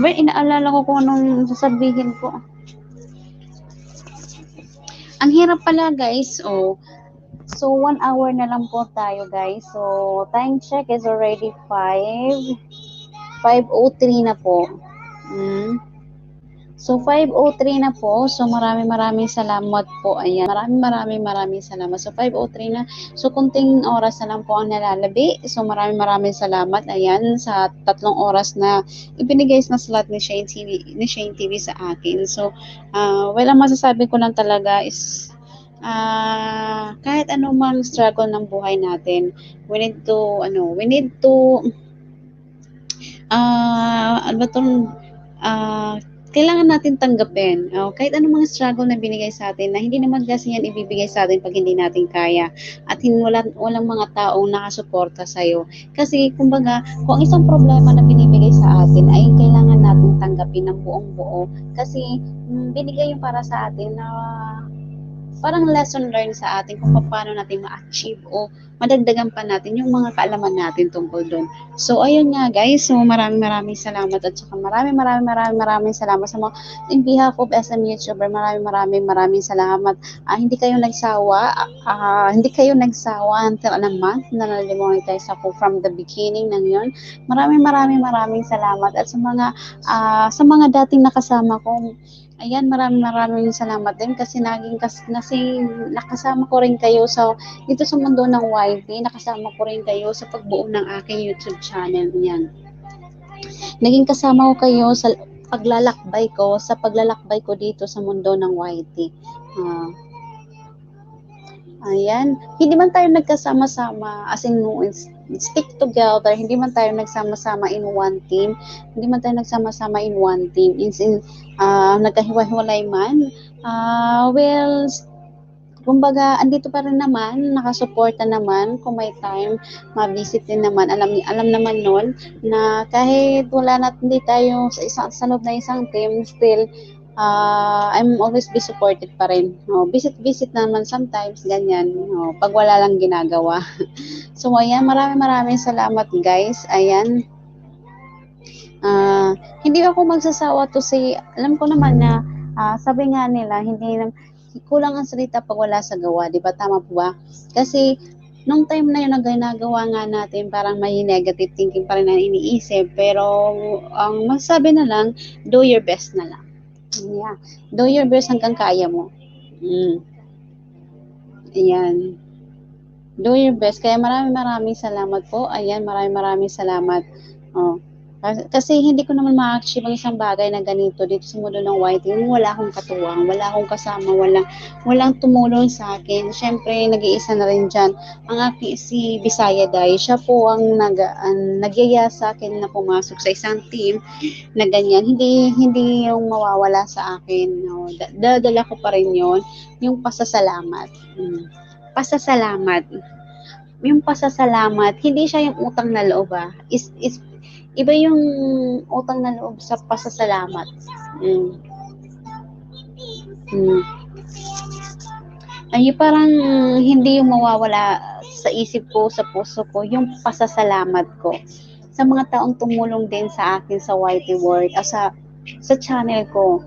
inaalala ko kung anong sasabihin ko. Ang hirap pala, guys. Oh. So, 1 hour na lang po tayo, guys. So, time check is already 5:03 na po. So, 5:03 na po. So, maraming salamat po. Ayan. Maraming salamat. So, 5:03 na. So, kunting oras na lang po ang nalalabi. So, maraming salamat. Ayan, sa 3 oras na ibinigay na slot ni Shane TV sa akin. So, well, ang masasabi ko lang talaga is kahit anumang struggle ng buhay natin, we need to kailangan natin tanggapin. Kahit anong mga struggle na binigay sa atin, na hindi naman kasi yan ibibigay sa atin pag hindi natin kaya. At walang mga taong nakasuporta sa'yo. Kasi, kumbaga, kung isang problema na binibigay sa atin, ay kailangan natin tanggapin ng buong buo. Kasi, binigay yung para sa atin na parang lesson learned sa atin kung paano natin ma-achieve o madagdagan pa natin yung mga kaalaman natin tungkol doon. So, ayun nga, guys. So, maraming salamat at saka maraming salamat sa mga in behalf of SM YouTuber. Maraming salamat. Hindi kayo nagsawa until a month na nalimonetize ako from the beginning ng yun. Maraming salamat at sa mga dating nakasama ko. Ayan, maraming salamat din kasi nakasama ko rin kayo dito sa mundo ng YT, nakasama ko rin kayo sa pagbuo ng aking YouTube channel. Yan. Naging kasama ko kayo sa paglalakbay ko dito sa mundo ng YT. Ayan, hindi man tayo nagkasama-sama as in stick together, hindi man tayo nagsama-sama in one team, nagkahiwa-hiwalay man, well, kumbaga, andito pa rin naman, nakasuporta naman, kung may time, ma-visit din naman, alam naman nun, na kahit hindi tayo sa loob na isang team, still, I'm always be supported pa rin. Visit naman sometimes, ganyan, pag wala lang ginagawa. So, ayan, maraming salamat, guys. Ayan. Hindi ako magsasawa to say, alam ko naman na, sabi nga nila, kulang ang salita pag wala sa gawa, di ba? Tama po ba? Kasi, nung time na yun na ginagawa nga natin, parang may negative thinking pa rin na iniisip, pero, ang masasabi na lang, do your best na lang. Yeah. Do your best hanggang kaya mo. Ayan. Do your best. Kaya maraming salamat po. Ayan, maraming salamat. Kasi hindi ko naman ma-achieve ang isang bagay na ganito dito sa mundo ng YT. Wala akong katuwang, wala akong kasama, walang tumulong sa akin. Siyempre, nag-iisa na rin dyan. Ang aking si Bisaya Day, siya po ang nagyaya sa akin na pumasok sa isang team na ganyan. Hindi yung mawawala sa akin. Dadala ko pa rin yun, yung pasasalamat. Pasasalamat. yung pasasalamat, hindi siya yung utang na loob iba yung utang na loob sa pasasalamat. Ay parang hindi yung mawawala sa isip ko, sa puso ko, yung pasasalamat ko sa mga taong tumulong din sa akin sa YT World, sa channel ko.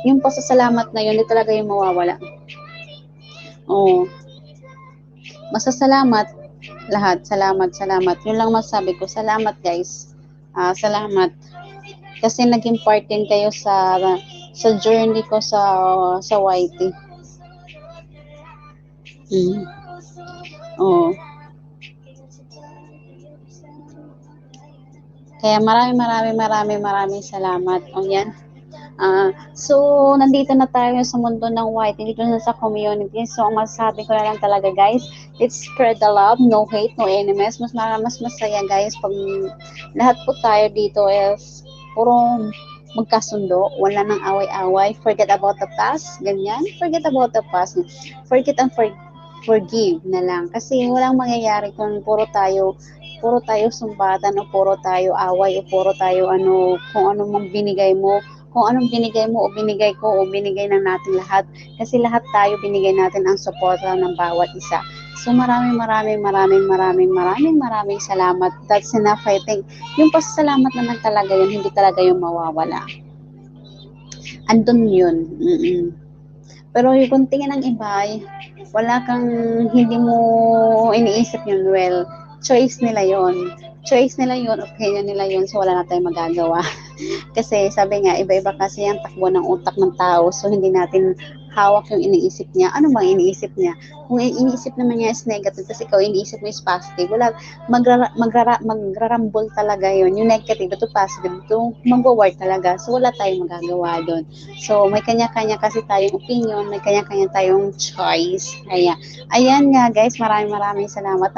Yung pasasalamat na yun, hindi talaga yung mawawala. Masasalamat lahat. Salamat. Yun lang masabi ko. Salamat guys. Salamat. Kasi naging part din kayo sa journey ko sa YT. Kaya maraming salamat. Yan. So, nandito na tayo sa mundo ng YT, dito na sa community. So, ang masasabi ko na lang talaga guys, let's spread the love, no hate, no enemies. Mas masaya guys pag lahat po tayo dito is puro magkasundo, wala nang away-away, forget about the past, ganyan, forget about the past, forget and forgive na lang. Kasi walang mangyayari kung puro tayo sumbatan o puro tayo away o puro tayo kung ano mang binigay mo, kung anong binigay mo o binigay ko o binigay ng natin lahat. Kasi lahat tayo binigay natin ang suporta ng bawat isa. So maraming salamat. That's enough, I think. Yung pasasalamat naman talaga yun, hindi talaga yung mawawala. Andun yun. Pero yung tingin ng iba, wala kang, hindi mo iniisip yun, well, choice nila yun, opinion nila yun, so wala na tayong magagawa. Kasi sabi nga, iba-iba kasi ang takbo ng utak ng tao, so hindi natin hawak yung iniisip niya. Ano bang iniisip niya? Kung iniisip naman niya is negative, kasi ikaw iniisip mo is positive, wala, magrarambol talaga yun. Yung negative, ito positive, ito mag-work talaga. So wala tayong magagawa doon. So may kanya-kanya kasi tayong opinion, may kanya-kanya tayong choice. Kaya, ayan nga guys, maraming salamat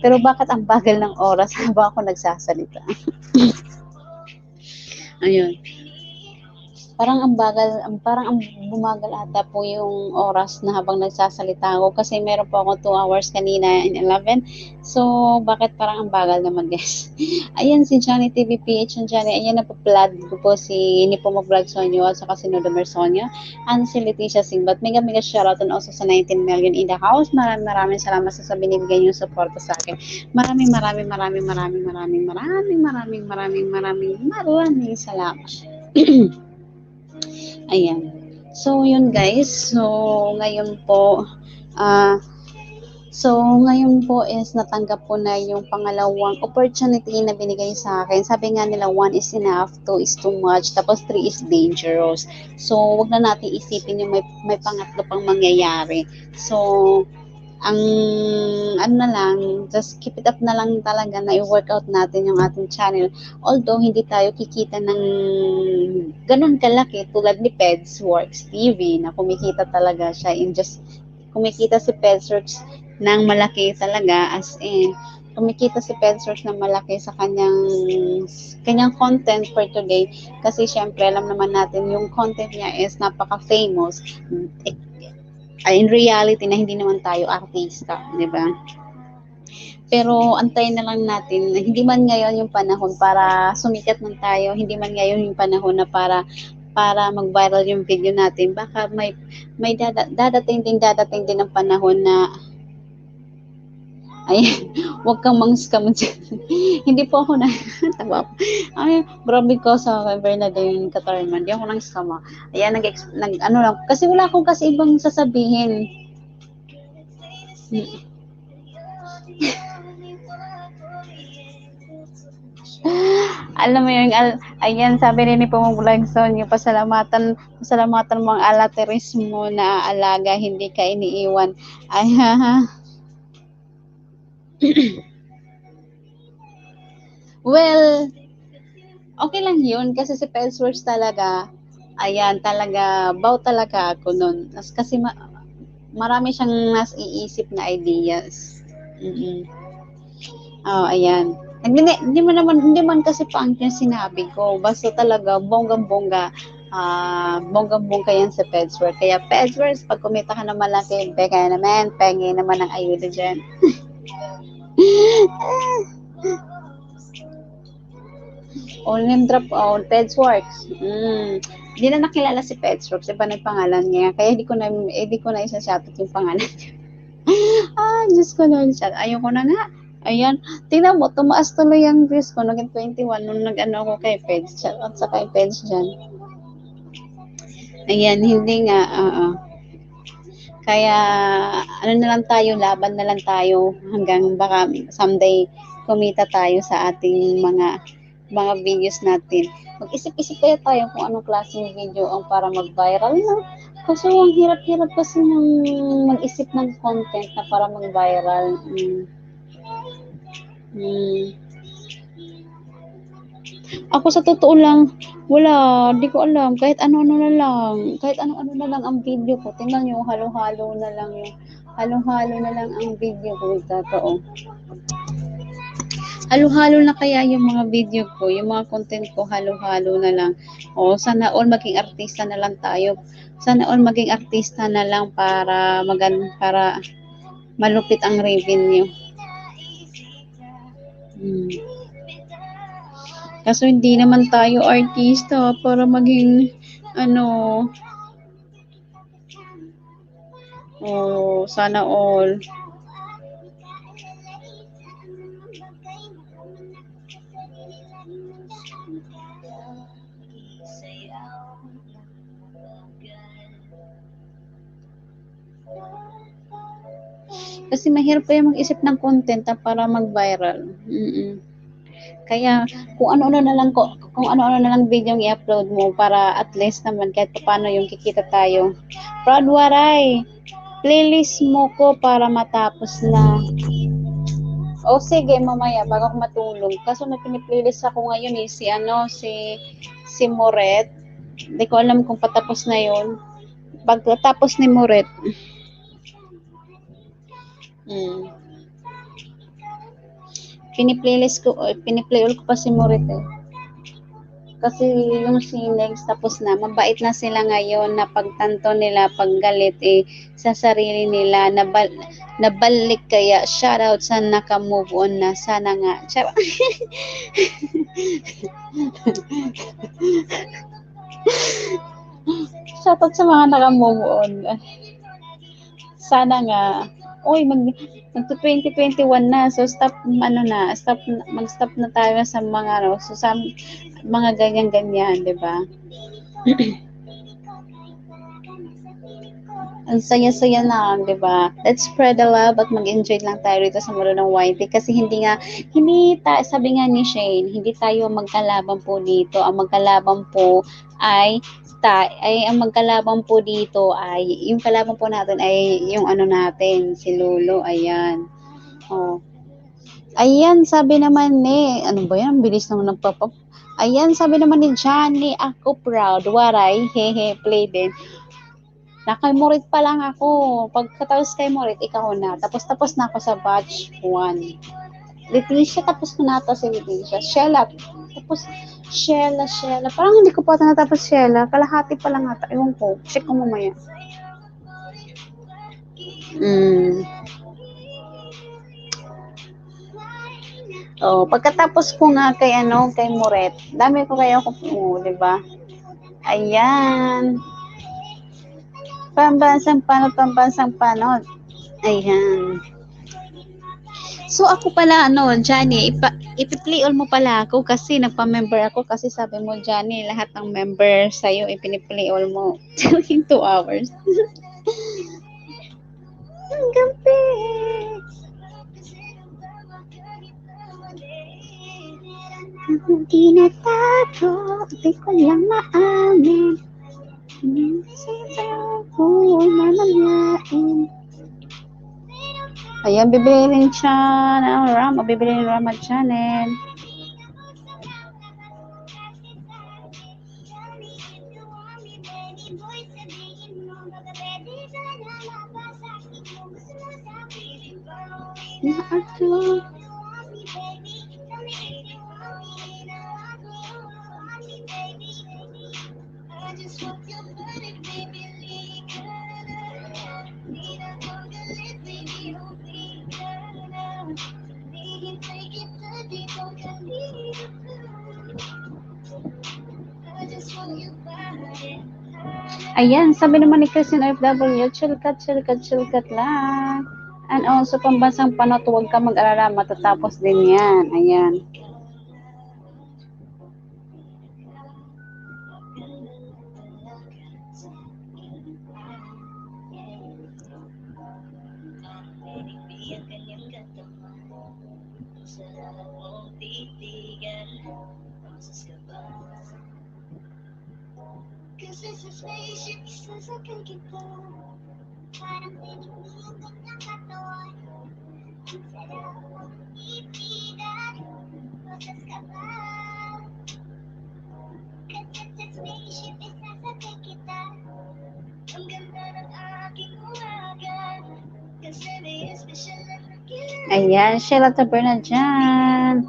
pero bakit ang bagal ng oras habang ako nagsasalita? Ayun. Parang ang bumagal ata po yung oras na habang nagsasalita ako kasi meron po ako 2 hours kanina in 11. So, bakit parang ang bagal naman guys? Ayan si Johnny TVPH and Johnny. Ayan na po vlog ko po si Nipomo Vlog Sonyo at saka si Nodomer Sonyo and si Leticia Singbat. Mega shoutout and also sa 19 million in the house. Maraming salamat sa binibigay niyo support sa akin. Maraming salamat. Ayan. So, yun guys. So, ngayon po, is natanggap po na yung pangalawang opportunity na binigay sa akin. Sabi nga nila, 1 is enough, 2 is too much, tapos 3 is dangerous. So, wag na natin isipin yung may pangatlo pang mangyayari. So, just keep it up na lang talaga na i-workout natin yung ating channel. Although, hindi tayo kikita ng ganun kalaki tulad ni Pedsworks TV na kumikita talaga siya kumikita si Pedsworks ng malaki talaga, as in, kumikita si Pedsworks ng malaki sa kanyang content for today. Kasi syempre, alam naman natin, yung content niya is napaka-famous. In reality na hindi naman tayo artista, di ba? Pero antayin na lang natin, hindi man ngayon yung panahon para sumikat man tayo, hindi man ngayon yung panahon na para mag-viral yung video natin. Baka may dadating din ang panahon na huwag kang mang-scam dyan. Hindi po ako tawa po. Grabe ko sa Bernadine Catarman. Hindi ako nang scam. Ayan, lang. Kasi wala akong kasi ibang sasabihin. Alam mo yung, ayan, sabi rin ni Pumuglag Sonyo, pasalamatan mo ang alateris mo na alaga, hindi ka iniiwan. Well, okay lang yun kasi si Pedsworks talaga, ayan, talaga, talaga ako nun. Kasi marami siyang nasiisip na ideas. Ayan. Hindi man kasi pangit yung sinabi ko. Basta talaga, bonggang-bongga. bonggang-bongga yan sa Pedsworth. Kaya Pedsworth, pag kumita ka na malaki, beka naman, pengi naman ang ayuda dyan. All name drop on Pedsworks. Hindi na nakilala si Pedsworks, iba na yung pangalan niya. Kaya di ko na isa-shoutout yung pangalan niya. Diyos ko Lord, ayoko na nga. Ayan, tingnan mo, tumaas tuloy ang views ko, naging 21 nung nag-ano ako kay Peds. Shoutout sa kay Peds dyan. Ayan, hindi nga, Kaya, ano na lang tayo, laban na lang tayo hanggang baka someday kumita tayo sa ating mga videos natin. Mag-isip-isip kaya tayo kung anong klaseng video ang para mag-viral na. Kasi ang hirap-hirap kasi ng mag-isip ng content na para mag-viral. Ako sa totoo lang, wala, di ko alam, kahit ano-ano na lang ang video ko. Tingnan nyo, halo-halo na lang ang video ko. Totoo. Halo-halo na kaya yung mga video ko, yung mga content ko, halo-halo na lang. Sana all maging artista na lang tayo. Sana all maging artista na lang para malupit ang revenue. Kaso hindi naman tayo artista para maging sana all. Kasi mahirap pa yung mag-isip ng content para mag-viral. Kaya kung ano-ano na lang video yung i-upload mo para at least naman kahit paano yung kikita tayo. Proud Waray, playlist mo ko para matapos na. Sige, mamaya bago ako matulog. Kaso may piniplaylist ako ngayon si Moret. Hindi ko alam kung patapos na yun. Pagkatapos ni Moret. Piniplay ko pa si Moret Kasi yung Sinex tapos na, mabait na sila ngayon na pagtanto nila, paggalit sa sarili nila, nabalik kaya shoutout sa naka-move on na sana nga. Shoutout sa mga naka-move on. Sana nga. Mag-2021 na. So, mag-stop na tayo sa mga, sa mga ganyan-ganyan, di ba? Ang saya-saya na, di ba? Let's spread the love at mag-enjoy lang tayo rito sa mundo ng YT kasi sabi nga ni Shane, hindi tayo magkalaban po dito. Ang magkalaban po yung kalaban po natin ay yung natin, si Lolo, ayan. Ayan, sabi naman ano ba yan? Bilis naman nagpapap. Ayan, sabi naman ni Johnny, ako proud, waray, hehe, play din. Kay Morit pa lang ako. Pagkatapos kay Morit, ikaw na. Tapos na ako sa batch 1. Leticia, tapos ko na ito si Leticia. Sheila. Parang hindi ko pa natapos Sheila. Kalahati pa lang ata. Ewan ko. Check ko mamaya. Pagkatapos ko nga kay Moret. Dami ko kaya di ba? Ayan. Pambansang panot. Ayan. So, ako pala, Johnny, ipi-play all mo pala ako kasi nagpa-member ako kasi sabi mo, Johnny, lahat ng member sa'yo, ipini-play all mo. 2 hours. Ang gabi. Hindi na tago, di ko lang maamin. Hindi sa'yo ko mamalain. Ayan, bibili rin siya ng Rama. Bibili rin Rama channel. Ayan, sabi naman ni Christine FW, chilkat lang. And also, pambansang panot, huwag ka mag-alala, matatapos din yan. Ayan. Ayan, Sheila Taberna dyan.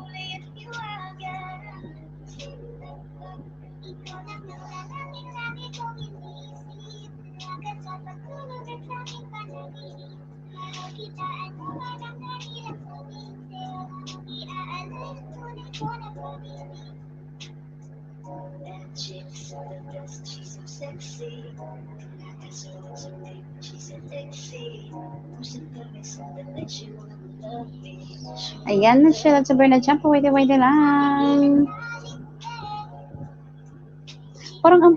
Ayan na siya sa Bernadette. Pwede lang. Parang ang...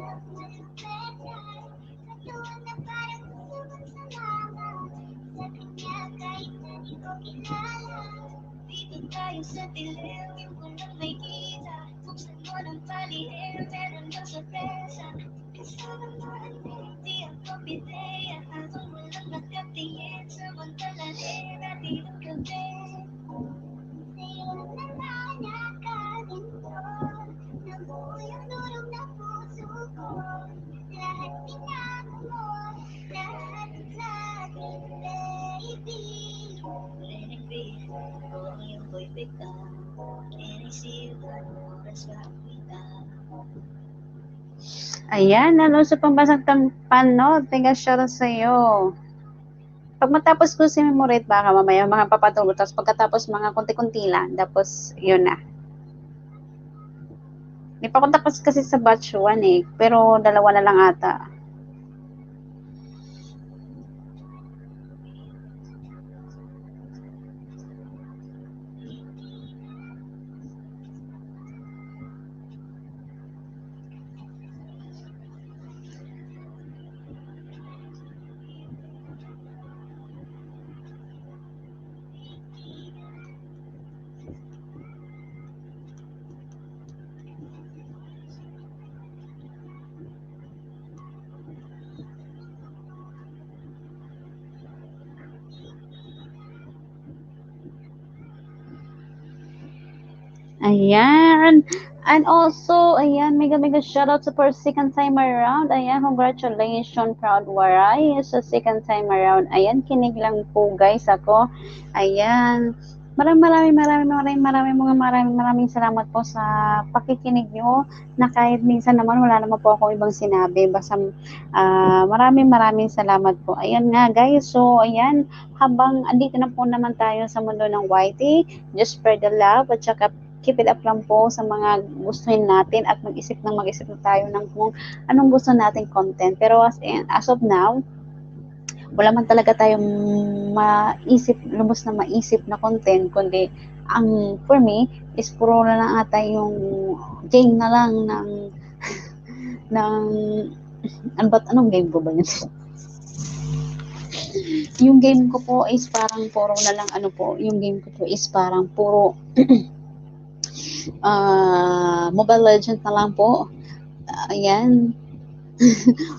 Ayan, ano sa pambasang panot, tiga shoutout sa iyo. Pag matapos ko si Memorate, baka mamaya mga papatulo, tapos pagkatapos mga konti-kunti lang, tapos yun na. Hindi pa ako tapos kasi sa batch 1 eh, pero dalawa na lang ata. Ayan. And also, ayan, mega shoutout sa for second time around. Ayan, congratulations, Proud Waray, sa second time around. Ayan, kinig lang po guys ako. Ayan. Maraming salamat po sa pakikinig nyo na kahit minsan naman wala naman po ako ibang sinabi. Basta maraming salamat po. Ayan nga guys. So, ayan, habang andito na po naman tayo sa mundo ng YT, just spread the love at saka keep it up lang po sa mga gustuhin natin at mag-isip na tayo ng kung anong gusto nating content. Pero as of now, wala man talaga tayong lubos na maisip na content, kundi ang for me is puro na lang ata yung game na lang anong game ko ba yun? Yung game ko po is parang puro na lang yung game ko po is parang puro Mobile Legends na lang po. Ayan.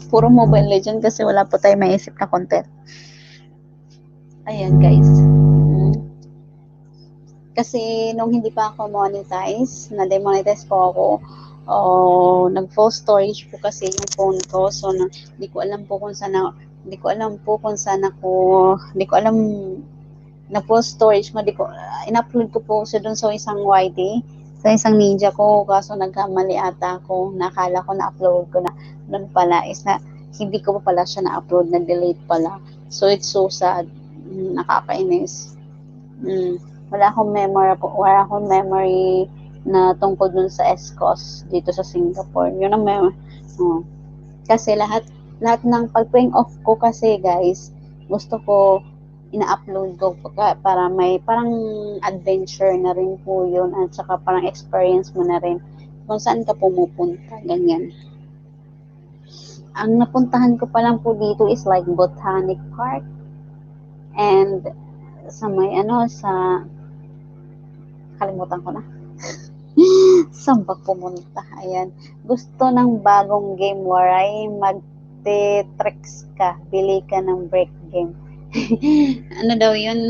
Puro Mobile Legends kasi wala po tayo maisip na content. Ayan guys. Kasi nung hindi pa ako monetize, na-demonetize po ako, nag-full storage po kasi yung phone ko. So, hindi ko alam na full storage mo, in-upload ko po siya dun sa isang YT. sa isang ninja ko, kaso nagkamali ata ako, nakala ko na-upload ko na, nun pala is na, hindi ko pa pala siya na-upload, na-delete pala. So, it's so sad. Nakakainis. Wala akong memory na tungkol dun sa ESCOS dito sa Singapore. Yun ang memory. Kasi lahat ng pag-paying off ko kasi guys, gusto ko ina-upload ko para may parang adventure na rin po yun at saka parang experience mo na rin kung saan ka pumupunta, ganyan. Ang napuntahan ko pa lang po dito is like Botanic Park and sa may sa kalimutan ko na. Saan ba pumunta? Ayan. Gusto ng bagong game waray magte-tricks ka. Bili ka ng break game. Ano daw yun?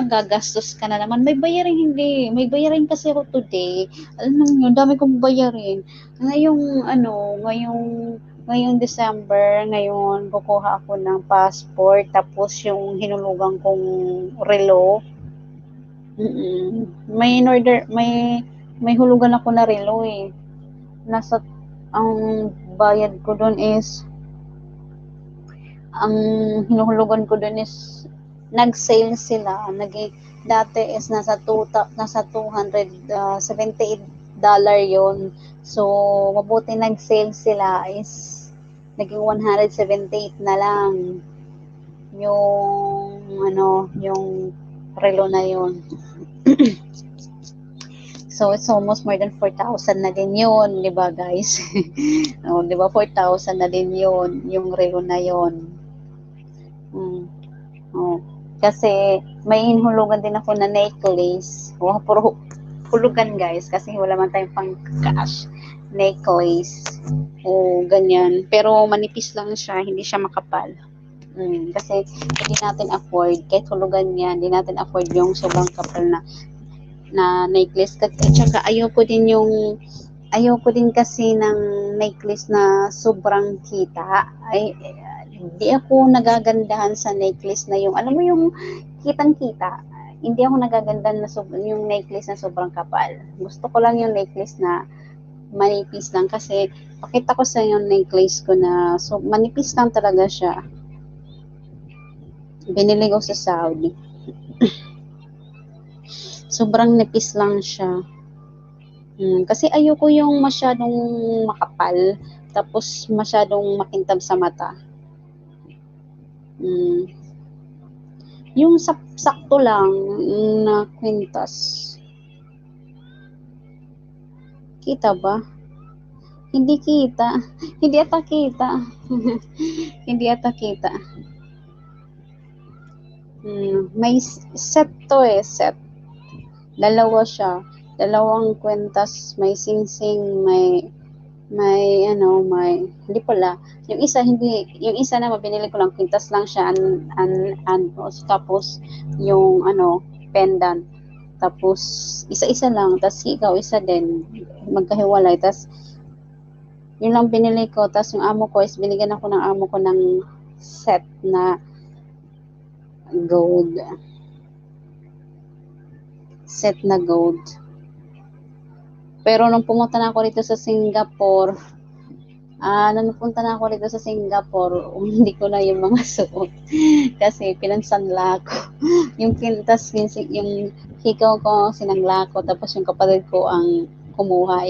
Gagastos ka na naman. May bayarin hindi. May bayarin kasi ako today. Alam nyo, dami kong bayarin. Ngayong December, ngayon, kukuha ako ng passport, tapos yung hinulugan kong relo. May hulugan ako na relo eh. Ang bayad ko doon is, ang hinuhulugan ko doon is, nag-sale sila. Dati is nasa $278 yon. So, mabuti nag-sale sila is naging 178 na lang yung relo na yon. So, it's almost more than 4,000 na din yun, di ba guys? Di ba 4,000 na din yun, yung relo na yun. Kasi may hinhulugan din ako na necklace. Puro hulugan guys, kasi wala man tayong pang cash. Necklace. Ganyan. Pero manipis lang siya, hindi siya makapal. Kasi hindi natin afford, kahit hulugan niya, hindi natin afford yung sobrang kapal na necklace. At saka ayoko din kasi ng necklace na sobrang kita. Hindi ako nagagandahan sa necklace na yung, alam mo yung kitang-kita. Hindi ako nagagandahan na yung necklace na sobrang kapal. Gusto ko lang yung necklace na manipis lang kasi pakita ko sa yung necklace ko na manipis lang talaga siya. Binili ko sa Saudi. Sobrang nipis lang siya. Kasi ayoko yung masyadong makapal tapos masyadong makintab sa mata. Yung sakto lang na kwintas. Kita ba? Hindi kita. Hindi ata kita. Hindi ata kita. May set to set. Dalawa siya. Dalawang kwintas, may singsing, may hindi pala. Yung isa na mabinili ko lang, kwintas lang siya, tapos yung pendant. Tapos isa-isa lang, tapos ikaw isa din, magkahiwalay. Tapos yun lang binili ko. Tapos yung amo ko is binigyan ako ng amo ko ng set na gold. Set na gold. Pero nung pumunta na ako dito sa Singapore, hindi ko na yung mga suot. Kasi pinansanla ko. Yung hikaw ko, sinangla ko, tapos yung kapatid ko ang kumuha.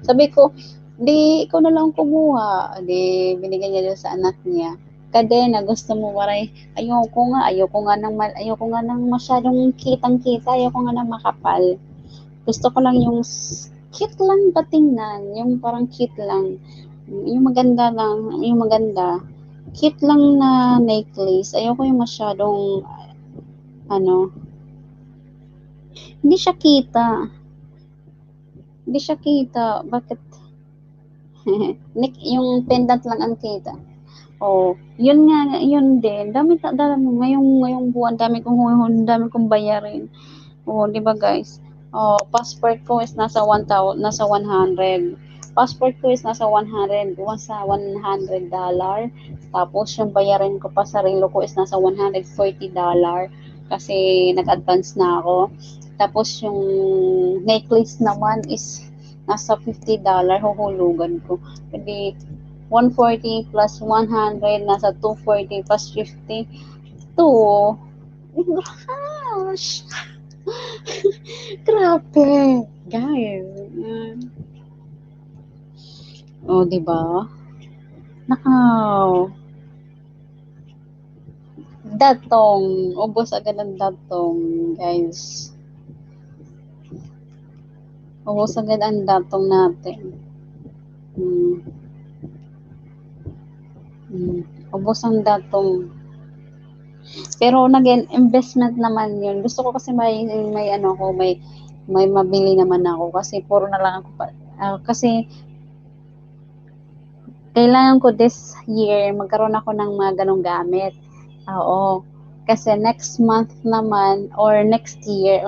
Sabi ko, di, ikaw na lang kumuha. Di, binigyan niya doon sa anak niya. Kadena, gusto mo waray, ayoko nga ng masyadong kitang-kita, ayoko nga ng makapal. Gusto ko lang yung cute lang patingnan, yung parang cute lang. Yung maganda. Cute lang na necklace. Ayoko yung masyadong hindi siya kita. Bakit? Yung pendant lang ang kita. Yun din. Dami ngayong buwan, dami kong bayarin. Di ba guys? Passport ko is nasa 100. Passport ko is nasa $100. Tapos yung bayarin ko pa sa relo ko is nasa $140 kasi nag-advance na ako. Tapos yung necklace naman is nasa $50, huhulugan ko. Hindi 140 plus 100, nasa 240 plus 50. To, gosh! Grabe! Guys. Oh, di ba? Nakaw. Datong. Ubos agad ang datong, guys. Ubos agad ang datong natin. Ubos ang datong. Pero nag-investment naman yun. Gusto ko kasi may mabili naman ako kasi puro na lang ako kasi kailangan ko this year magkaroon ako ng mga ganong gamit. Oo. Kasi next month naman or next year,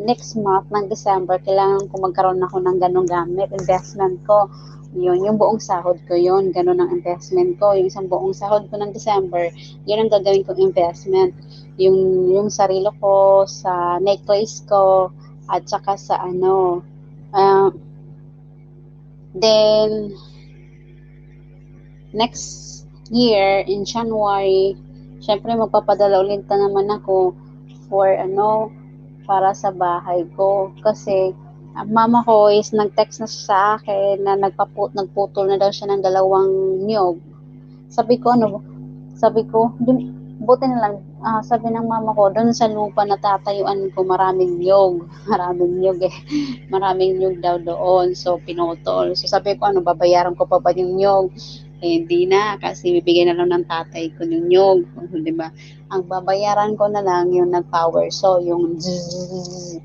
next month ng December, kailangan ko magkaroon ako ng ganong gamit, investment ko. Yun, yung buong sahod ko yun, ganun ang investment ko. Yung isang buong sahod ko ng December, yun ang gagawin kong investment. Yung sarili ko, sa necklace ko, at saka sa then, next year, in January, syempre magpapadala ulit na naman ako for para sa bahay ko. Kasi, ang mama ko is nag-text na sa akin na nagputol na daw siya ng 2 niyog. Sabi ko, buti na lang, sabi ng mama ko, doon sa lupa na tatayuan ko, maraming niyog. Maraming niyog eh. Maraming niyog daw doon. So, pinutol. So, sabi ko, babayaran ko pa ba yung niyog? Eh, hindi na, kasi bibigyan na lang ng tatay ko yung nyog. Diba? Ang babayaran ko na lang yung nag-power. So, yung zzz,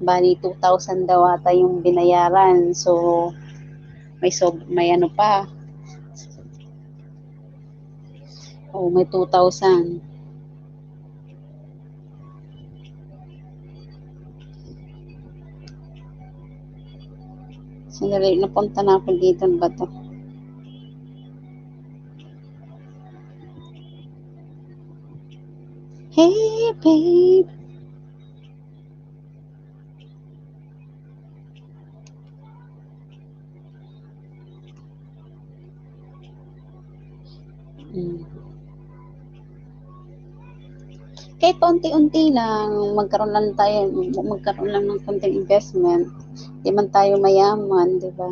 bali 2,000 daw ata yung binayaran. So, may ano pa. Oh, may 2,000. Sandali, napunta na ako dito. Ba to? Hey, babe. Kahit unti-unti lang, magkaroon lang ng konting investment. Di man tayo mayaman, di ba?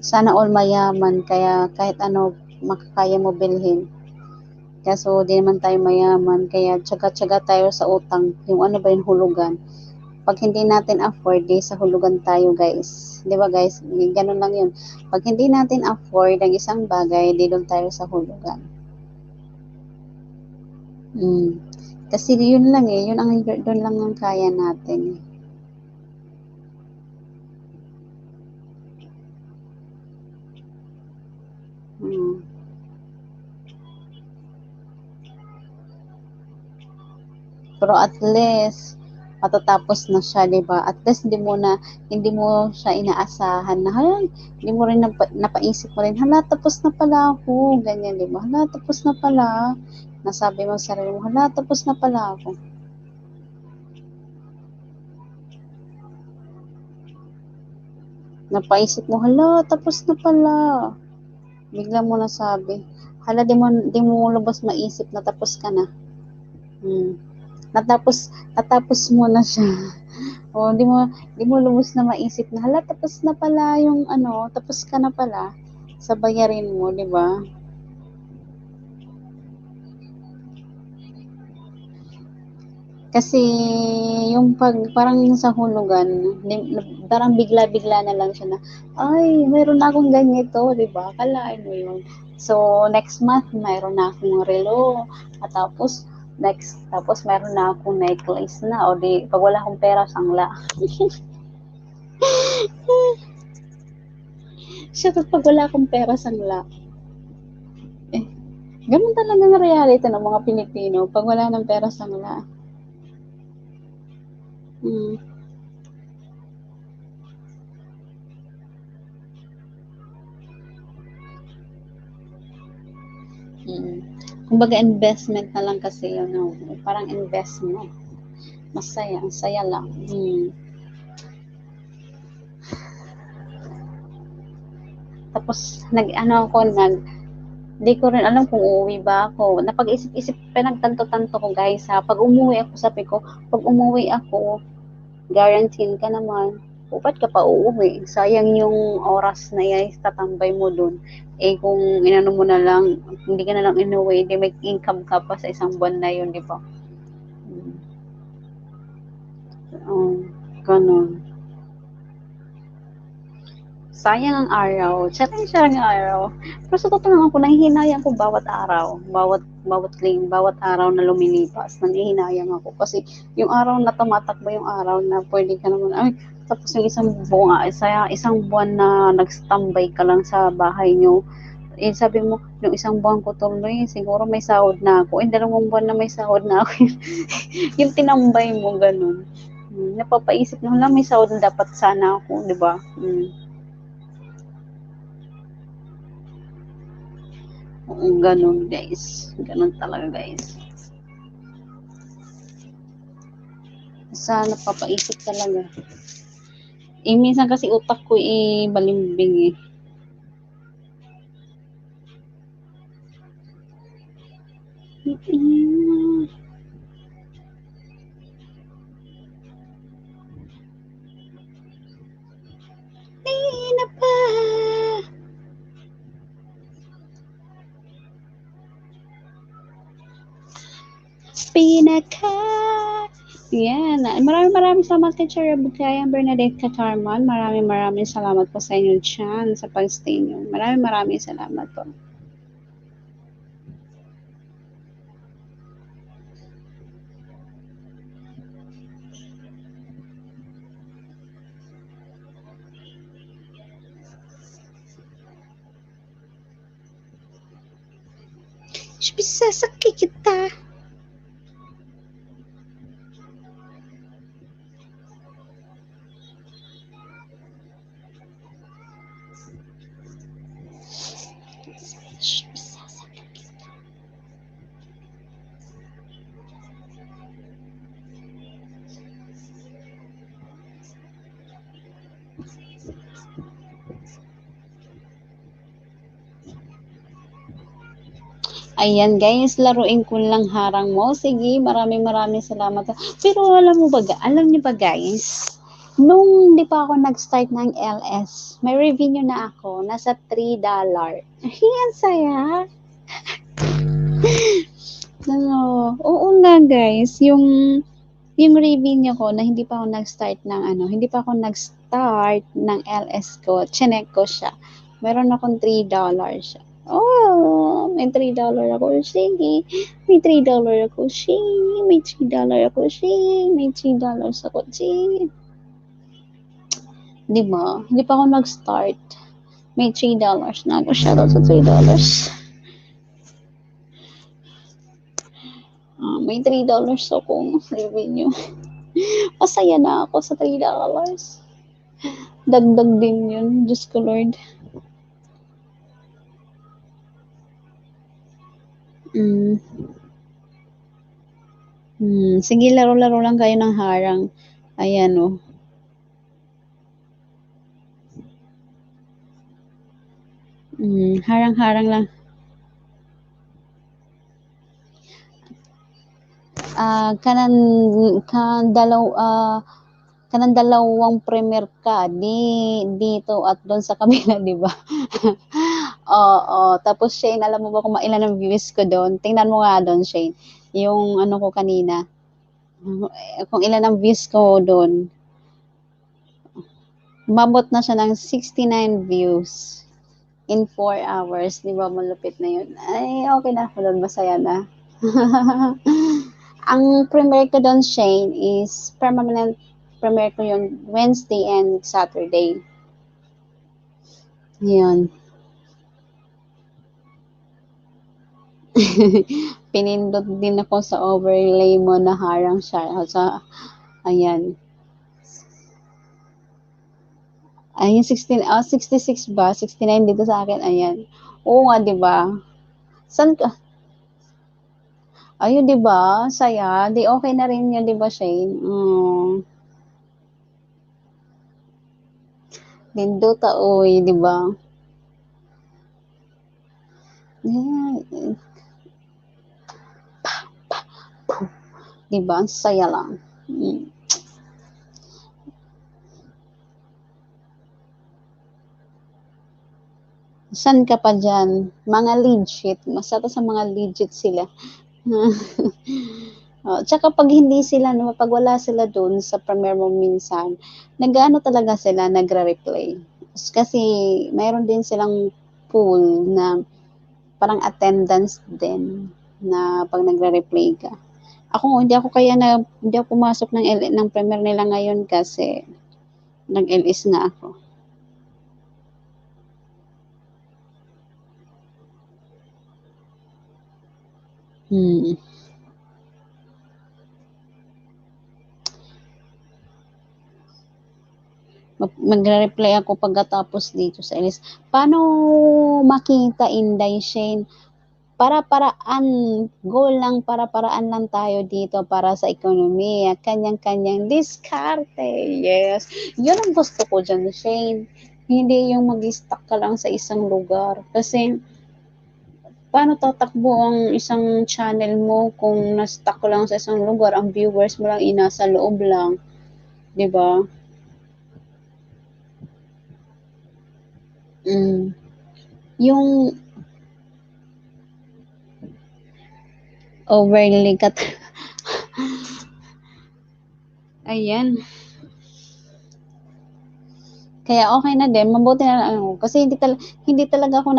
Sana all mayaman, kaya kahit ano makakaya mo bilhin. Kaso di naman tayo mayaman, kaya tsaga-tsaga tayo sa utang. Yung hulugan. Pag hindi natin afford, di sa hulugan tayo, guys. Di ba, guys? Ganun lang yun. Pag hindi natin afford ang isang bagay, di doon tayo sa hulugan. Kasi yun lang eh. Doon lang ang kaya natin. Pero at least, matatapos na siya, di ba? At least hindi mo siya inaasahan na, hindi mo rin napaisip mo rin, tapos na pala ako, ganyan, di ba? Tapos na pala. Nasabi mo sa sarili mo, tapos na pala ako. Napaisip mo, tapos na pala. Bigla mo nasabi, di mo lubos maisip na tapos ka na. Natapos mo na siya. O, di mo lubos na maisip na, tapos na pala yung tapos ka na pala sa bayarin mo, di ba? Kasi yung parang sa hulugan, parang bigla-bigla na lang siya na, ay, mayroon na akong ganito, di ba? Kalain mo yun. So, next month, mayroon na akong relo. At tapos mayroon na akong necklace na. O di, pag wala akong pera, sangla. Siya, pag wala akong pera, sangla. Ganun talaga ang reality ng mga Pilipino. Pag wala ng pera, sangla. Kumbaga investment na lang kasi yun, no? Parang investment. Masaya, ang saya lang. Tapos di ko rin alam kung uuwi ba ako. Napag-isip-isip, pinagtanto-tanto ko guys ha. Pag umuwi ako, sabi ko, pag umuwi ako, guaranteed ka naman. O, ba't ka pa uuwi? Sayang yung oras na yan, tatambay mo dun. Eh, kung inano mo na lang, hindi ka na lang inuwi, di may income ka pa sa isang buwan na yun, di ba? Ganun. Sayang ang araw. Sayang ang araw. Pero sa totoo naman ko, nahihinayang ko bawat araw. Bawat araw na lumilipas. Nahihinayang ako. Kasi yung araw na tumatakbo yung araw na pwede ka naman, tapos yung isang buwan na nag-standby ka lang sa bahay nyo. Eh, sabi mo, yung isang buwan ko tuloy, siguro may sahod na ako. Eh, 2 buwan na may sahod na ako. Yung tinambay mo, ganun. Napapaisip na lang, may sahod na dapat sana ako, di ba? Ganun guys. Ganun talaga guys. Napapaisip talaga. Eh, minsan kasi utak ko balimbing eh. Na pa. Yan. Maraming salamat kay Cherry Bugaya, Bernadette Catarman. Maraming salamat po sa inyo dyan, sa pag-stay nyo. Maraming salamat po. Bisa sakit kita. Ayan guys, laruin ko lang harang mo. Sige, maraming salamat. Pero alam niyo ba guys, nung di pa ako nag-start ng LS, may revenue na ako, nasa $3. Ayan, saya. Oo nga guys, yung revenue ko na hindi pa ako nag-start ng LS ko, chinek ko siya. Meron akong $3 siya. Oh, may $3 ako. Sige. May $3 ako. Sige. May $3 ako. Sige. May $3 ako. Sige. Diba? Hindi pa ako nag-start. May $3 na ako. Shoutout sa $3. May $3 akong revenue. Masaya na ako sa $3. Dagdag din yun. Diyos ko Lord. Sige, laro-laro lang kayo ng harang. Ayan o. Harang-harang lang. Kanang dalawang premier ka dito at doon sa kabila, di ba? Oo. Tapos Shane, alam mo ba kung ilan ang views ko doon? Tingnan mo nga doon, Shane. Yung ano ko kanina. Kung ilan ang views ko doon. Mabot na siya ng 69 views in 4 hours. Di ba? Malupit na yun. Ay, okay na ako doon. Masaya na. Ang premiere ko doon, Shane, is permanent premiere ko yun Wednesday and Saturday. Yun. Pinindot din ako sa overlay mo na harang siya. Ayan. Ayun, 66 ba? 69 dito sa akin. Ayan. Oo nga, di ba? Saan ka? Ayun, di ba? Saya. Di okay na rin yun, di ba, Shane? Nindota, oy, di ba? Yeah. Di ba? Ang saya lang. San ka pa dyan? Mga legit. Masata sa mga legit sila. Tsaka pag hindi sila, no, pag wala sila doon sa premiere mo minsan, nag-ano talaga sila, nagre-replay. Kasi mayroon din silang pool na parang attendance din na pag nagre-replay ka. Ako, hindi ako pumasok ng premiere nila ngayon kasi nag-LS na ako. Magre-reply ako pagkatapos dito sa LS. Paano makita, Inday, Shane? Para-paraan, goal lang, para-paraan lang tayo dito para sa ekonomiya, kanyang-kanyang diskarte. Yes. Yun ang gusto ko dyan, Shane. Hindi yung mag-stuck ka lang sa isang lugar. Kasi, paano tatakbo ang isang channel mo kung na-stuck lang sa isang lugar, ang viewers mo lang inasa loob lang. 'Di ba? Yung overly kat ayan. Kaya okay na din, mabuti na ano, kasi hindi talaga ako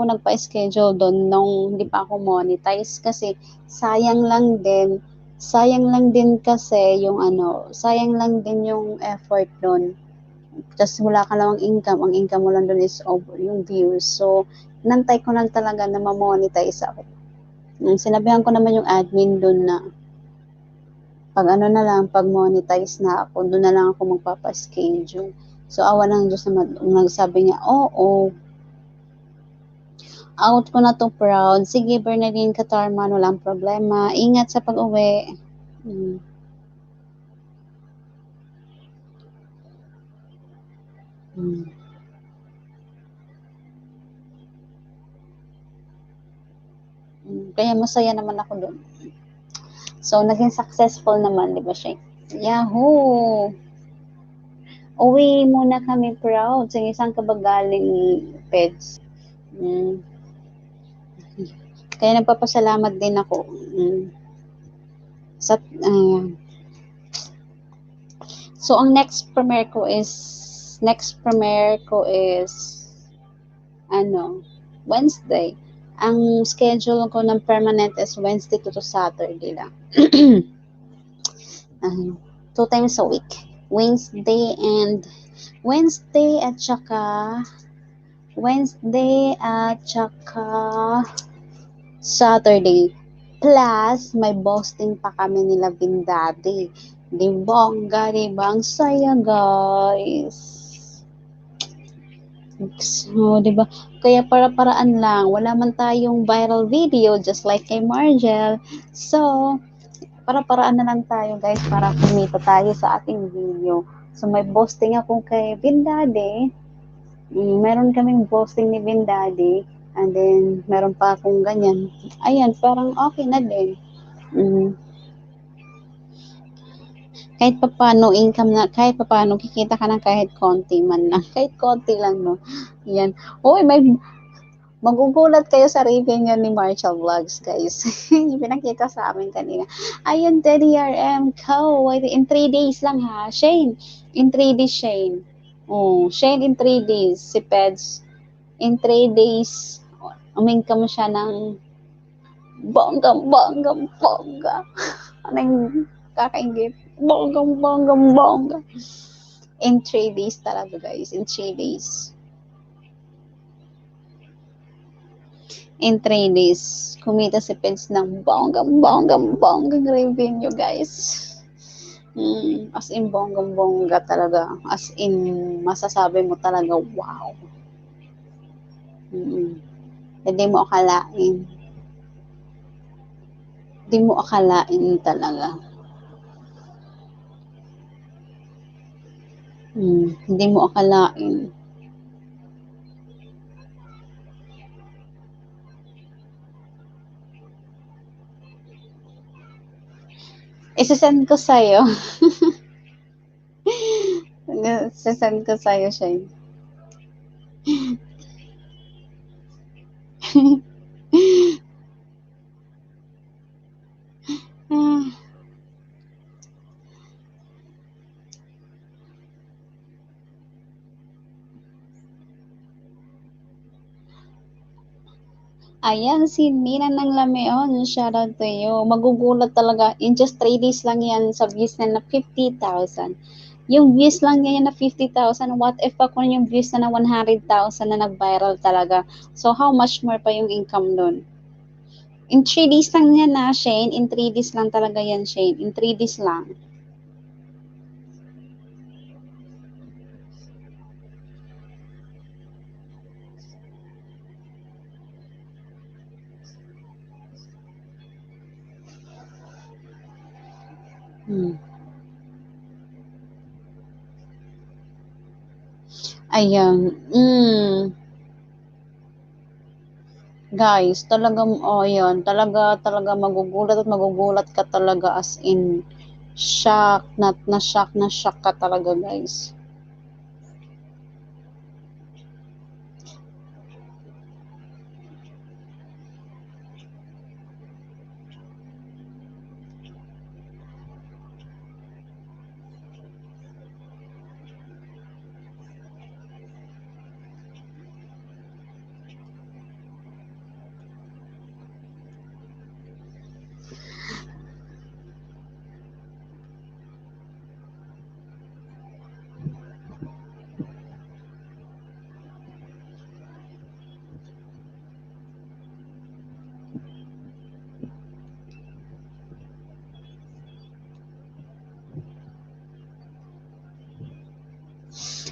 nagpa-schedule doon nung hindi pa ako monetize kasi sayang lang din kasi yung sayang lang din yung effort doon. Tapos wala ka namang income, ang income mo lang doon is over yung views. So, nantay ko lang talaga na ma-monetize ako. Sinabihan ko naman yung admin doon na pag monetize na ako, doon na lang ako magpapa-schedule. So, awa ng Diyos naman, nagsabi niya, oo, out ko na to proud. Sige, Bernadine Katarman, walang problema. Ingat sa pag-uwi. Kaya masaya naman ako doon. So, naging successful naman, di ba siya? Yahoo! Uwi muna kami proud. Sige, saan ka ba galing, Peds? Kaya nagpapasalamat din ako. So, ang next premiere ko is Wednesday. Ang schedule ko ng permanent is Wednesday to Saturday lang. 2 times a week. Wednesday at saka Saturday. Plus, may boasting pa kami nila Bindadi. Di bongga, di bang saya, guys. So, di ba? Kaya para-paraan lang. Wala man tayong viral video just like kay Margel. So, para-paraan na lang tayo, guys, para kumita tayo sa ating video. So, may boasting ako kay Bindadi. Meron kaming boasting ni Bindadi. And then, meron pa akong ganyan. Ayan, parang okay na din. Kahit papaano income na, kahit papaano kikita ka ng kahit konti man lang. Kahit konti lang, no? Yan. Uy, magugulat kayo sa revenue ni Marshall Vlogs, guys. Yung pinakita sa amin kanina. Ayun, Daddy RM Co. In 3 days lang, ha? Shane. In 3 days, Shane. Shane in 3 days. Si Peds. In 3 days, umingkam siya ng bongga. Anong kakaingit? Bongga. In 3 days talaga, guys. In 3 days. In 3 days, kumita si Peds ng bongga revenue, guys. As in, bongga talaga. As in, masasabi mo talaga, wow. Hindi mo akalain. Hindi mo akalain talaga. Hindi mo akalain. Isasend ko sa'yo. Isasend ko sa'yo, Shane. Ayan, si Nina ng Lameon. Shout out to you. Magugulat talaga. In just 3 days lang yan sa views na 50,000. Yung views lang niya yan na 50,000. What if ako yung views na 100,000 na nag-viral talaga? So, how much more pa yung income nun? In 3 days lang yan na, Shane. In 3 days lang talaga yan, Shane. In 3 days lang. Ayan. Guys, talagang, yan. Talaga magugulat ka talaga as in shock, na shock ka talaga, guys.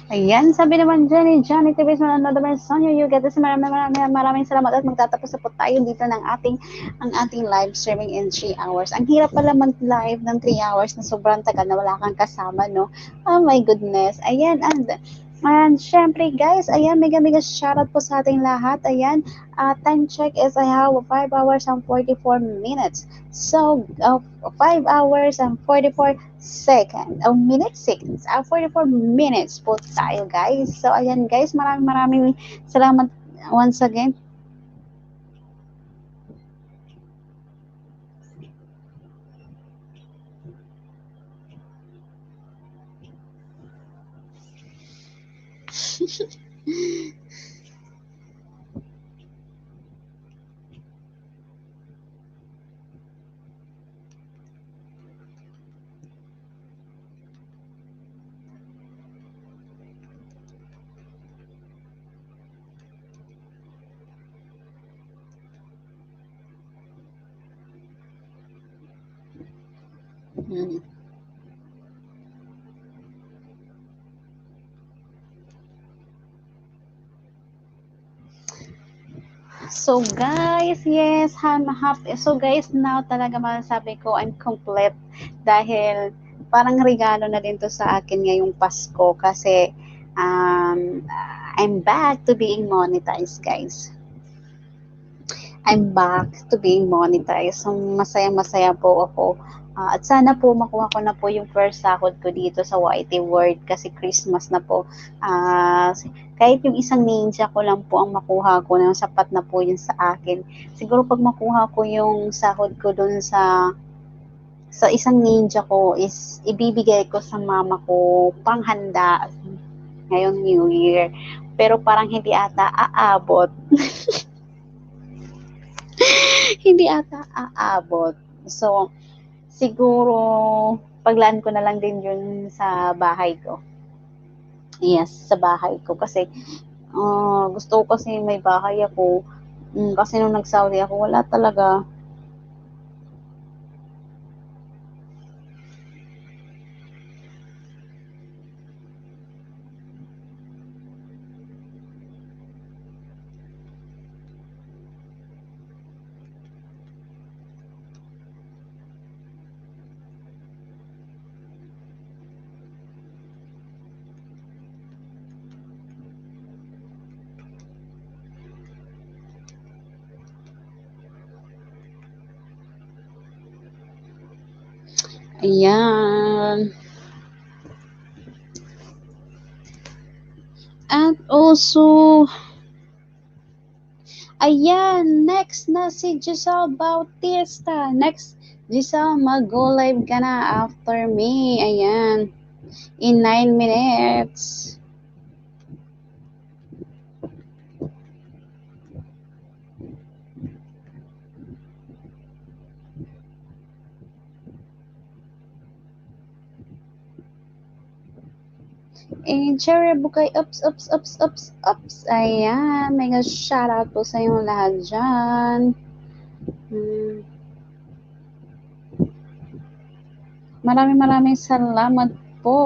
Ayan, sabi naman Johnny TV's manonood naman sa inyo. You get this. Maraming salamat at magtatapos na po tayo dito ng ating live streaming in 3 hours. Ang hirap pala mag-live ng 3 hours na sobrang tagal na wala kang kasama, no? Oh my goodness. Ayan, and syempre guys, ayan, mega shoutout po sa ating lahat. Ayan, time check is I have 5 hours and 44 minutes. So, 5 hours and 44 seconds, seconds, 44 minutes po tayo guys. So, ayan guys, maraming salamat once again. So guys, yes, I'm happy. So guys, now talaga masasabi ko I'm complete dahil parang regalo na din to sa akin ngayong Pasko kasi I'm back to being monetized, guys. I'm back to being monetized. So, masayang-masaya po ako. At sana po makuha ko na po yung first sahod ko dito sa YT World kasi Christmas na po. Kahit yung isang ninja ko lang po ang makuha ko na sapat na po yun sa akin. Siguro pag makuha ko yung sahod ko dun sa isang ninja ko is ibibigay ko sa mama ko panghanda ngayong New Year. Pero parang hindi ata aabot. Hindi ata aabot. So, siguro, paglaan ko na lang din yun sa bahay ko. Yes, sa bahay ko. Kasi, gusto ko kasi may bahay ako. Kasi nung nag-Saudi ako, wala talaga. Ayan. At also, ayan, next na si Giselle Bautista. Next, Giselle, mag-go live ka na after me. Ayan, in 9 minutes. And Cherry Bukay, ups, ups, ups, ups, ups. Ayan, mega shoutout po sa inyong lahat dyan. Maraming salamat po.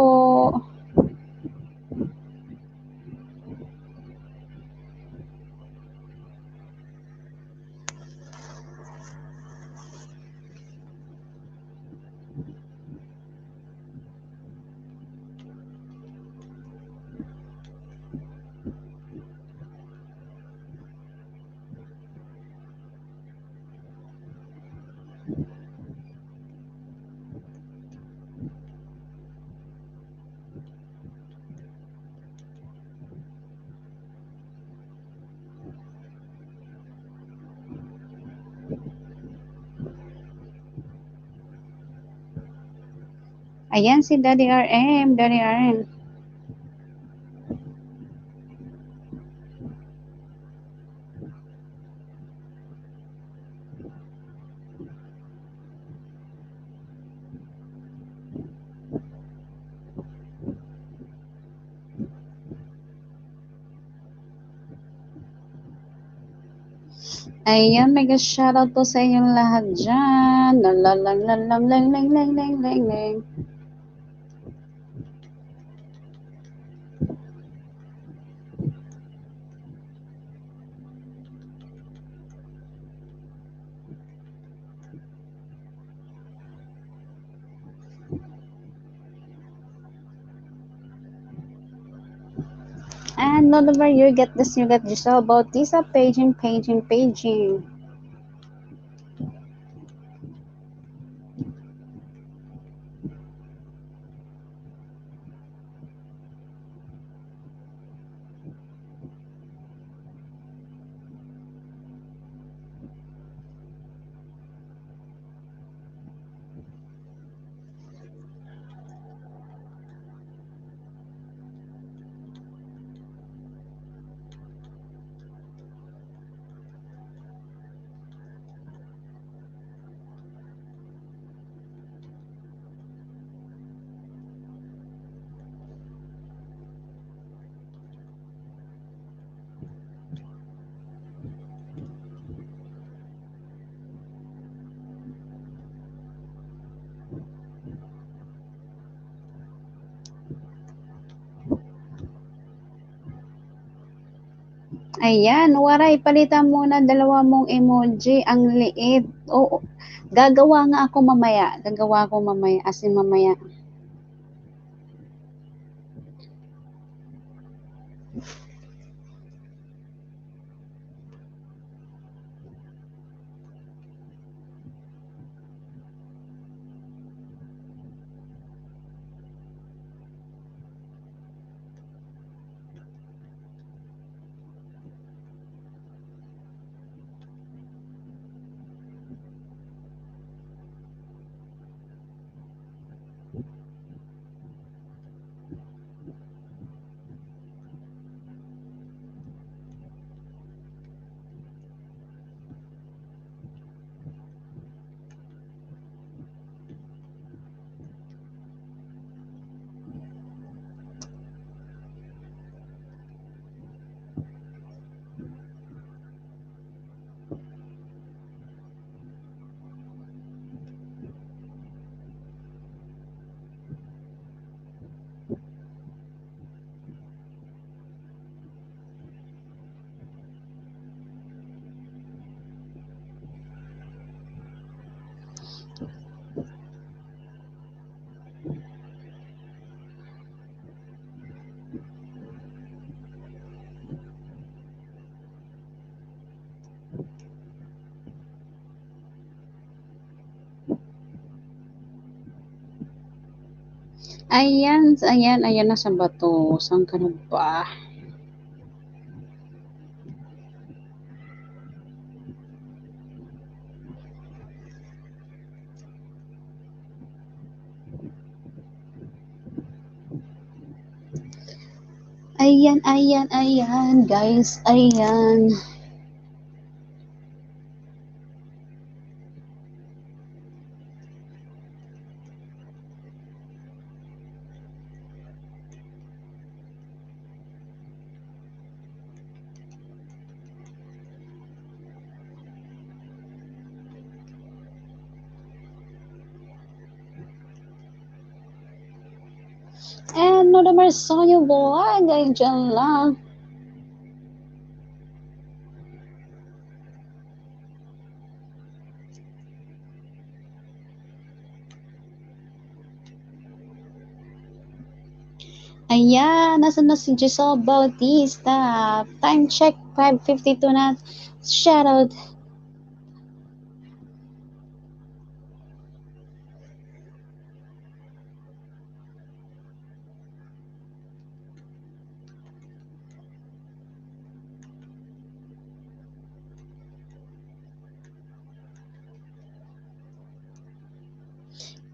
Ayan si Daddy RM, Daddy RM. Ayan, mega shoutout po sa inyong lahat dyan. Lang. And whenever you get this, you get Giselle Bautista paging. Ayan, waray, palitan muna dalawa mong emoji. Ang liit. Oo, gagawa ako mamaya. As in mamaya. Ayan, ayan, nasa bato. Saan ka na ba? Ayan, guys, ayan. Ano naman sa inyo, buhay, guys, dyan lang. Ayan, nasa na si Giselle Bautista. Time check, 5:52 na. Shoutout.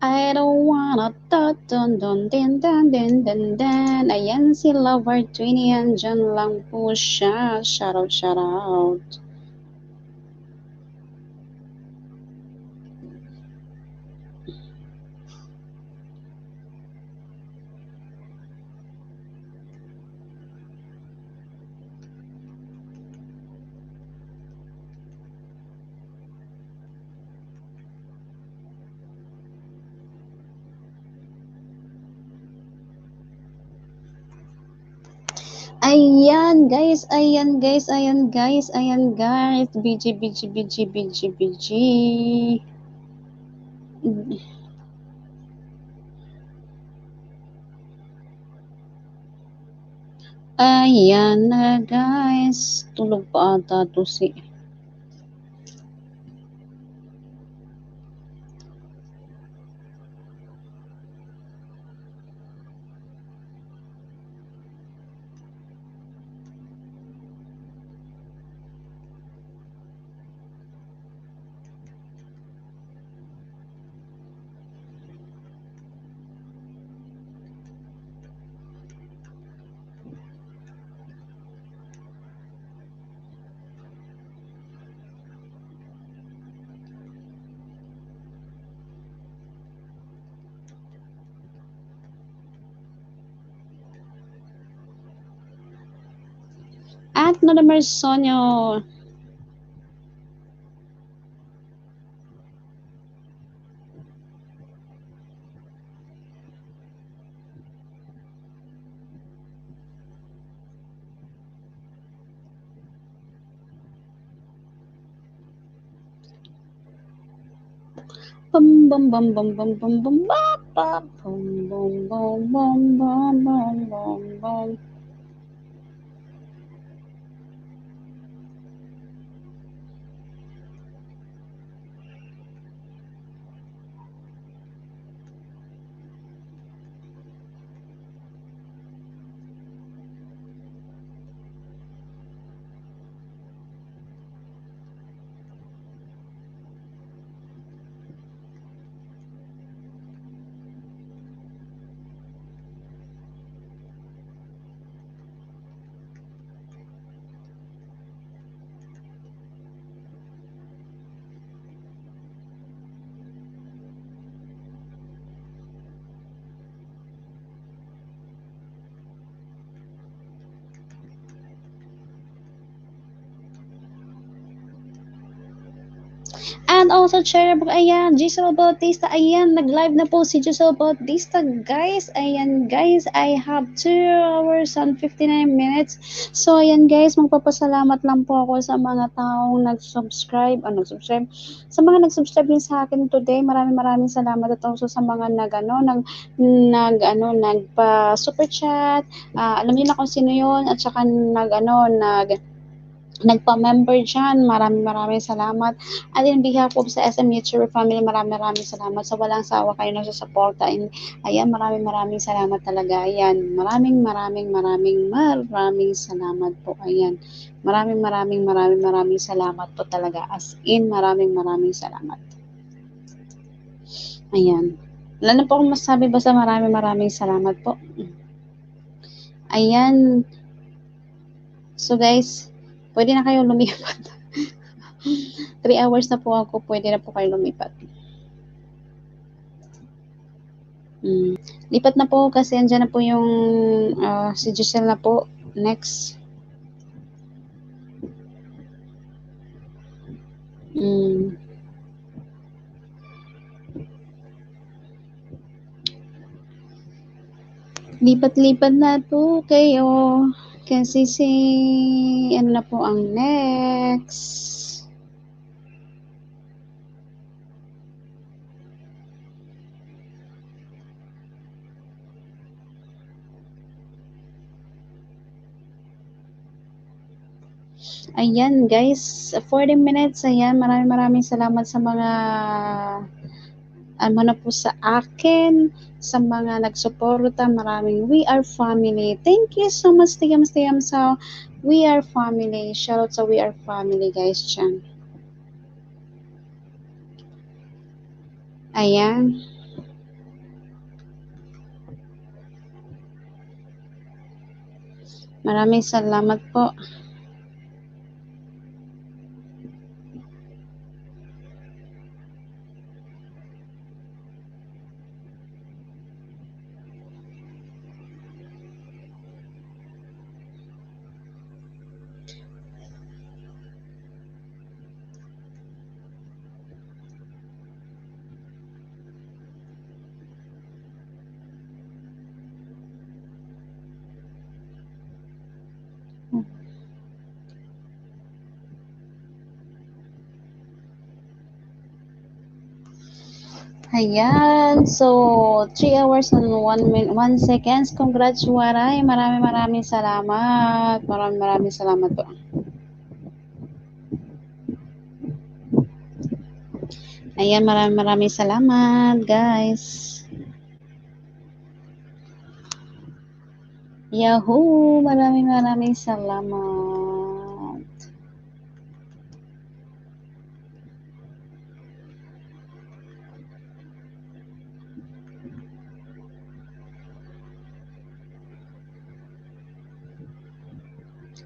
I don't wanna dun dun din dun din dun dun. Ayan si Lover 20, andyan lang po siya. Shoutout. Ayan guys. BG. Ayan na guys. Tulog pa ata to si... At na naman Sonyo. Bum bum bum bum bum bum bum bum bum bum bum bum bum bum bum bum. And also, Cherubog, ayan, Giselle Bautista, ayan, nag-live na po si Giselle Bautista, guys. Ayan, guys, I have 2 hours and 59 minutes. So, ayan, guys, magpapasalamat lang po ako sa mga taong nag-subscribe, sa mga nag-subscribe din sa akin today. Maraming salamat at also sa mga nagpa-super chat. Alam niyo na kung sino yun, at saka nagpa-member dyan, maraming salamat. At in behalf of sa SM YouTuber family, maraming salamat sa walang sawa kayo nagsusuporta. Ayan, maraming salamat talaga. Ayan, maraming salamat po. Ayan, maraming salamat po talaga. As in, maraming salamat. Ayan. Wala na po akong masabi, basta maraming salamat po. Ayan. So guys, pwede na kayo lumipat. 3 hours na po ako, pwede na po kayo lumipat. Lipat na po kasi andyan na po yung si Giselle na po. Next. Lipat-lipat na po kayo kasi ano na po ang next. Ayan guys, 40 minutes. Ayan, maraming salamat sa mga na po sa akin, sa mga nagsuporta. We are family. Thank you so much, Tigam sa We are family. Shout out sa We are family guys dyan. Ayan. Maraming salamat po. Ayan, so 3 hours and 1 seconds. Congrats, Waray. Maraming salamat. Maraming salamat po. Ayan, maraming salamat, guys. Yahoo! Maraming salamat.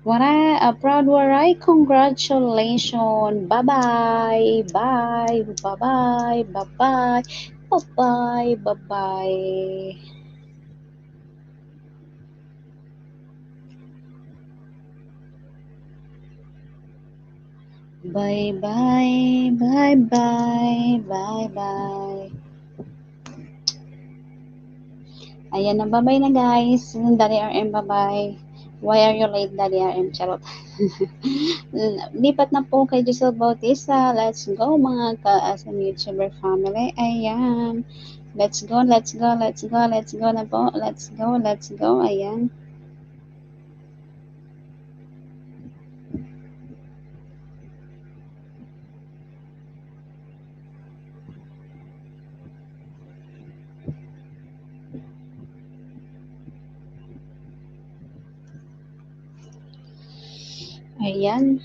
Waray, proud Waray, congratulations. Bye-bye. Bye. Bye-bye. Bye-bye. Bye-bye. Bye-bye. Bye-bye. Bye-bye. Bye-bye. Ayan na, bye-bye na guys. Daddy RM, bye-bye. Why are you late, Daddy RM? Charot. Lipat na po kay Giselle Bautista. Let's go mga ka-SM YouTuber family. Ayan. Let's go na po. Let's go. Ayan. Ayan.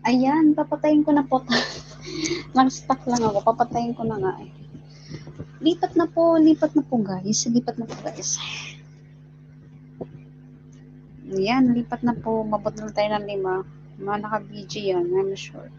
Ayan, papatayin ko na po. Nag-stuck lang ako. Papatayin ko na nga eh. Lipat na po guys. Lipat na po guys. Ayan, lipat na po. Mabot na tayo ng 5. Mga naka-BG yan. I'm sure.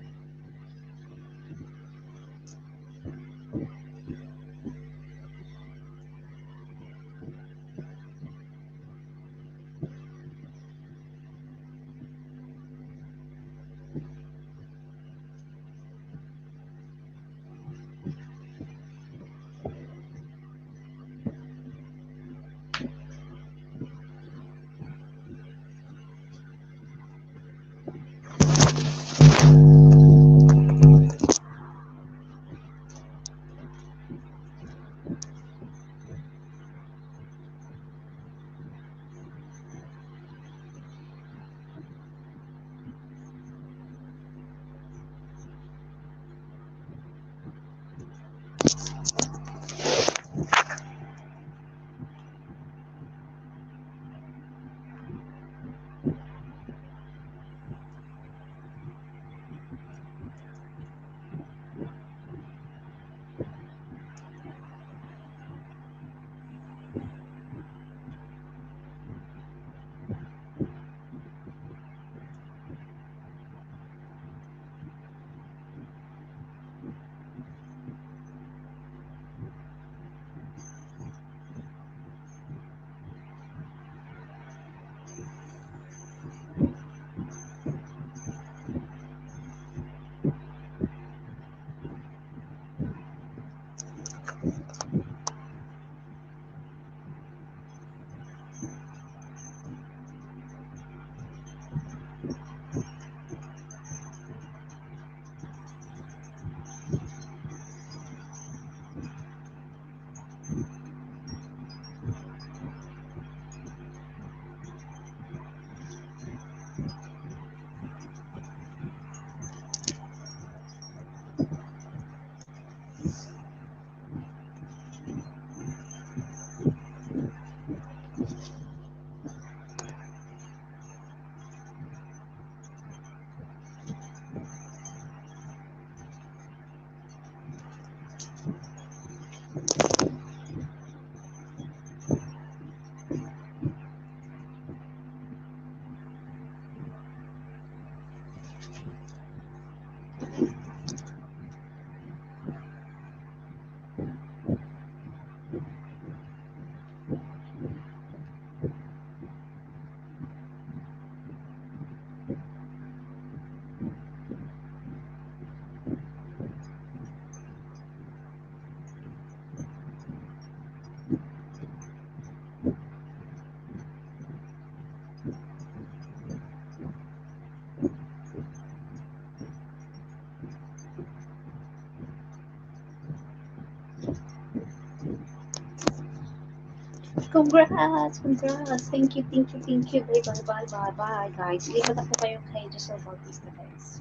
Congrats! Congrats! Thank you, thank you, thank you. Bye, bye, bye, bye, bye, guys. Lipat na po kayo kay Giselle Bautista, guys.